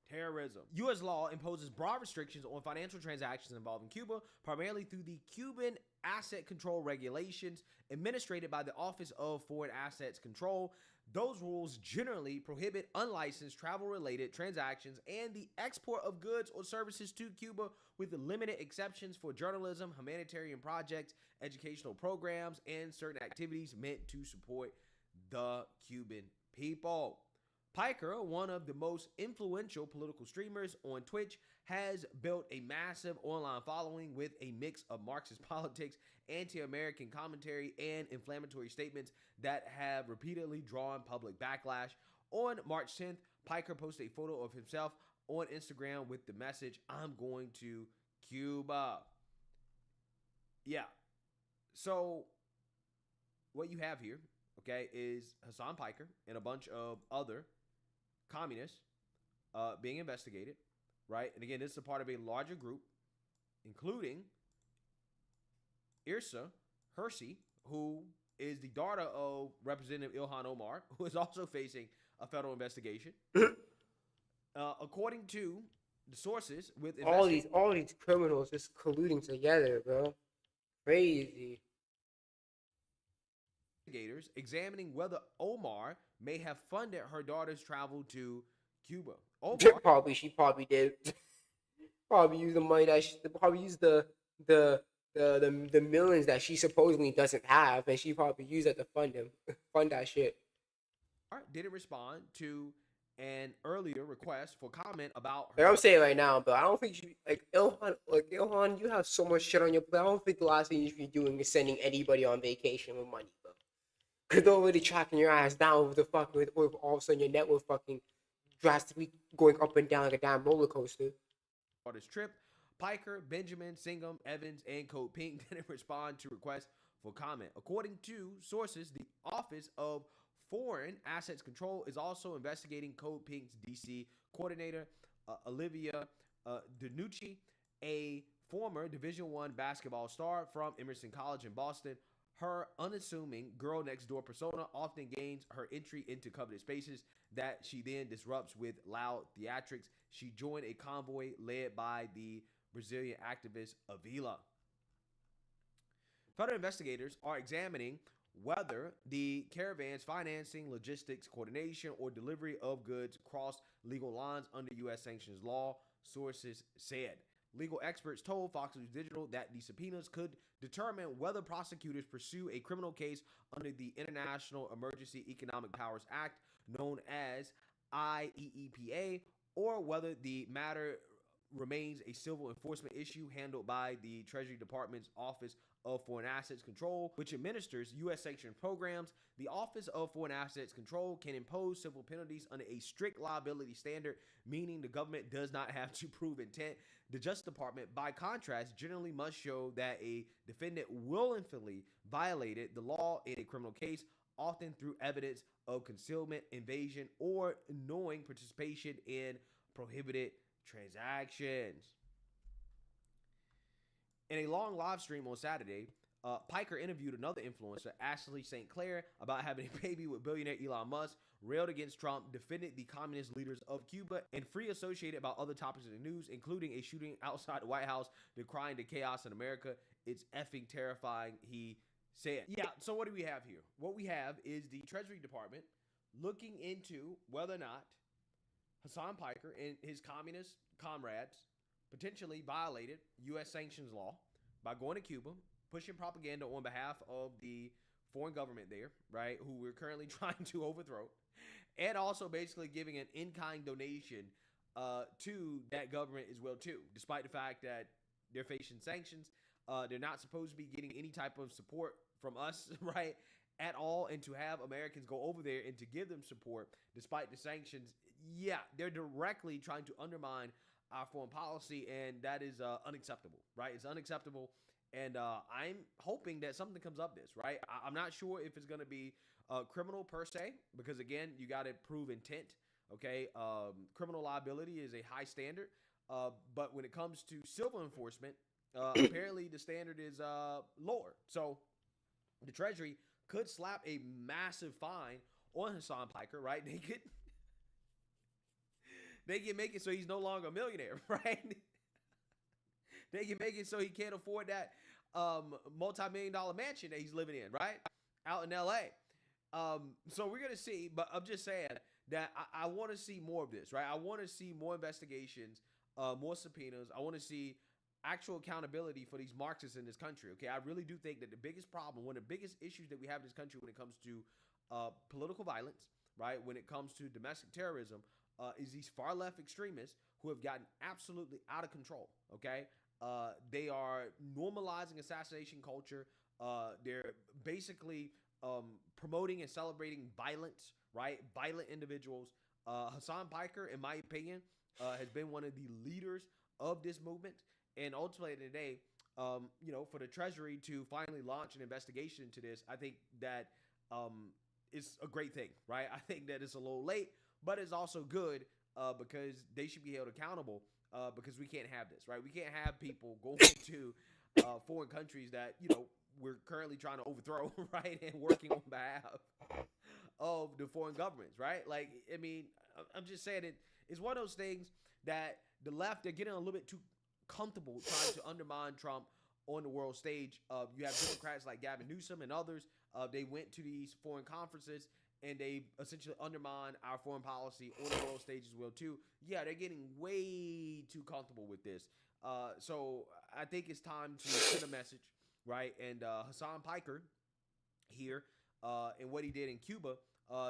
terrorism. U.S. law imposes broad restrictions on financial transactions involving Cuba, primarily through the Cuban Asset Control Regulations administered by the Office of Foreign Assets Control. Those rules generally prohibit unlicensed travel-related transactions and the export of goods or services to Cuba, with limited exceptions for journalism, humanitarian projects, educational programs, and certain activities meant to support the Cuban people. Piker, one of the most influential political streamers on Twitch, has built a massive online following with a mix of Marxist politics, anti-American commentary, and inflammatory statements that have repeatedly drawn public backlash. On March 10th, Piker posted a photo of himself on Instagram with the message, "I'm going to Cuba." Yeah. So what you have here, okay, is Hassan Piker and a bunch of other communists being investigated, right? And again, this is a part of a larger group, including Irsa Hersey, who is the daughter of Representative Ilhan Omar, who is also facing a federal investigation. According to the sources with all these criminals just colluding together, bro. Crazy. Investigators examining whether Omar may have funded her daughter's travel to Cuba. Omar she probably did. Probably used the money that probably used the millions that she supposedly doesn't have, and she probably used that to fund that shit. Didn't respond to an earlier request for comment about her. Like I'm saying right now, but I don't think she Ilhan, you have so much shit on your plate. I don't think the last thing you should be doing is sending anybody on vacation with money, bro. Because they're already tracking your ass down with the fucking with all of a sudden your net will fucking drastically going up and down like a damn roller coaster. On this trip, Piker, Benjamin, Singham, Evans, and Code Pink didn't respond to requests for comment. According to sources, the Office of Foreign Assets Control is also investigating Code Pink's DC coordinator, Olivia Danucci, a former Division I basketball star from Emerson College in Boston. Her unassuming girl next door persona often gains her entry into coveted spaces that she then disrupts with loud theatrics. She joined a convoy led by the Brazilian activist Avila. Federal investigators are examining whether the caravan's financing, logistics, coordination, or delivery of goods crossed legal lines under U.S. sanctions law, sources said. Legal experts told Fox News Digital that the subpoenas could determine whether prosecutors pursue a criminal case under the International Emergency Economic Powers Act, known as IEEPA, or whether the matter remains a civil enforcement issue handled by the Treasury Department's Office of Foreign Assets Control, which administers U.S. sanctioned programs. The Office of Foreign Assets Control can impose civil penalties under a strict liability standard, meaning the government does not have to prove intent. The Justice Department, by contrast, generally must show that a defendant willfully violated the law in a criminal case, often through evidence of concealment, invasion, or knowing participation in prohibited transactions. In a long live stream on Saturday, Piker interviewed another influencer, Ashley St. Clair, about having a baby with billionaire Elon Musk, railed against Trump, defended the communist leaders of Cuba, and free associated about other topics in the news, including a shooting outside the White House, decrying the chaos in America. It's effing terrifying, he said. Yeah, so what do we have here? What we have is the Treasury Department looking into whether or not Hassan Piker and his communist comrades potentially violated U.S. sanctions law by going to Cuba, pushing propaganda on behalf of the foreign government there, right, who we're currently trying to overthrow, and also basically giving an in-kind donation to that government as well, too, despite the fact that they're facing sanctions. They're not supposed to be getting any type of support from us, right, at all, and to have Americans go over there and to give them support despite the sanctions, yeah, they're directly trying to undermine our foreign policy, and that is unacceptable, right? It's unacceptable, and I'm hoping that something comes of this, right? I'm not sure if it's going to be criminal per se, because again, you got to prove intent, okay? Criminal liability is a high standard, but when it comes to civil enforcement, apparently the standard is lower. So the Treasury could slap a massive fine on Hassan Piker, right? They can make it so he's no longer a millionaire, right? They can make it so he can't afford that multi-million-dollar mansion that he's living in, right? Out in LA. So we're gonna see, but I'm just saying that I want to see more of this, right? I want to see more investigations, more subpoenas. I want to see actual accountability for these Marxists in this country. Okay, I really do think that the biggest problem, one of the biggest issues that we have in this country when it comes to political violence, right? When it comes to domestic terrorism, is these far left extremists who have gotten absolutely out of control. Okay, they are normalizing assassination culture. They're basically promoting and celebrating violence, right? Violent individuals. Hassan Piker, in my opinion, has been one of the leaders of this movement. And ultimately today, for the Treasury to finally launch an investigation into this, I think that it's a great thing, right? I think that it's a little late, but it's also good because they should be held accountable because we can't have this, right? We can't have people going to foreign countries that, we're currently trying to overthrow, right? And working on behalf of the foreign governments, right? Like, I mean, I'm just saying it's one of those things that the left, they're getting a little bit too comfortable trying to undermine Trump on the world stage. You have Democrats like Gavin Newsom and others. They went to these foreign conferences and they essentially undermine our foreign policy on the world stage as well too. Yeah, they're getting way too comfortable with this. So I think it's time to send a message, right? And Hassan Piker here and what he did in Cuba,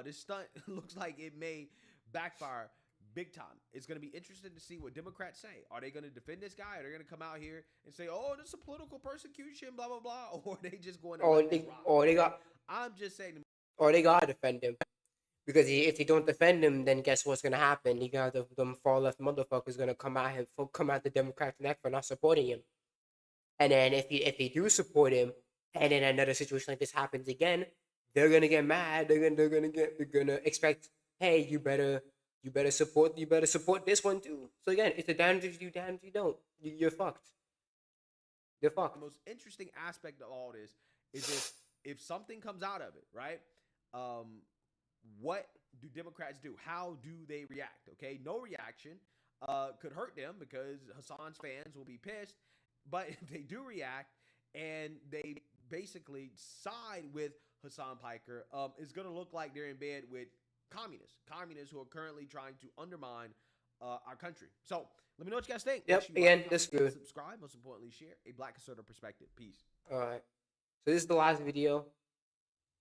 this stunt looks like it may backfire big time. It's going to be interesting to see what Democrats say. Are they going to defend this guy? Are they going to come out here and say, "Oh, this is a political persecution," blah blah blah, or are they just going to let this rock? I'm just saying. Or they gotta defend him, because if they don't defend him, then guess what's gonna happen? You got them far left motherfuckers gonna come at the Democrats neck for not supporting him. And then if they do support him, and then another situation like this happens again, they're gonna get mad. They're gonna expect, hey, you better support this one too. So again, it's a damned if you do, damned if you don't. You're fucked. You're fucked. The most interesting aspect of all this is if something comes out of it, right? What do Democrats do? How do they react? Okay, no reaction could hurt them because Hassan's fans will be pissed. But if they do react and they basically side with Hassan Piker, it's going to look like they're in bed with communists who are currently trying to undermine our country. So let me know what you guys think. Yep, again, this good. Subscribe, most importantly, share a Black conservative perspective. Peace. All right. So this is the last video.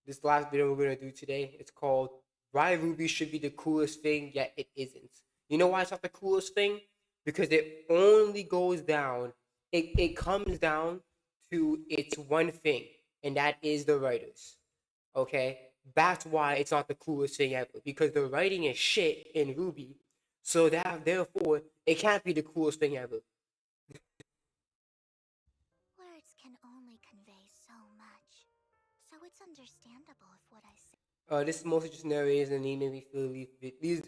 This is the last video we're going to do today. It's called Why Ruby Should Be the Coolest Thing, Yet It Isn't. You know why it's not the coolest thing? Because it only goes down, it comes down to its one thing, and that is the writers. Okay? That's why it's not the coolest thing ever. Because the writing is shit in Ruby. So therefore, it can't be the coolest thing ever. Words can only convey so much. So it's understandable if what I say. This is mostly just narration and need to these.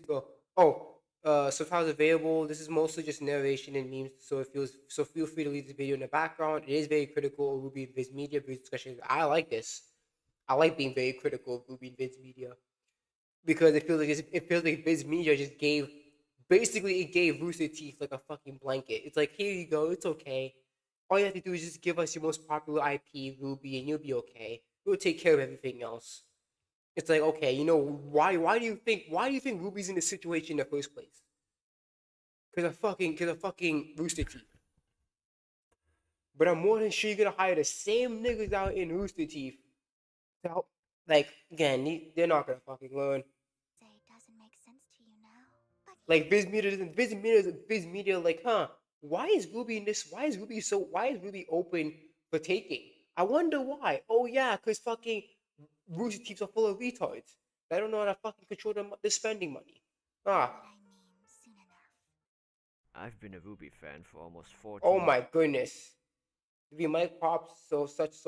Subtitles available. This is mostly just narration and memes. So feel free to leave this video in the background. It is very critical of Ruby and Viz Media discussion. I like this. I like being very critical of Ruby and Viz Media because it feels like Viz Media just gave Rooster Teeth like a fucking blanket. It's like, here you go. It's okay. All you have to do is just give us your most popular IP, Ruby, and you'll be okay. We'll take care of everything else. It's like, okay, why do you think Ruby's in this situation in the first place? Cause of fucking Rooster Teeth. But I'm more than sure you're gonna hire the same niggas out in Rooster Teeth to help. Like, again, they're not gonna fucking learn. Say doesn't make sense to you now. But like Viz Media, like, huh? Why is Ruby open for taking? I wonder why. Oh yeah, cause fucking Rooster Teeths are full of retards. I don't know how to fucking control the spending money. I've been a Ruby fan for almost 14 Oh my goodness. To be Mike Pops, so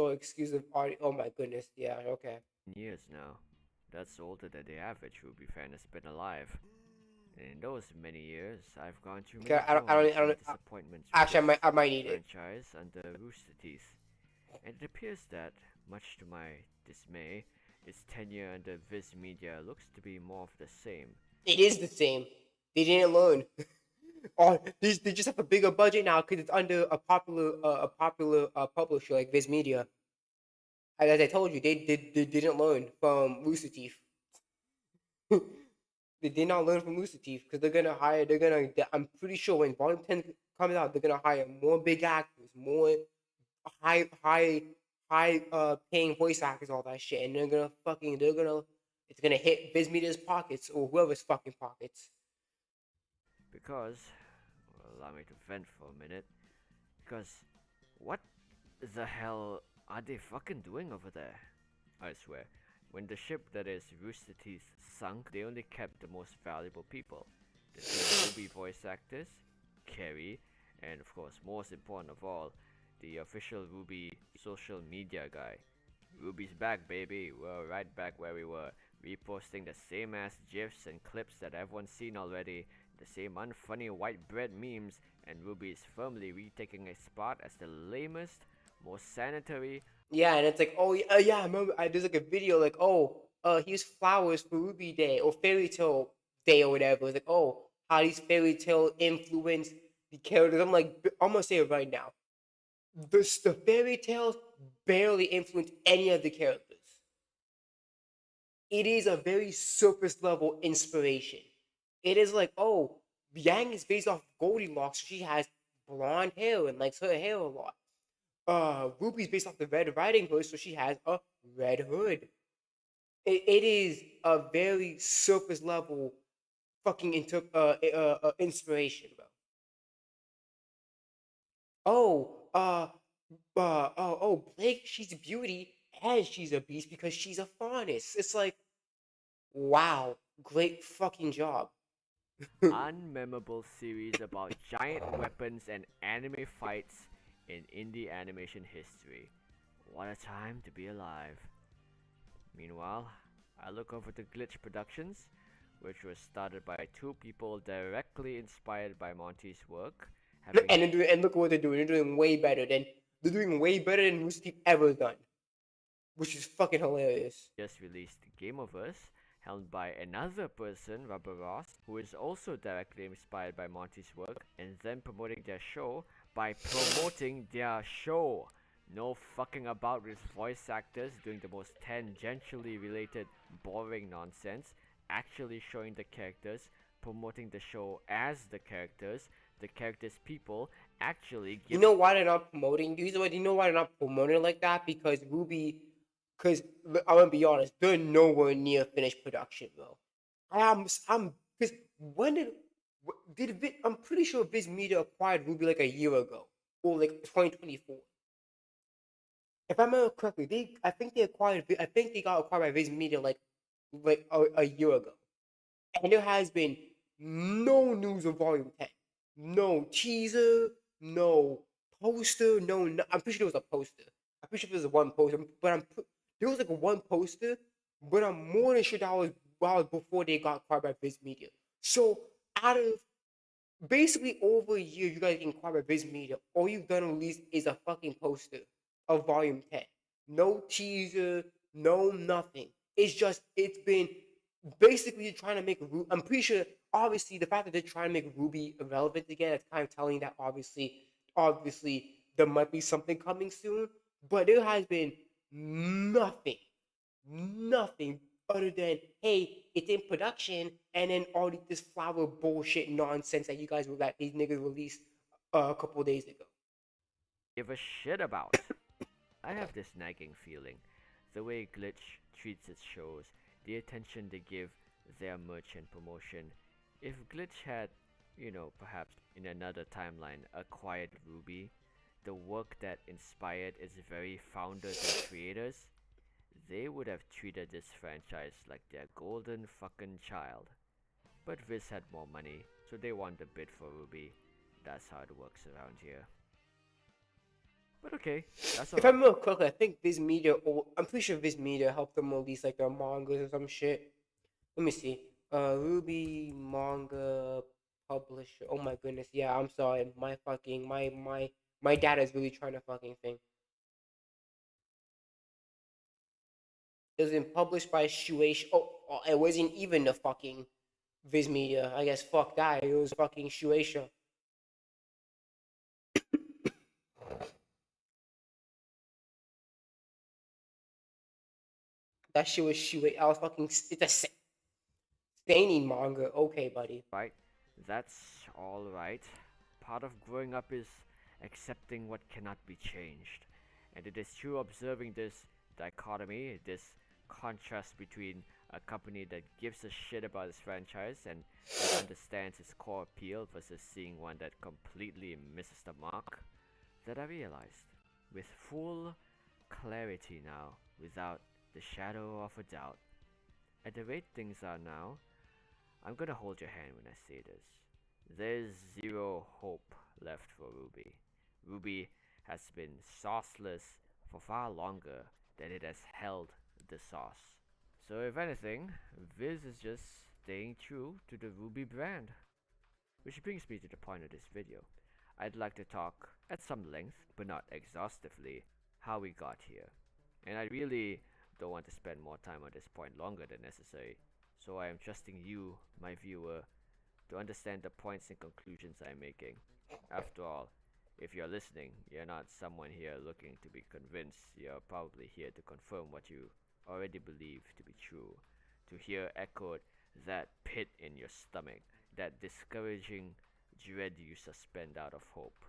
exclusive art. Oh my goodness. Yeah, okay. years now. That's older than the average Ruby fan has been alive. In those many years, I've gone through Okay, many joys and disappointments with actually, this I might need it. franchise under Rooster Teeth. And it appears that, much to my dismay, its tenure under Viz Media looks to be more of the same. It is the same. They didn't learn. Or they just have a bigger budget now because it's under a popular publisher like Viz Media. As I told you, they didn't learn from Rooster Teeth. They did not learn from Rooster Teeth because I'm pretty sure when Volume 10 comes out, they're gonna hire more big actors, more high paying voice actors, all that shit, and it's gonna hit Viz Media's pockets or whoever's fucking pockets. Because, well, allow me to vent for a minute. Because, what the hell are they fucking doing over there? I swear, when the ship that is Rooster Teeth sunk, they only kept the most valuable people. The two Ruby voice actors, Carrie, and of course, most important of all, the official Ruby social media guy. Ruby's back, baby. We're right back where we were, reposting the same ass gifs and clips that everyone's seen already, the same unfunny white bread memes, and Ruby is firmly retaking a spot as the lamest, most sanitary. Yeah, and it's like, oh yeah, I remember. There's like a video like, here's flowers for Ruby Day or Fairy Tale Day or whatever. It's like, oh, how these fairy tale influence the characters. I'm gonna say it right now. The fairy tales barely influence any of the characters. It is a very surface level inspiration. It is like, oh, Yang is based off Goldilocks. She has blonde hair and likes her hair a lot. Ruby's based off the Red Riding Hood, so she has a red hood. It is a very surface level fucking inspiration, bro. Blake, she's a beauty and she's a beast because she's a faunus. It's like, wow, great fucking job. Unmemorable series about giant weapons and anime fights in indie animation history. What a time to be alive. Meanwhile, I look over to Glitch Productions, which was started by two people directly inspired by Monty's work. And look what they're doing. They're doing way better than Rooster Teeth ever done, which is fucking hilarious. Just released Gameoverse, helmed by another person, Rubber Ross, who is also directly inspired by Monty's work, and then promoting their show by promoting their show. No fucking about with voice actors doing the most tangentially related, boring nonsense, actually showing the characters, promoting the show as the characters people, actually You know why they're not promoting? You know why they're not promoting like that? Because I'm gonna be honest, they're nowhere near finished production, bro. Because I'm pretty sure Viz Media acquired Ruby like a year ago or like 2024. If I remember correctly, I think they got acquired by Viz Media like a year ago, and there has been no news of Volume 10, no teaser, no poster, I'm pretty sure there was a poster. I'm pretty sure there was one poster, but there was like one poster, but I'm more than sure that was before they got acquired by Viz Media. So out of basically over a year, you guys getting acquired by Viz Media, all you've done release is a fucking poster of Volume 10. No teaser, no nothing. It's been basically trying to make I'm pretty sure, obviously, the fact that they're trying to make Ruby irrelevant again, it's kind of telling that obviously there might be something coming soon. But there has been nothing other than, hey, it's in production, and then all this flower bullshit nonsense that these niggas released a couple of days ago. Give a shit about. I have this nagging feeling. The way Glitch treats its shows, the attention they give their merch and promotion. If Glitch had, perhaps in another timeline, acquired Ruby, the work that inspired its very founders and creators, they would have treated this franchise like their golden fucking child. But Viz had more money, so they won the bid for Ruby. That's how it works around here. But okay, that's all. If I remember correctly, I think Viz Media, I'm pretty sure Viz Media helped them release like their mangas or some shit. Let me see. Ruby manga publisher. Oh my goodness. Yeah, I'm sorry. My dad is really trying to fucking think. It was been published by Shueisha. Oh, it wasn't even the fucking Viz Media. I guess fuck that. It was fucking Shueisha. That shit was Shueisha. I was fucking. It's a seinen manga. Okay, buddy. Right, that's all right. Part of growing up is accepting what cannot be changed. And it is true observing this dichotomy, this contrast between a company that gives a shit about its franchise and that understands its core appeal versus seeing one that completely misses the mark, that I realized with full clarity now, without the shadow of a doubt. At the rate things are now, I'm gonna hold your hand when I say this. There's zero hope left for Ruby. Ruby has been sauceless for far longer than it has held the sauce. So if anything, Viz is just staying true to the Ruby brand. Which brings me to the point of this video. I'd like to talk at some length, but not exhaustively, how we got here. And I really don't want to spend more time on this point longer than necessary, so I am trusting you, my viewer, to understand the points and conclusions I'm making. After all, if you're listening, you're not someone here looking to be convinced. You're probably here to confirm what you already believe to be true, to hear echoed that pit in your stomach, that discouraging dread you suspend out of hope.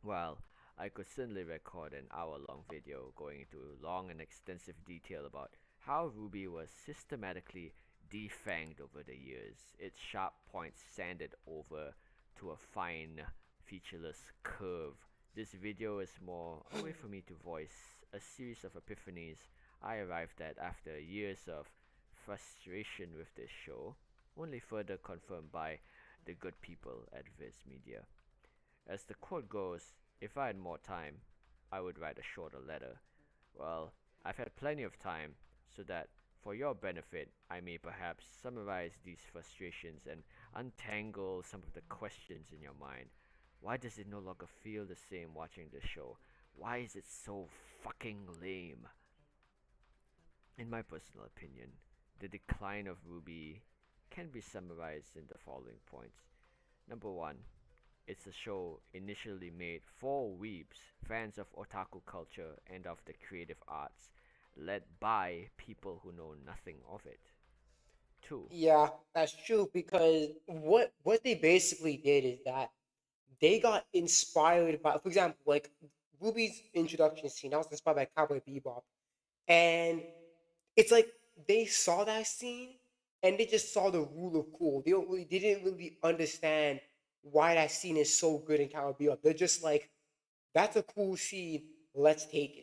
Well, I could certainly record an hour-long video going into long and extensive detail about how Ruby was systematically defanged over the years, its sharp points sanded over to a fine, featureless curve. This video is more a way for me to voice a series of epiphanies I arrived at after years of frustration with this show, only further confirmed by the good people at Viz Media. As the quote goes, if I had more time, I would write a shorter letter. Well, I've had plenty of time, so that for your benefit, I may perhaps summarize these frustrations and untangle some of the questions in your mind. Why does it no longer feel the same watching this show? Why is it so fucking lame? In my personal opinion, the decline of Ruby can be summarized in the following points. Number one, it's a show initially made for weebs, fans of otaku culture and of the creative arts, led by people who know nothing of it. 2. Yeah, that's true because what they basically did is that they got inspired by, for example, like Ruby's introduction scene. That was inspired by Cowboy Bebop, and it's like they saw that scene and they just saw the rule of cool. They didn't really understand why that scene is so good in Cowboy Bebop. They're just like, that's a cool scene. Let's take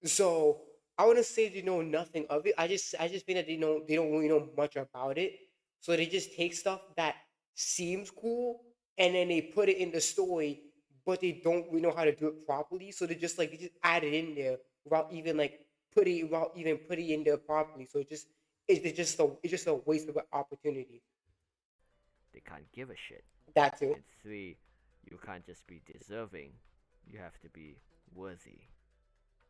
it. So I wouldn't say they know nothing of it. I just think that they don't really know much about it. So they just take stuff that seems cool and then they put it in the story, but they don't really know how to do it properly. So they just add it in there without even putting it in there properly. So it's just a waste of an opportunity. They can't give a shit. That too. And 3, you can't just be deserving, you have to be worthy.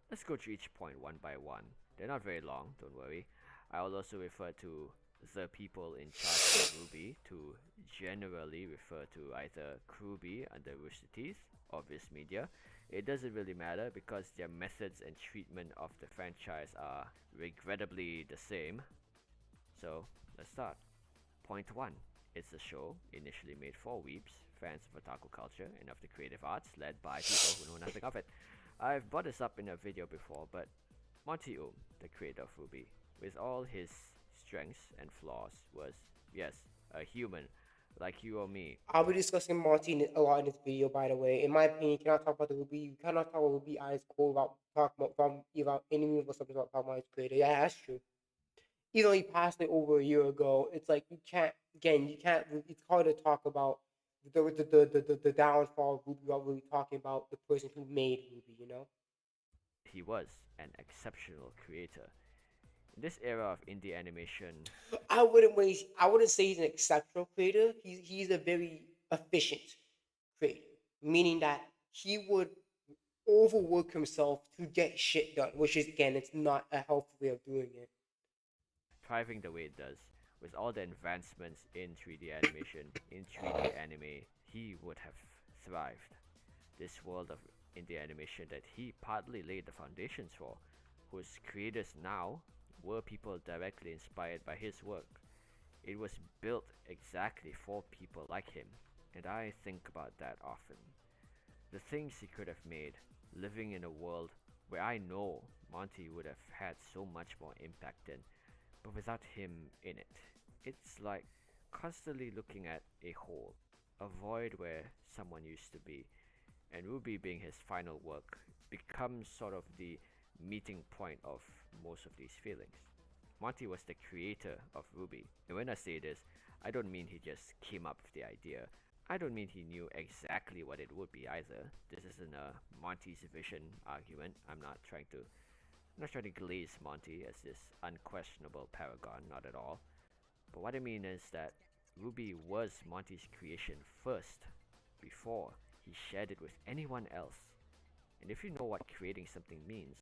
Let's go through each point one by one. They're not very long, don't worry. I will also refer to the people in charge of Ruby to generally refer to either Kruby under Rooster Teeth or Viz Media. It doesn't really matter because their methods and treatment of the franchise are regrettably the same. So, let's start. Point 1. It's a show initially made for weeps, fans of otaku culture and of the creative arts, led by people who know nothing of it. I've brought this up in a video before, but Monty the creator of Ruby, with all his strengths and flaws, was, yes, a human, like you or me. I'll be discussing Martin a lot in this video, by the way. In my opinion, you cannot talk about the Ruby. You cannot talk about Ruby Eyes Cool without talking about any of us about talking about his creator. Yeah, that's true. Even though he passed it over a year ago, it's like you can't. Again, you can't. It's hard to talk about the downfall of Ruby without really talking about the person who made Ruby. You know. He was an exceptional creator. In this era of indie animation, I wouldn't say he's an exceptional creator. He's a very efficient creator, meaning that he would overwork himself to get shit done, which is again, it's not a healthy way of doing it. thriving the way it does, with all the advancements in 3D animation, in 3D anime, he would have thrived. This world of indie animation that he partly laid the foundations for, whose creators now were people directly inspired by his work. It was built exactly for people like him, and I think about that often. The things he could have made, living in a world where I know Monty would have had so much more impact in, but without him in it. It's like constantly looking at a hole, a void where someone used to be, and Ruby being his final work becomes sort of the meeting point of most of these feelings. Monty was the creator of Ruby, and when I say this, I don't mean he just came up with the idea. I don't mean he knew exactly what it would be either. This isn't a Monty's vision argument. I'm not trying to glaze Monty as this unquestionable paragon, not at all. But what I mean is that Ruby was Monty's creation first, before he shared it with anyone else. And if you know what creating something means,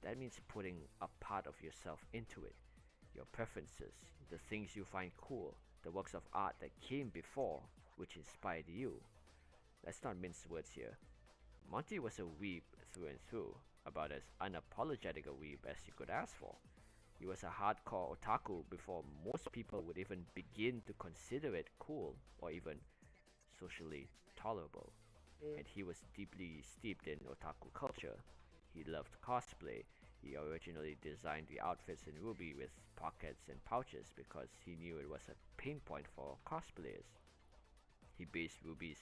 that means putting a part of yourself into it. Your preferences, the things you find cool, the works of art that came before, which inspired you. Let's not mince words here. Monty was a weeb through and through, about as unapologetic a weeb as you could ask for. He was a hardcore otaku before most people would even begin to consider it cool or even socially tolerable. And he was deeply steeped in otaku culture. He loved cosplay. He originally designed the outfits in Ruby with pockets and pouches because he knew it was a pain point for cosplayers. He based Ruby's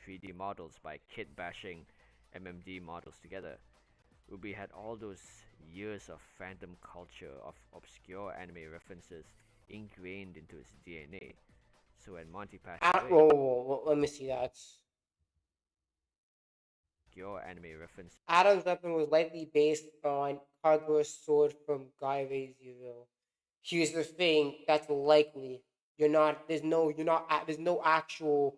3D models by kit bashing MMD models together. Ruby had all those years of fandom culture, of obscure anime references ingrained into its DNA. So when Monty passed away, Whoa, let me see that. obscure anime reference. Adam's weapon was likely based on Kagura's sword from Guy Razorville. Here's the thing, that's likely. There's no actual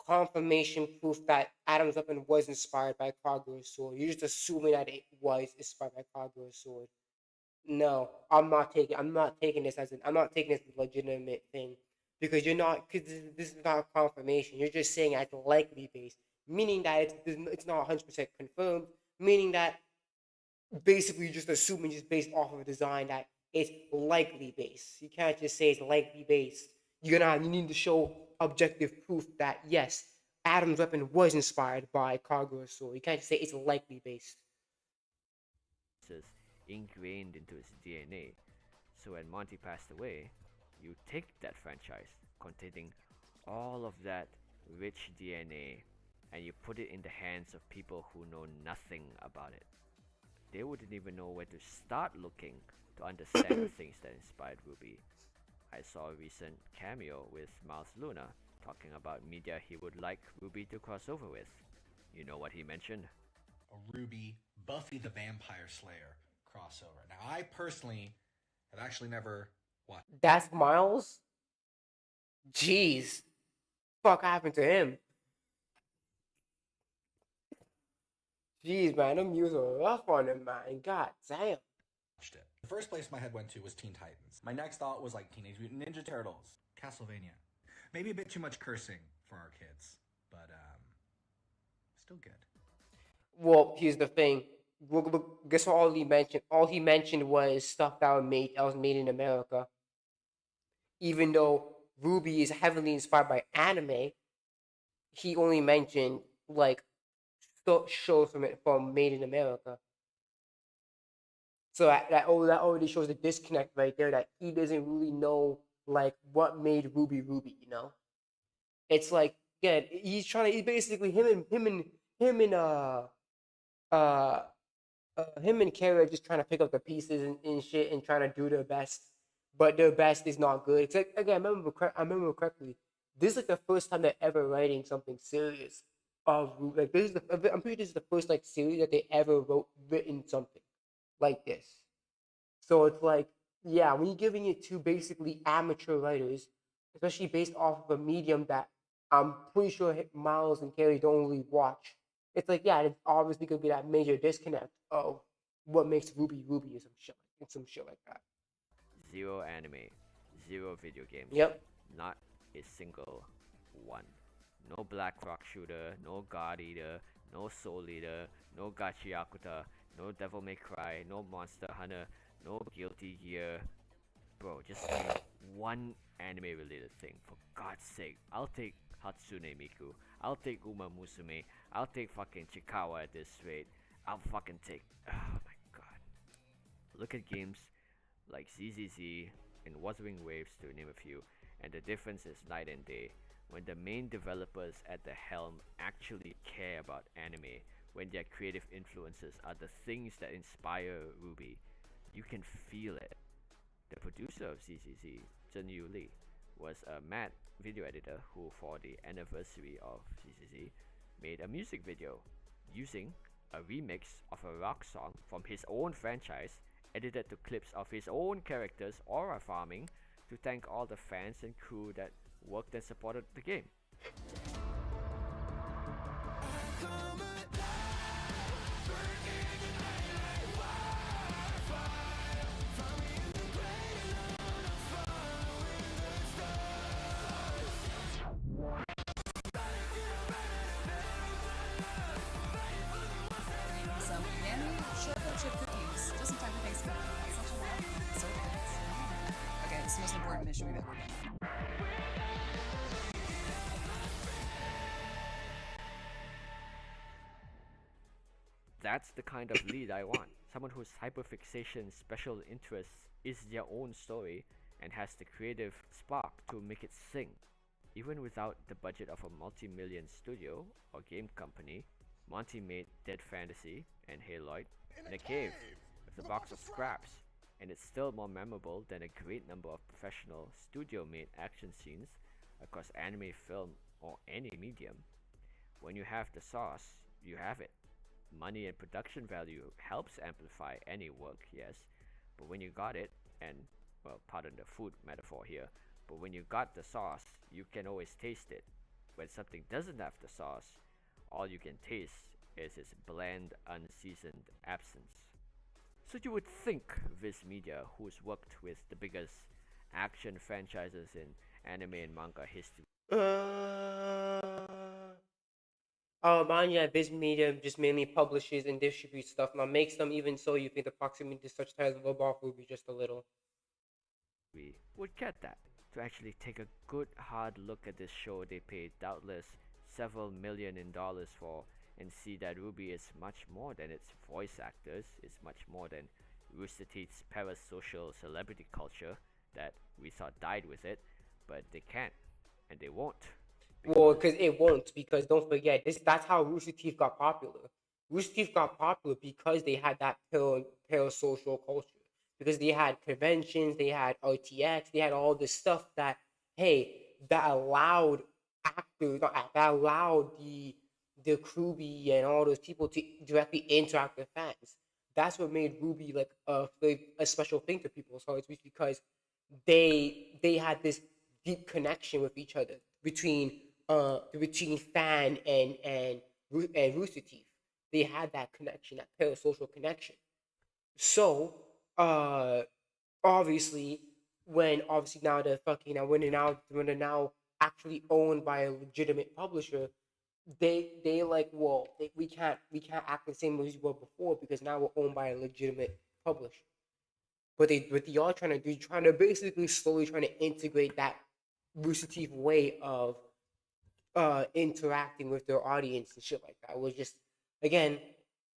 confirmation proof that Adam's weapon was inspired by Kagura's sword. You're just assuming that it was inspired by Kagura's sword. No, I'm not taking this as a legitimate thing because this is not confirmation. You're just saying it's likely based, meaning that it's not 100% confirmed, meaning that basically you're just assuming just based off of a design that it's likely based. You can't just say it's likely based. You need to show objective proof that yes, Adam's weapon was inspired by Kagura's sword. You can't just say it's likely based. Ingrained into its DNA. So when Monty passed away, you take that franchise containing all of that rich DNA and you put it in the hands of people who know nothing about it. They wouldn't even know where to start looking to understand the things that inspired Ruby. I saw a recent cameo with Miles Luna talking about media he would like Ruby to cross over with. You know what he mentioned? A Ruby Buffy the Vampire Slayer crossover. Now, I personally have actually never watched. That's Miles? Jeez. Fuck happened to him? Jeez, man, them views are rough on him, man. God damn. The first place my head went to was Teen Titans. My next thought was like Teenage Mutant Ninja Turtles, Castlevania. Maybe a bit too much cursing for our kids, but still good. Well, here's the thing. Guess what all he mentioned? All he mentioned was stuff that was made in America. Even though Ruby is heavily inspired by anime, he only mentioned like shows from made in America. So that already shows the disconnect right there. That he doesn't really know like what made Ruby Ruby. It's like again, he's basically him and Kara are just trying to pick up the pieces and shit and trying to do their best, but their best is not good. It's like again, I remember correctly. This is like the first time they're ever writing something serious. I'm pretty sure this is the first like series that they ever written something like this. So it's like yeah, when you're giving it to basically amateur writers, especially based off of a medium that I'm pretty sure Miles and Carrie don't really watch, it's like, yeah, it's obviously gonna be that major disconnect of what makes Ruby Ruby and some shit like that. Zero anime, zero video games. Yep. Not a single one. No Black Rock Shooter, no God Eater, no Soul Eater, no Gachi Akuta, no Devil May Cry, no Monster Hunter, no Guilty Gear. Bro, just give me one anime related thing, for God's sake. I'll take Hatsune Miku, I'll take Uma Musume, I'll take fucking Chikawa at this rate. I'll fucking take. Oh my god. Look at games like ZZZ and Wuthering Waves, to name a few, and the difference is night and day. When the main developers at the helm actually care about anime, when their creative influences are the things that inspire Ruby, you can feel it. The producer of ZZZ, Zhenyu Li, was a mad video editor who, for the anniversary of ZZZ, made a music video using a remix of a rock song from his own franchise, edited to clips of his own characters aura farming, to thank all the fans and crew that worked and supported the game. Some Nanny chocolate chip cookies. Just in time for Thanksgiving. That's such a lot. So good. Okay, this is the most important mission we've ever done. That's the kind of lead I want. Someone whose hyperfixation special interest is their own story and has the creative spark to make it sing. Even without the budget of a multi-million studio or game company, Monty made Dead Fantasy and Haloid in a cave with a box of scraps, and it's still more memorable than a great number of professional studio-made action scenes across anime, film, or any medium. When you have the sauce, you have it. Money and production value helps amplify any work, yes, but when you got it, and, well, pardon the food metaphor here, but when you got the sauce, you can always taste it. When something doesn't have the sauce, all you can taste is its bland, unseasoned absence. So you would think Viz Media, who's worked with the biggest action franchises in anime and manga history, Mind you, Viz Media just mainly publishes and distributes stuff. Now makes them, even so, you think the proximity to such titles will off will be just a little. we would get that. To actually take a good hard look at this show they paid doubtless several million in dollars for, and see that Ruby is much more than its voice actors, it's much more than Rooster Teeth's parasocial celebrity culture that we thought died with it, but they can't, and they won't. Well, because it won't. Because don't forget, that's how Rooster Teeth got popular. Rooster Teeth got popular because they had that parasocial culture. Because they had conventions, they had RTX, they had all this stuff that, hey, that allowed actors, that allowed the crewbie and all those people to directly interact with fans. That's what made Ruby like a special thing to people's hearts, because they had this deep connection with each other between fan and Rooster Teeth. They had that connection, that parasocial connection. So, obviously, when obviously now they're fucking now when they're now actually owned by a legitimate publisher, they like, well, we can't act the same as we were before because now we're owned by a legitimate publisher. But they are trying to basically slowly trying to integrate that Rooster Teeth way of interacting with their audience and shit like that. It was just, again,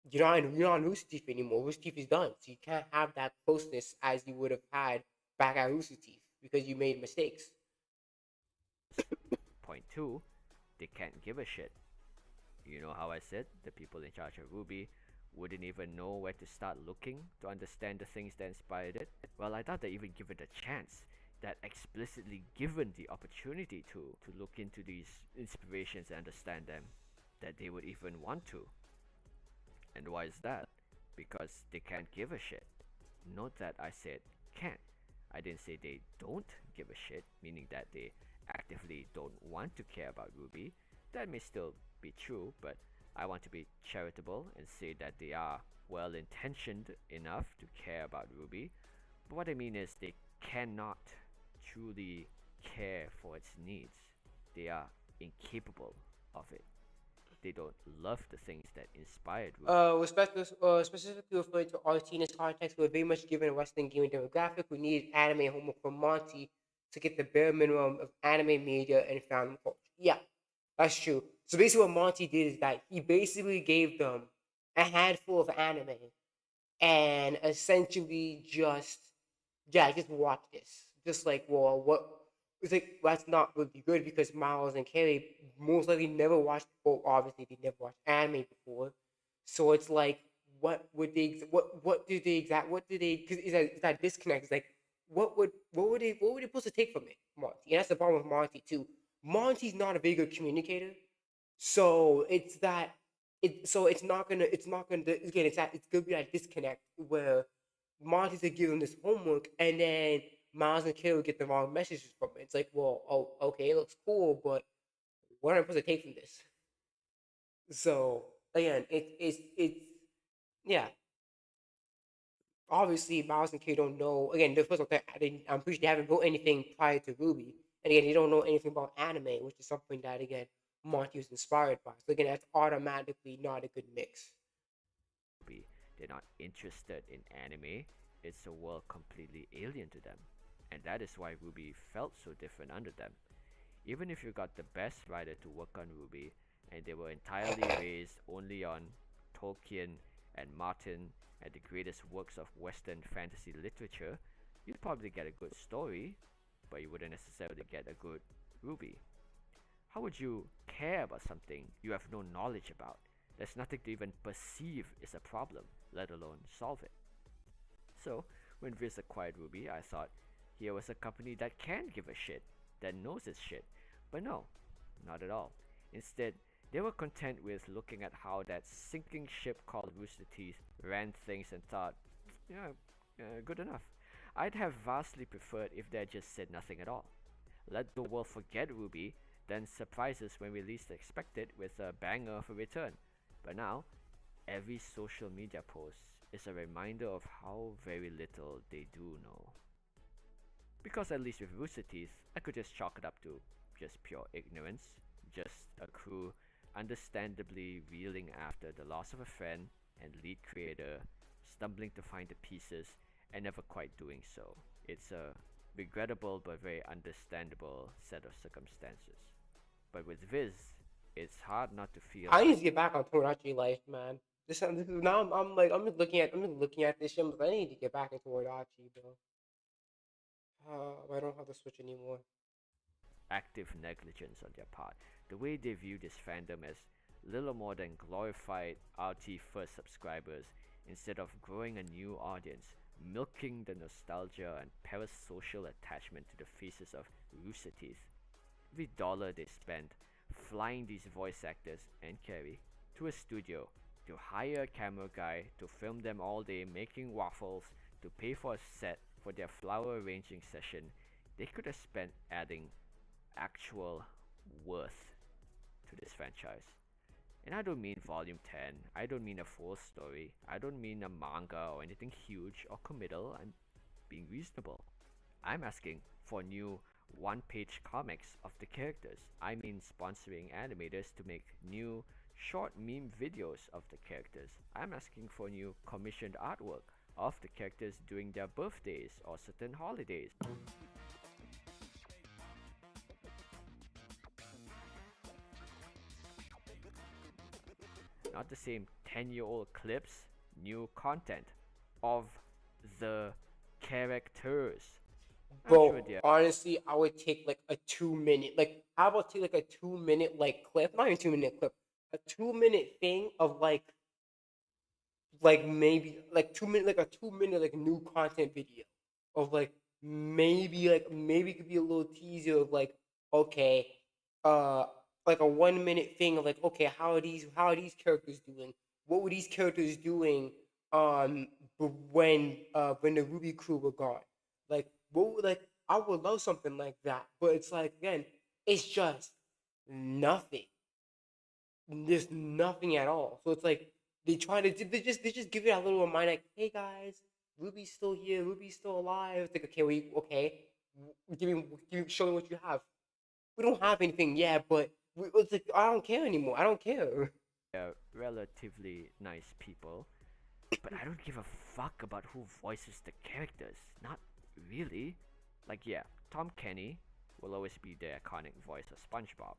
you're not on Rooster Teeth anymore. Rooster Teeth is done, so you can't have that closeness as you would have had back at Rooster Teeth because you made mistakes. Point two, they can't give a shit. You know how I said the people in charge of Ruby wouldn't even know where to start looking to understand the things that inspired it? Well, I doubt they even give it a chance, that explicitly given the opportunity to look into these inspirations and understand them, that they would even want to. And why is that? Because they can't give a shit. Note that I said can't. I didn't say they don't give a shit, meaning that they actively don't want to care about Ruby. That may still be true, but I want to be charitable and say that they are well intentioned enough to care about Ruby. But what I mean is they cannot truly care for its needs. They are incapable of it. They don't love the things that inspired Ruby. Specifically referring to RT in this context, we're very much given a Western gaming demographic who needed anime homework from Monty to get the bare minimum of anime media and fandom culture. Yeah, that's true. So basically, what Monty did is that he basically gave them a handful of anime and essentially just, yeah, just watch this. Just like, well, what? It's like that's not really good because Miles and Kelly most likely never watched. Well, obviously they never watched anime before, so it's like, what would they? What do they exact? What do they? Because it's that disconnect. It's like, what would they supposed to take from it, Monty? And that's the problem with Monty too. Monty's not a very good communicator, so it's that it's not gonna again it's gonna be that disconnect where Monty's gonna give them this homework and then Miles and Kay will get the wrong messages from it. It's like, well, oh, okay, it looks cool, but what am I supposed to take from this? So again, it's yeah. Obviously, Miles and Kay don't know. Again, the first of all, I'm pretty sure they haven't built anything prior to Ruby, and again, they don't know anything about anime, which is something that again Monty was inspired by. So again, that's automatically not a good mix. They're not interested in anime. It's a world completely alien to them. And that is why Ruby felt so different under them. Even if you got the best writer to work on Ruby, and they were entirely raised only on Tolkien and Martin and the greatest works of Western fantasy literature, you'd probably get a good story, but you wouldn't necessarily get a good Ruby. How would you care about something you have no knowledge about? There's nothing to even perceive is a problem, let alone solve it. So, when Viz acquired Ruby, I thought here was a company that can give a shit, that knows its shit. But no, not at all. Instead, they were content with looking at how that sinking ship called Rooster Teeth ran things and thought, yeah, good enough. I'd have vastly preferred if they had just said nothing at all. Let the world forget Ruby, then surprise us when we least expect it with a banger of a return. But now, every social media post is a reminder of how very little they do know. Because at least with Rooster Teeth, I could just chalk it up to just pure ignorance, just a crew understandably reeling after the loss of a friend and lead creator, stumbling to find the pieces and never quite doing so. It's a regrettable but very understandable set of circumstances. But with Viz, it's hard not to feel. I need to get back on Tomodachi Life, man. This is now I'm like I'm just looking at this shit. I need to get back into Tomodachi, bro. I don't have the Switch anymore. Active negligence on their part. The way they view this fandom as little more than glorified RT first subscribers instead of growing a new audience, milking the nostalgia and parasocial attachment to the faces of Rooster Teeth. Every dollar they spend flying these voice actors and Carrie to a studio to hire a camera guy to film them all day making waffles, to pay for a set for their flower arranging session, they could have spent adding actual worth to this franchise. And I don't mean volume 10, I don't mean a full story, I don't mean a manga or anything huge or committal. I'm being reasonable. I'm asking for new one-page comics of the characters. I mean sponsoring animators to make new short meme videos of the characters. I'm asking for new commissioned artwork of the characters during their birthdays or certain holidays. Not the same 10-year-old clips, new content of the characters. Bro, honestly, I would take like a 2 minute, like how about take like a 2 minute like clip, not even 2 minute clip, a 2 minute thing of like maybe like 2 minute like a 2 minute like new content video of maybe maybe it could be a little teaser of like, okay, uh like a 1 minute thing of like, okay, how are these characters doing? What were these characters doing when the Ruby crew were gone? Like But like, I would love something like that. But it's like, again, it's just nothing. There's nothing at all. So it's like they just give you that little reminder, like, hey guys, Ruby's still here, Ruby's still alive. It's like, okay, show me what you have. We don't have anything yet, but it's like, I don't care anymore. I don't care. They're relatively nice people, but I don't give a fuck about who voices the characters. Not really. Like, yeah, Tom Kenny will always be the iconic voice of SpongeBob.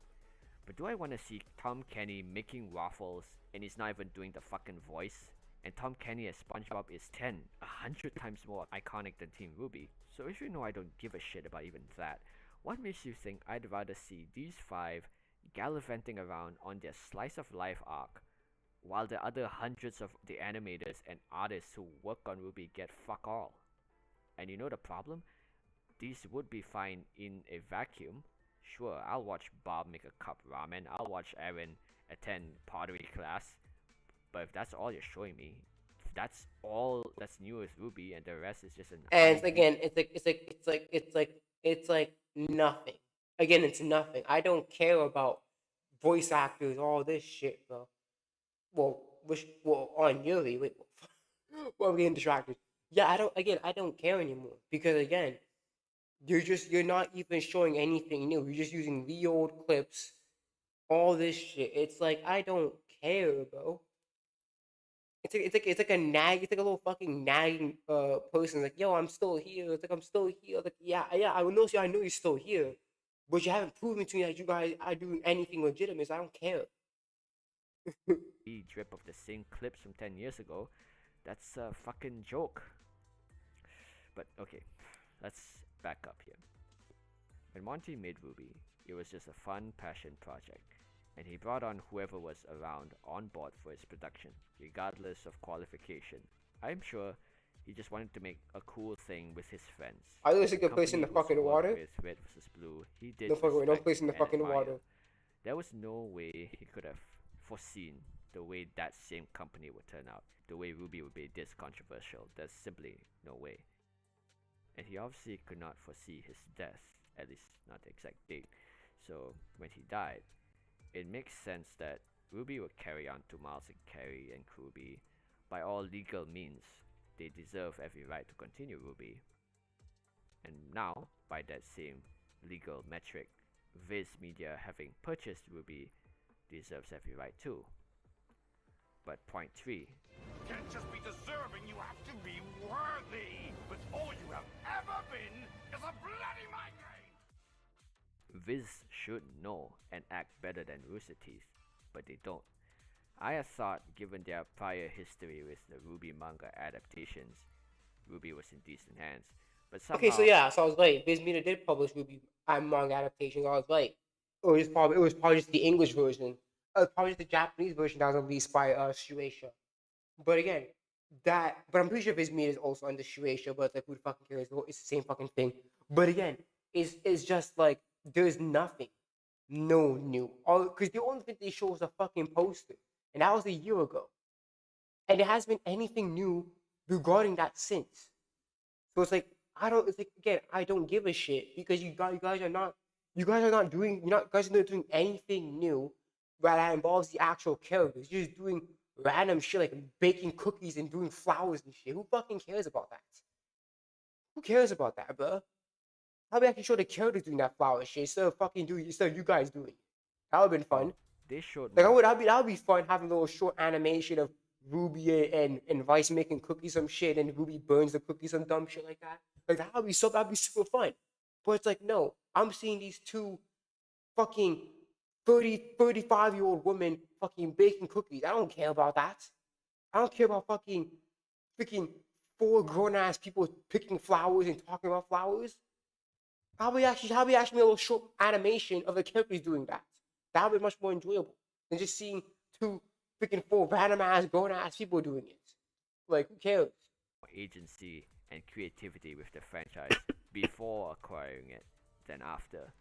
But do I want to see Tom Kenny making waffles and he's not even doing the fucking voice? And Tom Kenny as SpongeBob is 100 times more iconic than Team Ruby. So if you know I don't give a shit about even that, what makes you think I'd rather see these 5 gallivanting around on their slice of life arc, while the other hundreds of the animators and artists who work on Ruby get fuck all? And you know the problem? These would be fine in a vacuum. Sure, I'll watch Bob make a cup ramen, I'll watch Aaron attend pottery class, but if that's all you're showing me, if that's all that's new with Ruby and the rest is just an And R&D. again, it's like nothing. Again, it's nothing. I don't care about voice actors, all this shit, bro. Well, on Yuri, wait, well, I'm getting distracted. Yeah, I don't care anymore because again, you're not even showing anything new. You're just using the old clips, all this shit. It's like, I don't care, bro. It's like a nag. It's like a little fucking nagging person. Like, yo, I'm still here. It's like, I'm still here. Like, yeah, I know you're still here, but you haven't proven to me that you guys are doing anything legitimate. So I don't care. Drip of the same clips from 10 years ago. That's a fucking joke. But okay, let's back up here. When Monty made Ruby, it was just a fun passion project, and he brought on whoever was around on board for his production, regardless of qualification. I'm sure he just wanted to make a cool thing with his friends. I just like a place in the fucking water. With Red vs. Blue, he did No place in the fucking water. There was no way he could have foreseen the way that same company would turn out, the way Ruby would be this controversial. There's simply no way. And he obviously could not foresee his death, at least not the exact date. So when he died, it makes sense that Ruby would carry on to Miles and Carrie and Ruby. By all legal means, they deserve every right to continue Ruby. And now, by that same legal metric, Viz Media, having purchased Ruby, deserves every right too. But point 3. Can't just be deserving, you have to be worthy. But all you have ever been is a bloody migraine. Viz should know and act better than Rooster Teeth, but they don't. I had thought, given their prior history with the Ruby manga adaptations, Ruby was in decent hands. But somehow, okay, so yeah, so I was right. Viz Media did publish Ruby manga adaptations. I was right. It was probably just the English version. It was probably just the Japanese version that was released by Shueisha. But again, but I'm pretty sure Viz Media is also under Shueisha. But it's like, who the fucking cares? It's the same fucking thing. But again, it's just like, there's nothing, no new. Because the only thing they showed was a fucking poster, and that was a year ago. And there hasn't been anything new regarding that since. So it's like, I don't give a shit because you guys are not doing anything new that involves the actual characters. You're just doing random shit like baking cookies and doing flowers and shit. Who fucking cares about that? Who cares about that, bro? How about actually show the characters doing that flower shit instead of you guys doing it? That would've been fun. They showed that would be fun, having a little short animation of Ruby and Vice making cookies, some shit, and Ruby burns the cookies, some dumb shit like that. Like, that'd be super fun. But it's like, no, I'm seeing these two fucking 35-year-old women fucking baking cookies. I don't care about that. I don't care about freaking 4 grown-ass people picking flowers and talking about flowers. How about actually a little short animation of the characters doing that? That would be much more enjoyable than just seeing 4 random-ass, grown-ass people doing it. Like, who cares? Agency and creativity with the franchise before acquiring it than after.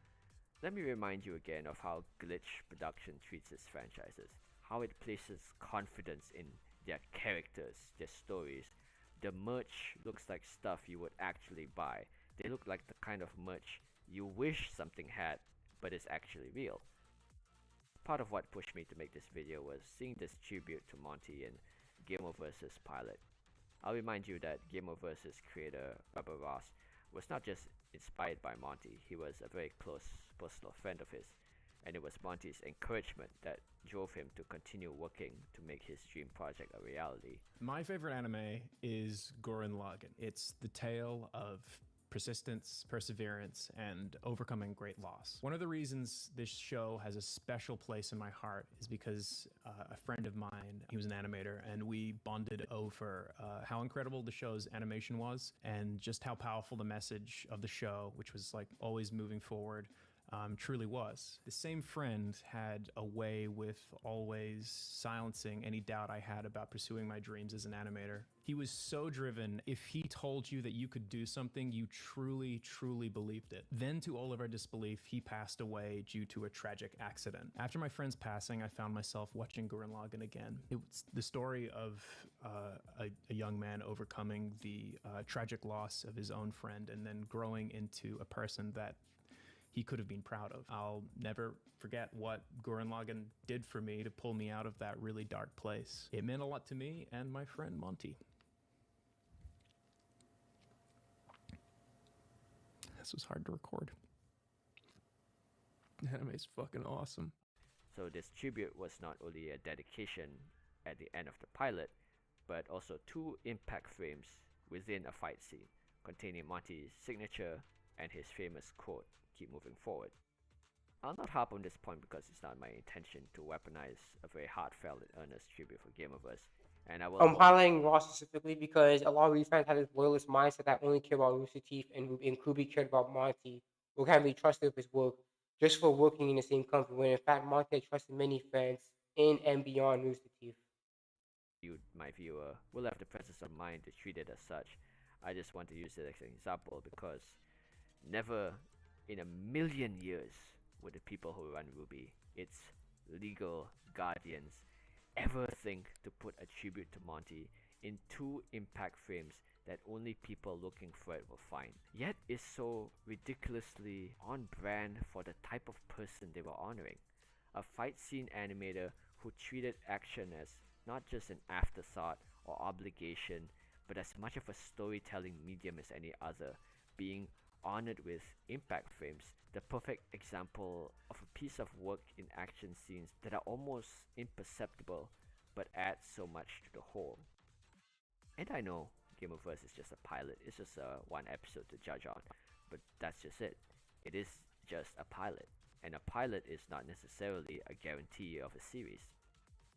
Let me remind you again of how Glitch Production treats its franchises, how it places confidence in their characters, their stories. The merch looks like stuff you would actually buy. They look like the kind of merch you wish something had, but is actually real. Part of what pushed me to make this video was seeing this tribute to Monty in Gameoverse's pilot. I'll remind you that Gameoverse's creator, Bubba Ross, was not just inspired by Monty, he was a very close personal friend of his, and it was Monty's encouragement that drove him to continue working to make his dream project a reality. My favorite anime is Gurren Lagann. It's the tale of persistence, perseverance, and overcoming great loss. One of the reasons this show has a special place in my heart is because a friend of mine, he was an animator, and we bonded over how incredible the show's animation was and just how powerful the message of the show, which was like always moving forward, truly was. The same friend had a way with always silencing any doubt I had about pursuing my dreams as an animator. He was so driven. If he told you that you could do something, you truly, truly believed it. Then, to all of our disbelief, he passed away due to a tragic accident. After my friend's passing, I found myself watching Gurren Lagann again. It was the story of a young man overcoming the tragic loss of his own friend and then growing into a person that he could have been proud of. I'll never forget what Gurren Lagann did for me to pull me out of that really dark place. It meant a lot to me and my friend Monty. This was hard to record. Anime's fucking awesome. So this tribute was not only a dedication at the end of the pilot, but also 2 impact frames within a fight scene, containing Monty's signature and his famous quote, "Keep moving forward." I'll not harp on this point because it's not my intention to weaponize a very heartfelt and earnest tribute for Gameoverse, and I will. I'm highlighting Ross specifically because a lot of these fans had this loyalist mindset that only cared about Rooster Teeth and Kubi cared about Monty, who can't be trusted with his work just for working in the same company, when in fact Monty had trusted many fans in and beyond Rooster Teeth. You, my viewer, will have the presence of mind to treat it as such. I just want to use it as an example because never in a million years would the people who run RWBY, its legal guardians, ever think to put a tribute to Monty in 2 impact frames that only people looking for it will find. Yet is so ridiculously on brand for the type of person they were honoring. A fight scene animator who treated action as not just an afterthought or obligation, but as much of a storytelling medium as any other, being honored with impact frames, the perfect example of a piece of work in action scenes that are almost imperceptible but add so much to the whole. And I know Gameoverse is just a pilot, it's just one episode to judge on, but that's just it. It is just a pilot, and a pilot is not necessarily a guarantee of a series.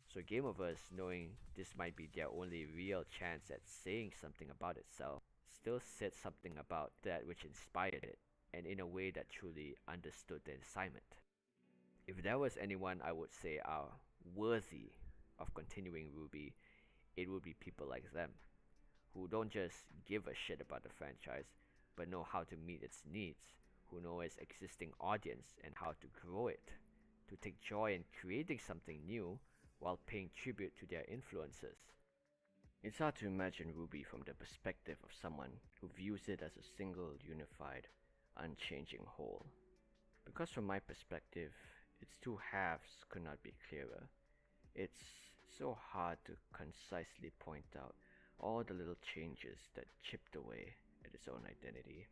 So Gameoverse, knowing this might be their only real chance at saying something about itself, still said something about that which inspired it, and in a way that truly understood the assignment. If there was anyone I would say are worthy of continuing RWBY, it would be people like them, who don't just give a shit about the franchise, but know how to meet its needs, who know its existing audience and how to grow it, to take joy in creating something new while paying tribute to their influences. It's hard to imagine RWBY from the perspective of someone who views it as a single, unified, unchanging whole. Because from my perspective, its 2 halves could not be clearer. It's so hard to concisely point out all the little changes that chipped away at its own identity.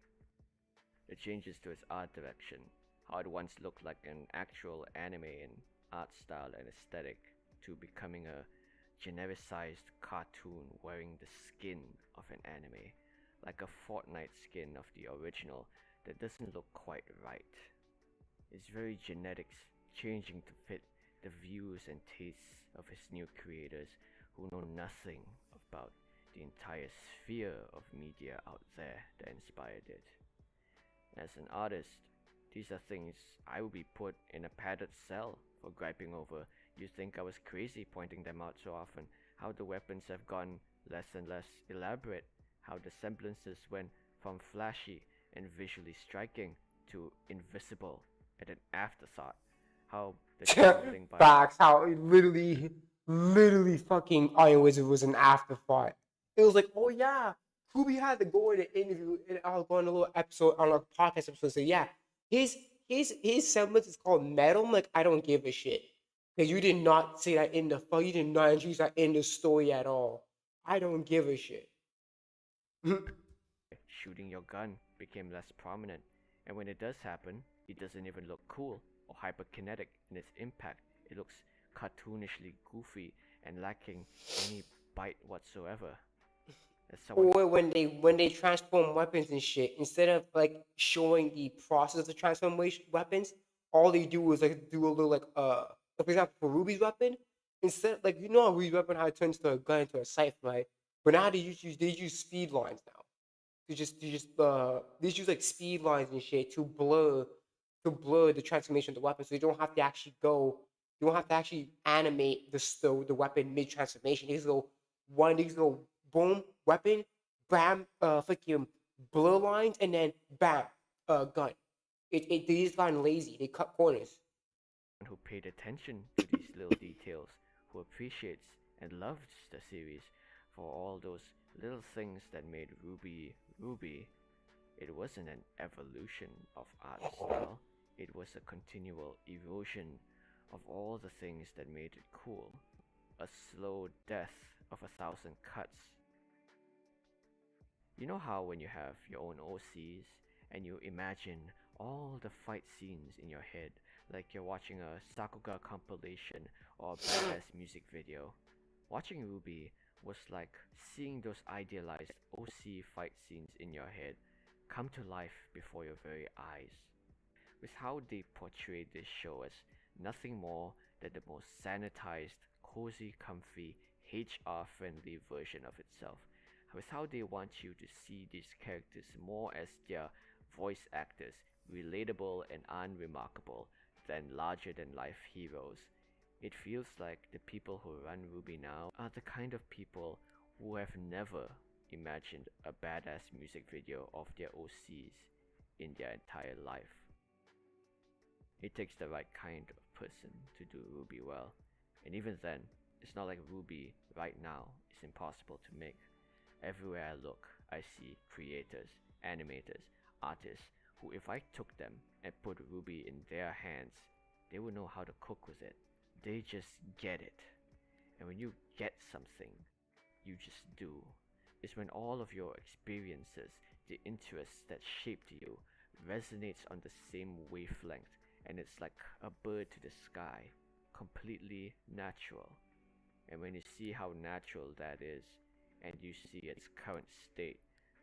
The changes to its art direction, how it once looked like an actual anime in art style and aesthetic, to becoming a genericized cartoon wearing the skin of an anime, like a Fortnite skin of the original that doesn't look quite right. Its very genetics changing to fit the views and tastes of his new creators who know nothing about the entire sphere of media out there that inspired it. As an artist, these are things I would be put in a padded cell for griping over. You think I was crazy pointing them out so often, how the weapons have gone less and less elaborate, how the semblances went from flashy and visually striking to invisible and an afterthought, how the thing by Facts, how it literally fucking Iron Wizard was an afterthought. It was like, oh yeah, Ruby had to go in an interview, and I was going on a little episode on a podcast episode. Say, yeah, his semblance is called metal. I'm like, I don't give a shit because you did not say that in the you did not introduce that in the story at all. I don't give a shit. Shooting your gun became less prominent, and when it does happen, it doesn't even look cool or hyperkinetic in its impact. It looks cartoonishly goofy and lacking any bite whatsoever. Or when they transform weapons and shit, instead of like showing the process of the transformation weapons, all they do is like do a little like for example for Ruby's weapon, instead like you know how Ruby's weapon how it turns to a gun into a scythe, right? But now they use speed lines now. They use like speed lines and shit to blur the transformation of the weapon, so you don't have to actually go. You don't have to actually animate the weapon mid transformation. They just go boom weapon, bam, freaking blur lines, and then bam, gun. They just gotten lazy. They cut corners. Who paid attention to these little details, who appreciates and loves the series for all those little things that made Ruby Ruby. It wasn't an evolution of art style, it was a continual erosion of all the things that made it cool. A slow death of 1,000 cuts. You know how when you have your own OCs and you imagine all the fight scenes in your head, like you're watching a Sakuga compilation or a badass music video? Watching Ruby was like seeing those idealized OC fight scenes in your head come to life before your very eyes. With how they portrayed this show as nothing more than the most sanitized, cozy, comfy, HR-friendly version of itself. With how they want you to see these characters more as their voice actors, relatable and unremarkable, than larger-than-life heroes. It feels like the people who run Ruby now are the kind of people who have never imagined a badass music video of their OCs in their entire life. It takes the right kind of person to do Ruby well, and even then, it's not like Ruby right now is impossible to make. Everywhere I look, I see creators, animators, artists who, if I took them and put Ruby in their hands, they would know how to cook with it. They just get it. And when you get something, you just do. It's when all of your experiences, the interests that shaped you, resonates on the same wavelength, and it's like a bird to the sky, completely natural. And when you see how natural that is, and you see its current state,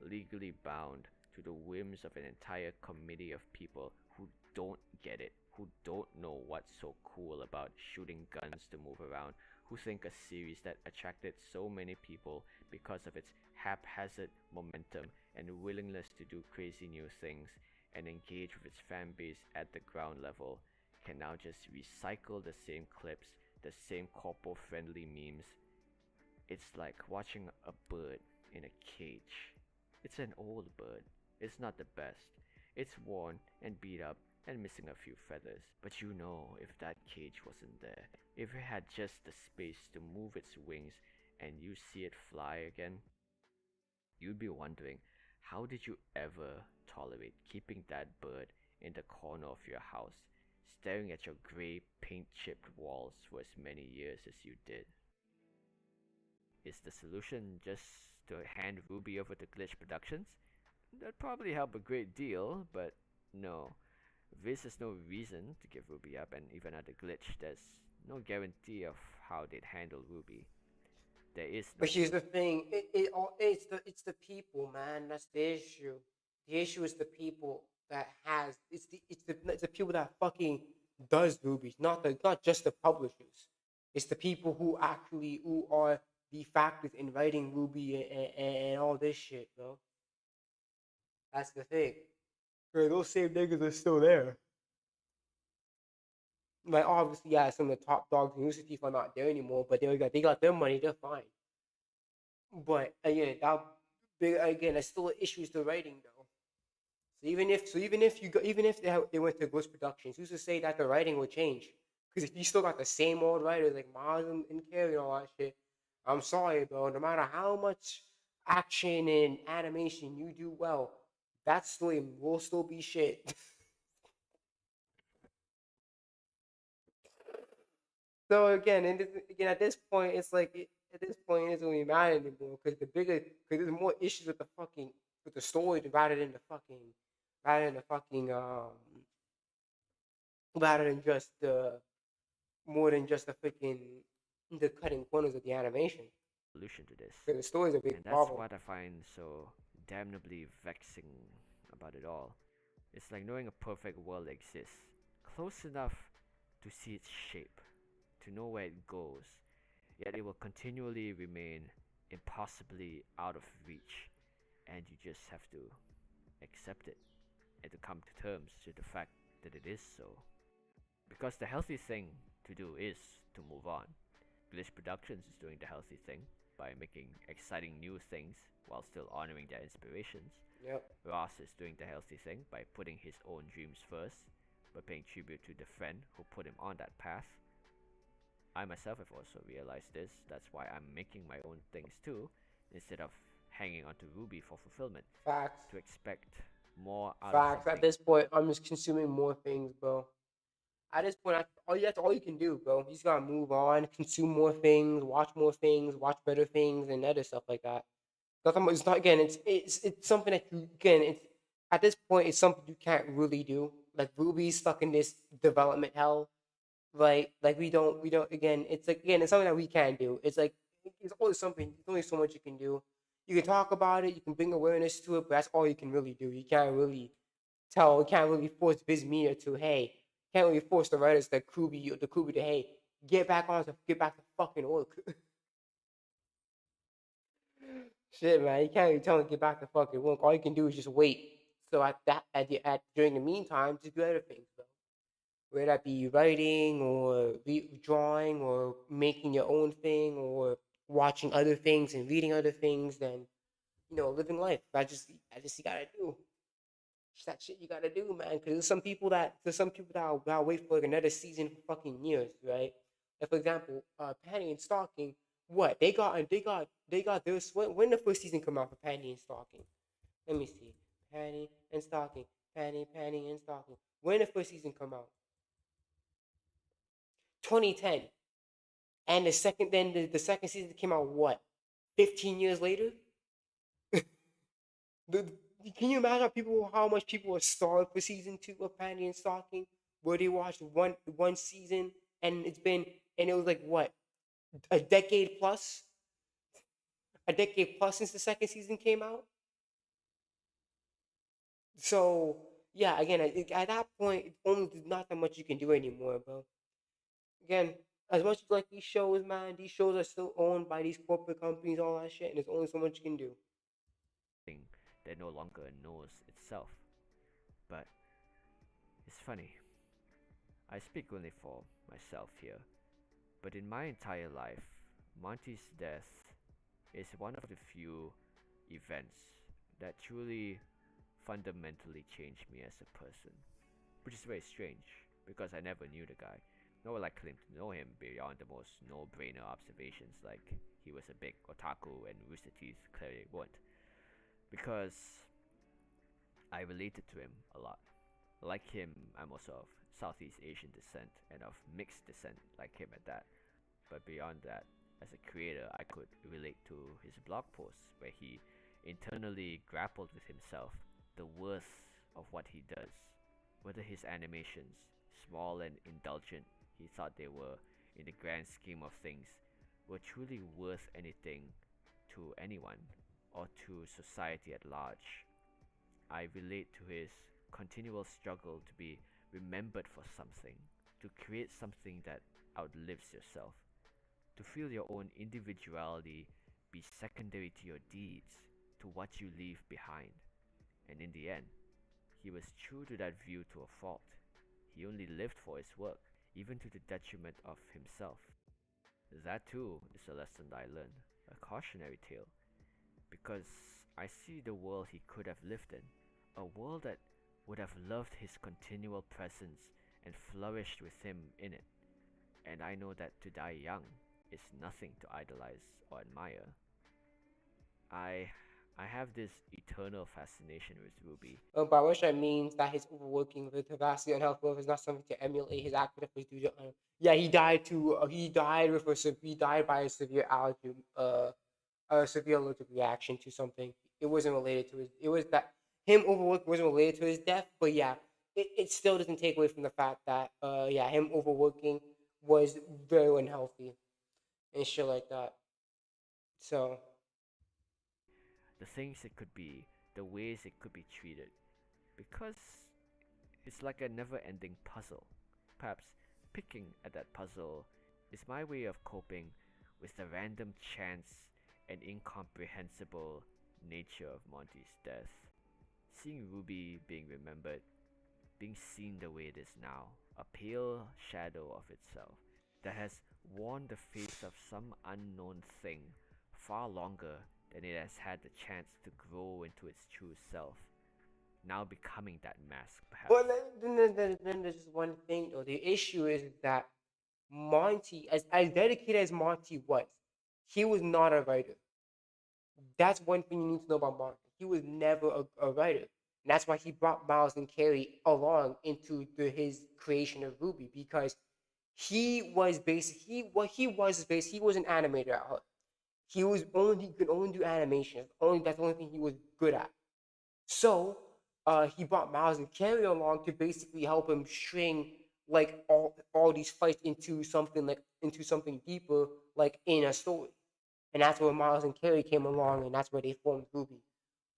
legally bound to the whims of an entire committee of people who don't get it, who don't know what's so cool about shooting guns to move around, who think a series that attracted so many people because of its haphazard momentum and willingness to do crazy new things and engage with its fan base at the ground level can now just recycle the same clips, the same corpo-friendly memes. It's like watching a bird in a cage. It's an old bird. It's not the best. It's worn and beat up and missing a few feathers. But you know, if that cage wasn't there, if it had just the space to move its wings and you see it fly again, you'd be wondering, how did you ever tolerate keeping that bird in the corner of your house, staring at your grey paint-chipped walls for as many years as you did? Is the solution just to hand Ruby over to Glitch Productions? That'd probably help a great deal, but no. This is no reason to give Ruby up, and even at the Glitch, there's no guarantee of how they'd handle Ruby. There is no. But here's the thing: it's the people, man. That's the issue. The issue is the people that has it's the people that fucking does Ruby, not just the publishers. It's the people who are the factors in writing Ruby and all this shit, bro. That's the thing. Those same niggas are still there. Like obviously, yeah, some of the top dogs and music people are not there anymore, but they got their money, they're fine. But again, there's still issues to writing though. Even if they went to Glitch Productions, who's to say that the writing will change? Because if you still got the same old writers like Miles and Carey and all that shit, I'm sorry, bro. No matter how much action and animation you do well, that story will still be shit. So again, again at this point, it's like at this point it doesn't really matter anymore because because there's more issues with the story rather than the fucking rather than just the more than just the freaking the cutting corners of the animation. Solution to this. The story's a big And that's problem. what I find so damnably vexing about it all. It's like knowing a perfect world exists, close enough to see its shape, to know where it goes, yet it will continually remain impossibly out of reach, and you just have to accept it and to come to terms with the fact that it is so. Because the healthy thing to do is to move on. Glitch Productions is doing the healthy thing by making exciting new things while still honoring their inspirations. Yep. Ross is doing the healthy thing by putting his own dreams first, by paying tribute to the friend who put him on that path. I myself have also realized this, that's why I'm making my own things too, instead of hanging onto Ruby for fulfillment. Facts. To expect more out Facts. of something. At this point, I'm just consuming more things, bro. At this point, that's all you can do, bro. You just gotta move on, consume more things, watch better things, and other stuff like that. Nothing. It's not again. It's something that you again. It's at this point, it's something you can't really do. Like Ruby's stuck in this development hell. Like we don't again. It's like again. It's something that we can't do. It's like it's always something. There's only so much you can do. You can talk about it. You can bring awareness to it, but that's all you can really do. You can't really you can't really force Biz Media to hey. Can't really force the writers, the Kubi to hey, get back to fucking work. Shit, man, you can't really tell them to get back to fucking work. All you can do is just wait. So during the meantime, just do other things, bro. Whether that be writing or drawing or making your own thing or watching other things and reading other things, then living life. I just you gotta do. It's that shit you gotta do, man. Because there's some people that'll wait for like another season for fucking years, right? Like for example, Panty and Stalking. What they got this when the first season come out for Panty and Stalking? Let me see. Panty and Stalking. Panty and Stalking. When the first season come out? 2010. And the second season came out what? 15 years later? Can you imagine how much people were starved for season 2 of Panty and Stalking, where they watched one season and it was like what, a decade plus, since the second season came out. So yeah, again, at that point, there's not that much you can do anymore, bro. Again, as much as like these shows, man, these shows are still owned by these corporate companies, all that shit, and there's only so much you can do. That no longer knows itself. But it's funny. I speak only for myself here, but in my entire life, Monty's death is one of the few events that truly fundamentally changed me as a person. Which is very strange, because I never knew the guy, nor will I claim to know him beyond the most no-brainer observations like he was a big otaku and Rooster Teeth clearly weren't. Because I related to him a lot. Like him, I'm also of Southeast Asian descent and of mixed descent like him at that. But beyond that, as a creator, I could relate to his blog posts where he internally grappled with himself, the worth of what he does. Whether his animations, small and indulgent he thought they were in the grand scheme of things, were truly worth anything to anyone or to society at large. I relate to his continual struggle to be remembered for something, to create something that outlives yourself, to feel your own individuality be secondary to your deeds, to what you leave behind. And in the end, he was true to that view to a fault. He only lived for his work, even to the detriment of himself. That too is a lesson I learned, a cautionary tale, because I see the world he could have lived in, a world that would have loved his continual presence and flourished with him in it. And I know that to die young is nothing to idolize or admire. I have this eternal fascination with Ruby. By which I means that his overworking with vastly unhealthy is not something to emulate. His active was due to yeah, he died to he died with he died by a severe allergy a severe allergic reaction to something. It wasn't related to his. It was that him overworking wasn't related to his death, but yeah, it still doesn't take away from the fact that yeah, him overworking was very unhealthy and shit like that. So The things it could be, the ways it could be treated, because it's like a never-ending puzzle. Perhaps picking at that puzzle is my way of coping with the random chance and incomprehensible nature of Monty's death. Seeing Ruby being remembered, being seen the way it is now, a pale shadow of itself that has worn the face of some unknown thing far longer than it has had the chance to grow into its true self, now becoming that mask, perhaps. but then there's just one thing though. The issue is that Monty, as dedicated as Monty was, he was not a writer. That's one thing you need to know about Monty. He was never a writer. And that's why he brought Miles and Carey along into his creation of Ruby, because he was he was an animator at heart. He could only do animation. That's the only thing he was good at. So he brought Miles and Carey along to basically help him string like all these fights into something deeper, like in a story. And that's where Miles and Carey came along, and that's where they formed Ruby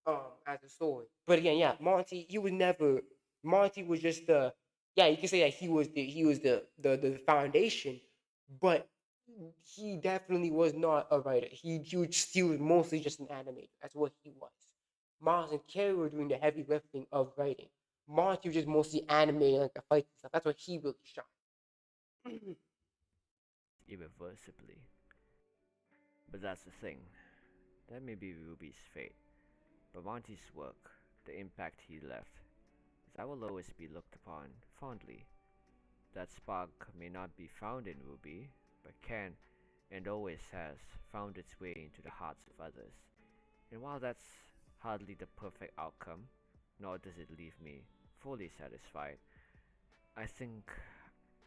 as a story. But again, yeah, Monty was just the yeah, you can say that he was the foundation, but he definitely was not a writer. He was mostly just an animator. That's what he was. Miles and Carey were doing the heavy lifting of writing. Monty was just mostly animating like the fights and stuff. That's what he really shot. Irreversibly. But that's the thing. That may be Ruby's fate. But Monty's work, the impact he left, I will always be looked upon fondly. That spark may not be found in Ruby, but can, and always has, found its way into the hearts of others. And while that's hardly the perfect outcome, nor does it leave me fully satisfied, I think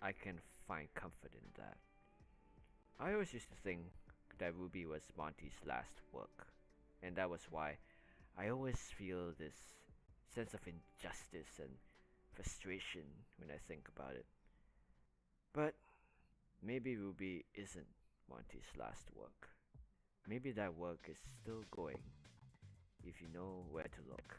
I can find comfort in that. I always used to think that Ruby was Monty's last work, and that was why I always feel this sense of injustice and frustration when I think about it. But maybe Ruby isn't Monty's last work. Maybe that work is still going, if you know where to look.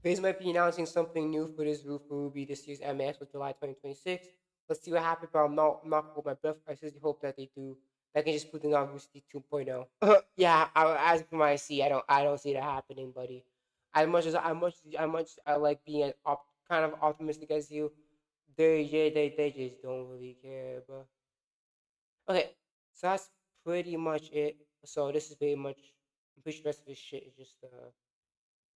FaZe might be announcing something new for this roof for Ruby this year's MX for July 2026. Let's see what happens, but I'm not holding my breath. I seriously hope that they do. That can just put the on Rooster 2.0. Yeah, as for my C, I don't see that happening, buddy. As much I like being kind of optimistic as you, they just don't really care, bro. Okay, so that's pretty much it. So this is pretty much. I'm pretty sure the rest of his shit is just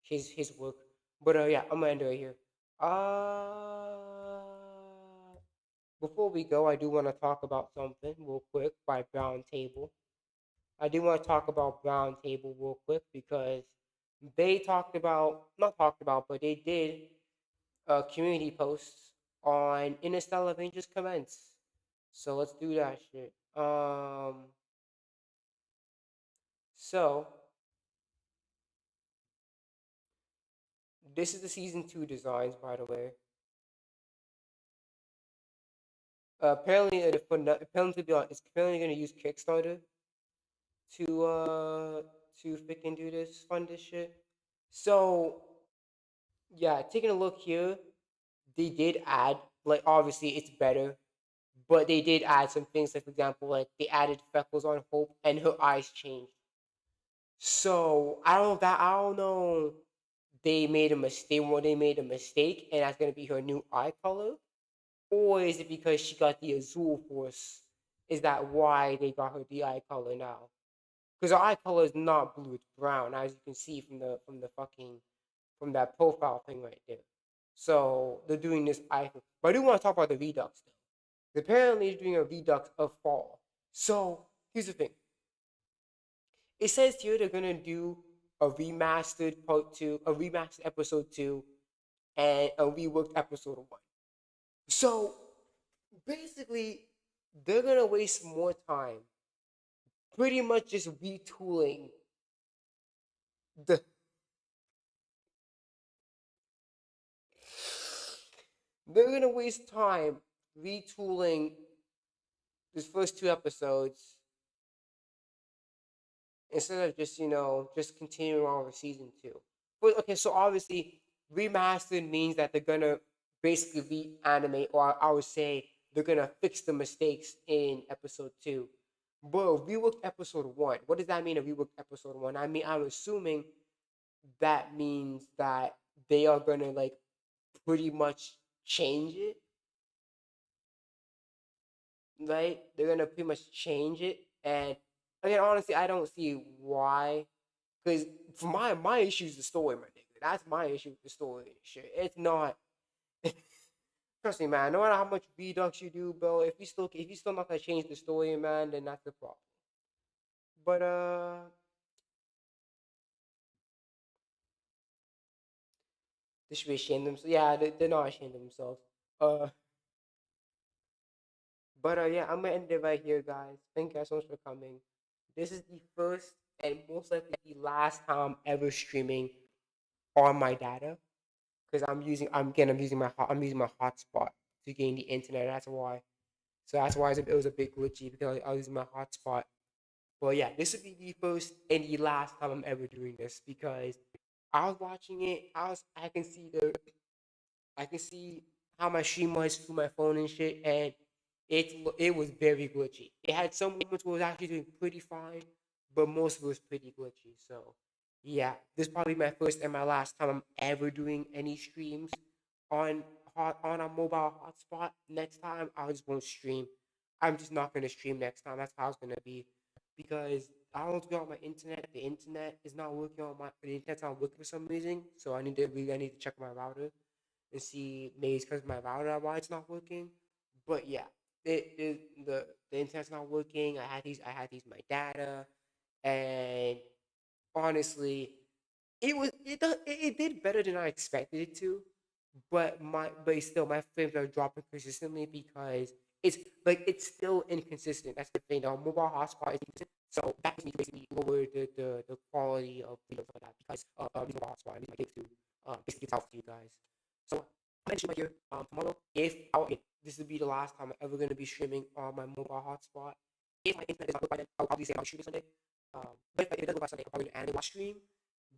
his work. But yeah, I'm gonna end it right here. Before we go, I do want to talk about something real quick by Brown Table. I do want to talk about Brown Table real quick because they not talked about, but they did community posts on Interstellar Avengers Commence. So let's do that shit. So this is the season 2 designs, by the way. Apparently, it's apparently going to use Kickstarter to freaking do this, fund this shit. So yeah, taking a look here, they did add, like, obviously it's better, but they did add some things, like for example, like they added freckles on Hope and her eyes changed. So I don't know. They made a mistake. They made a mistake, and that's gonna be her new eye color, or is it because she got the Azul Force? Is that why they got her the eye color now? Because her eye color is not blue; it's brown, as you can see from that profile thing right there. So they're doing this eye thing. But I do want to talk about the Redux though. Apparently, they're doing a Redux of Fall. So here's the thing: it says here they're gonna do a remastered part 2, a remastered episode 2, and a reworked episode 1. So basically, they're gonna waste more time, pretty much just retooling the. They're gonna waste time retooling these first 2 episodes instead of just continuing on with season 2. But okay, so obviously remastered means that they're gonna basically reanimate, or I would say they're gonna fix the mistakes in episode 2. But reworked episode 1, what does that mean? A reworked episode 1? I mean, I'm assuming that means that they are gonna like pretty much change it, right? They're gonna pretty much change it, and again, honestly, I don't see why. Because for my issue is the story, my nigga. That's my issue with the story and shit. It's not. Trust me, man. No matter how much redux you do, bro, if you still not gonna change the story, man, then that's the problem. But they should be ashamed of themselves. Yeah, they're not ashamed of themselves. Uh, but yeah, I'm gonna end it right here, guys. Thank you guys so much for coming. This is the first and most likely the last time I'm ever streaming on my data, because I'm using my hotspot to gain the internet. That's why. So that's why it was a bit glitchy, because I was using my hotspot. But yeah, this would be the first and the last time I'm ever doing this, because I was watching it. I can see how my stream was through my phone and shit, and it was very glitchy. It had some moments where it was actually doing pretty fine, but most of it was pretty glitchy. So yeah, this is probably my first and my last time I'm ever doing any streams on on a mobile hotspot. Next time I just won't stream. I'm just not gonna stream next time. That's how it's gonna be, because I don't get on my internet. The internet is not working on the internet's not working for some reason. So I need to check my router and see, maybe it's because my router why it's not working. But yeah, the internet's not working. I had to use my data, and honestly, it did better than I expected it to. But still my frames are dropping consistently, because it's still inconsistent. That's the thing. The mobile hotspot is inconsistent, so that means me to basically lower the quality of videos like that, because the mobile hotspot. I need my kids to basically tell to you guys. So I mentioned right here, tomorrow, if okay, this will be the last time I'm ever going to be streaming on my mobile hotspot. If my internet is not good by then, I'll probably say I'll stream this Sunday. But if it doesn't look like Sunday, I'll probably do an anime watch stream,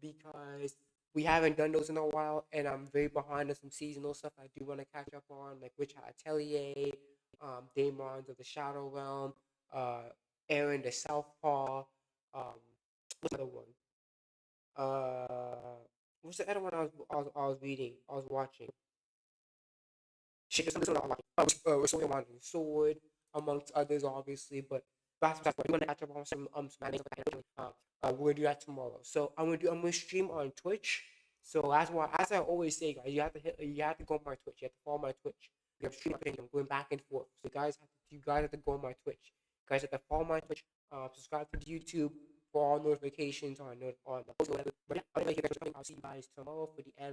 because we haven't done those in a while, and I'm very behind on some seasonal stuff I do want to catch up on, like Witch Hat Atelier, Daemons of the Shadow Realm, Aaron the Southpaw, what's the other one? What's the other one I was reading? I was watching. Shit, this one I was watching. We're still watching Sword, amongst others, obviously, but that's what we're gonna catch up on some anime stuff. We're gonna do that tomorrow. So I'm gonna stream on Twitch. So that's why, as I always say, guys, you have to go on my Twitch. You have to follow my Twitch. We have stream opinion. I'm going back and forth. So you guys have to go on my Twitch. You guys have to follow my Twitch. Subscribe to YouTube for all notifications on whatever. But yeah, I'll see you guys tomorrow for the end.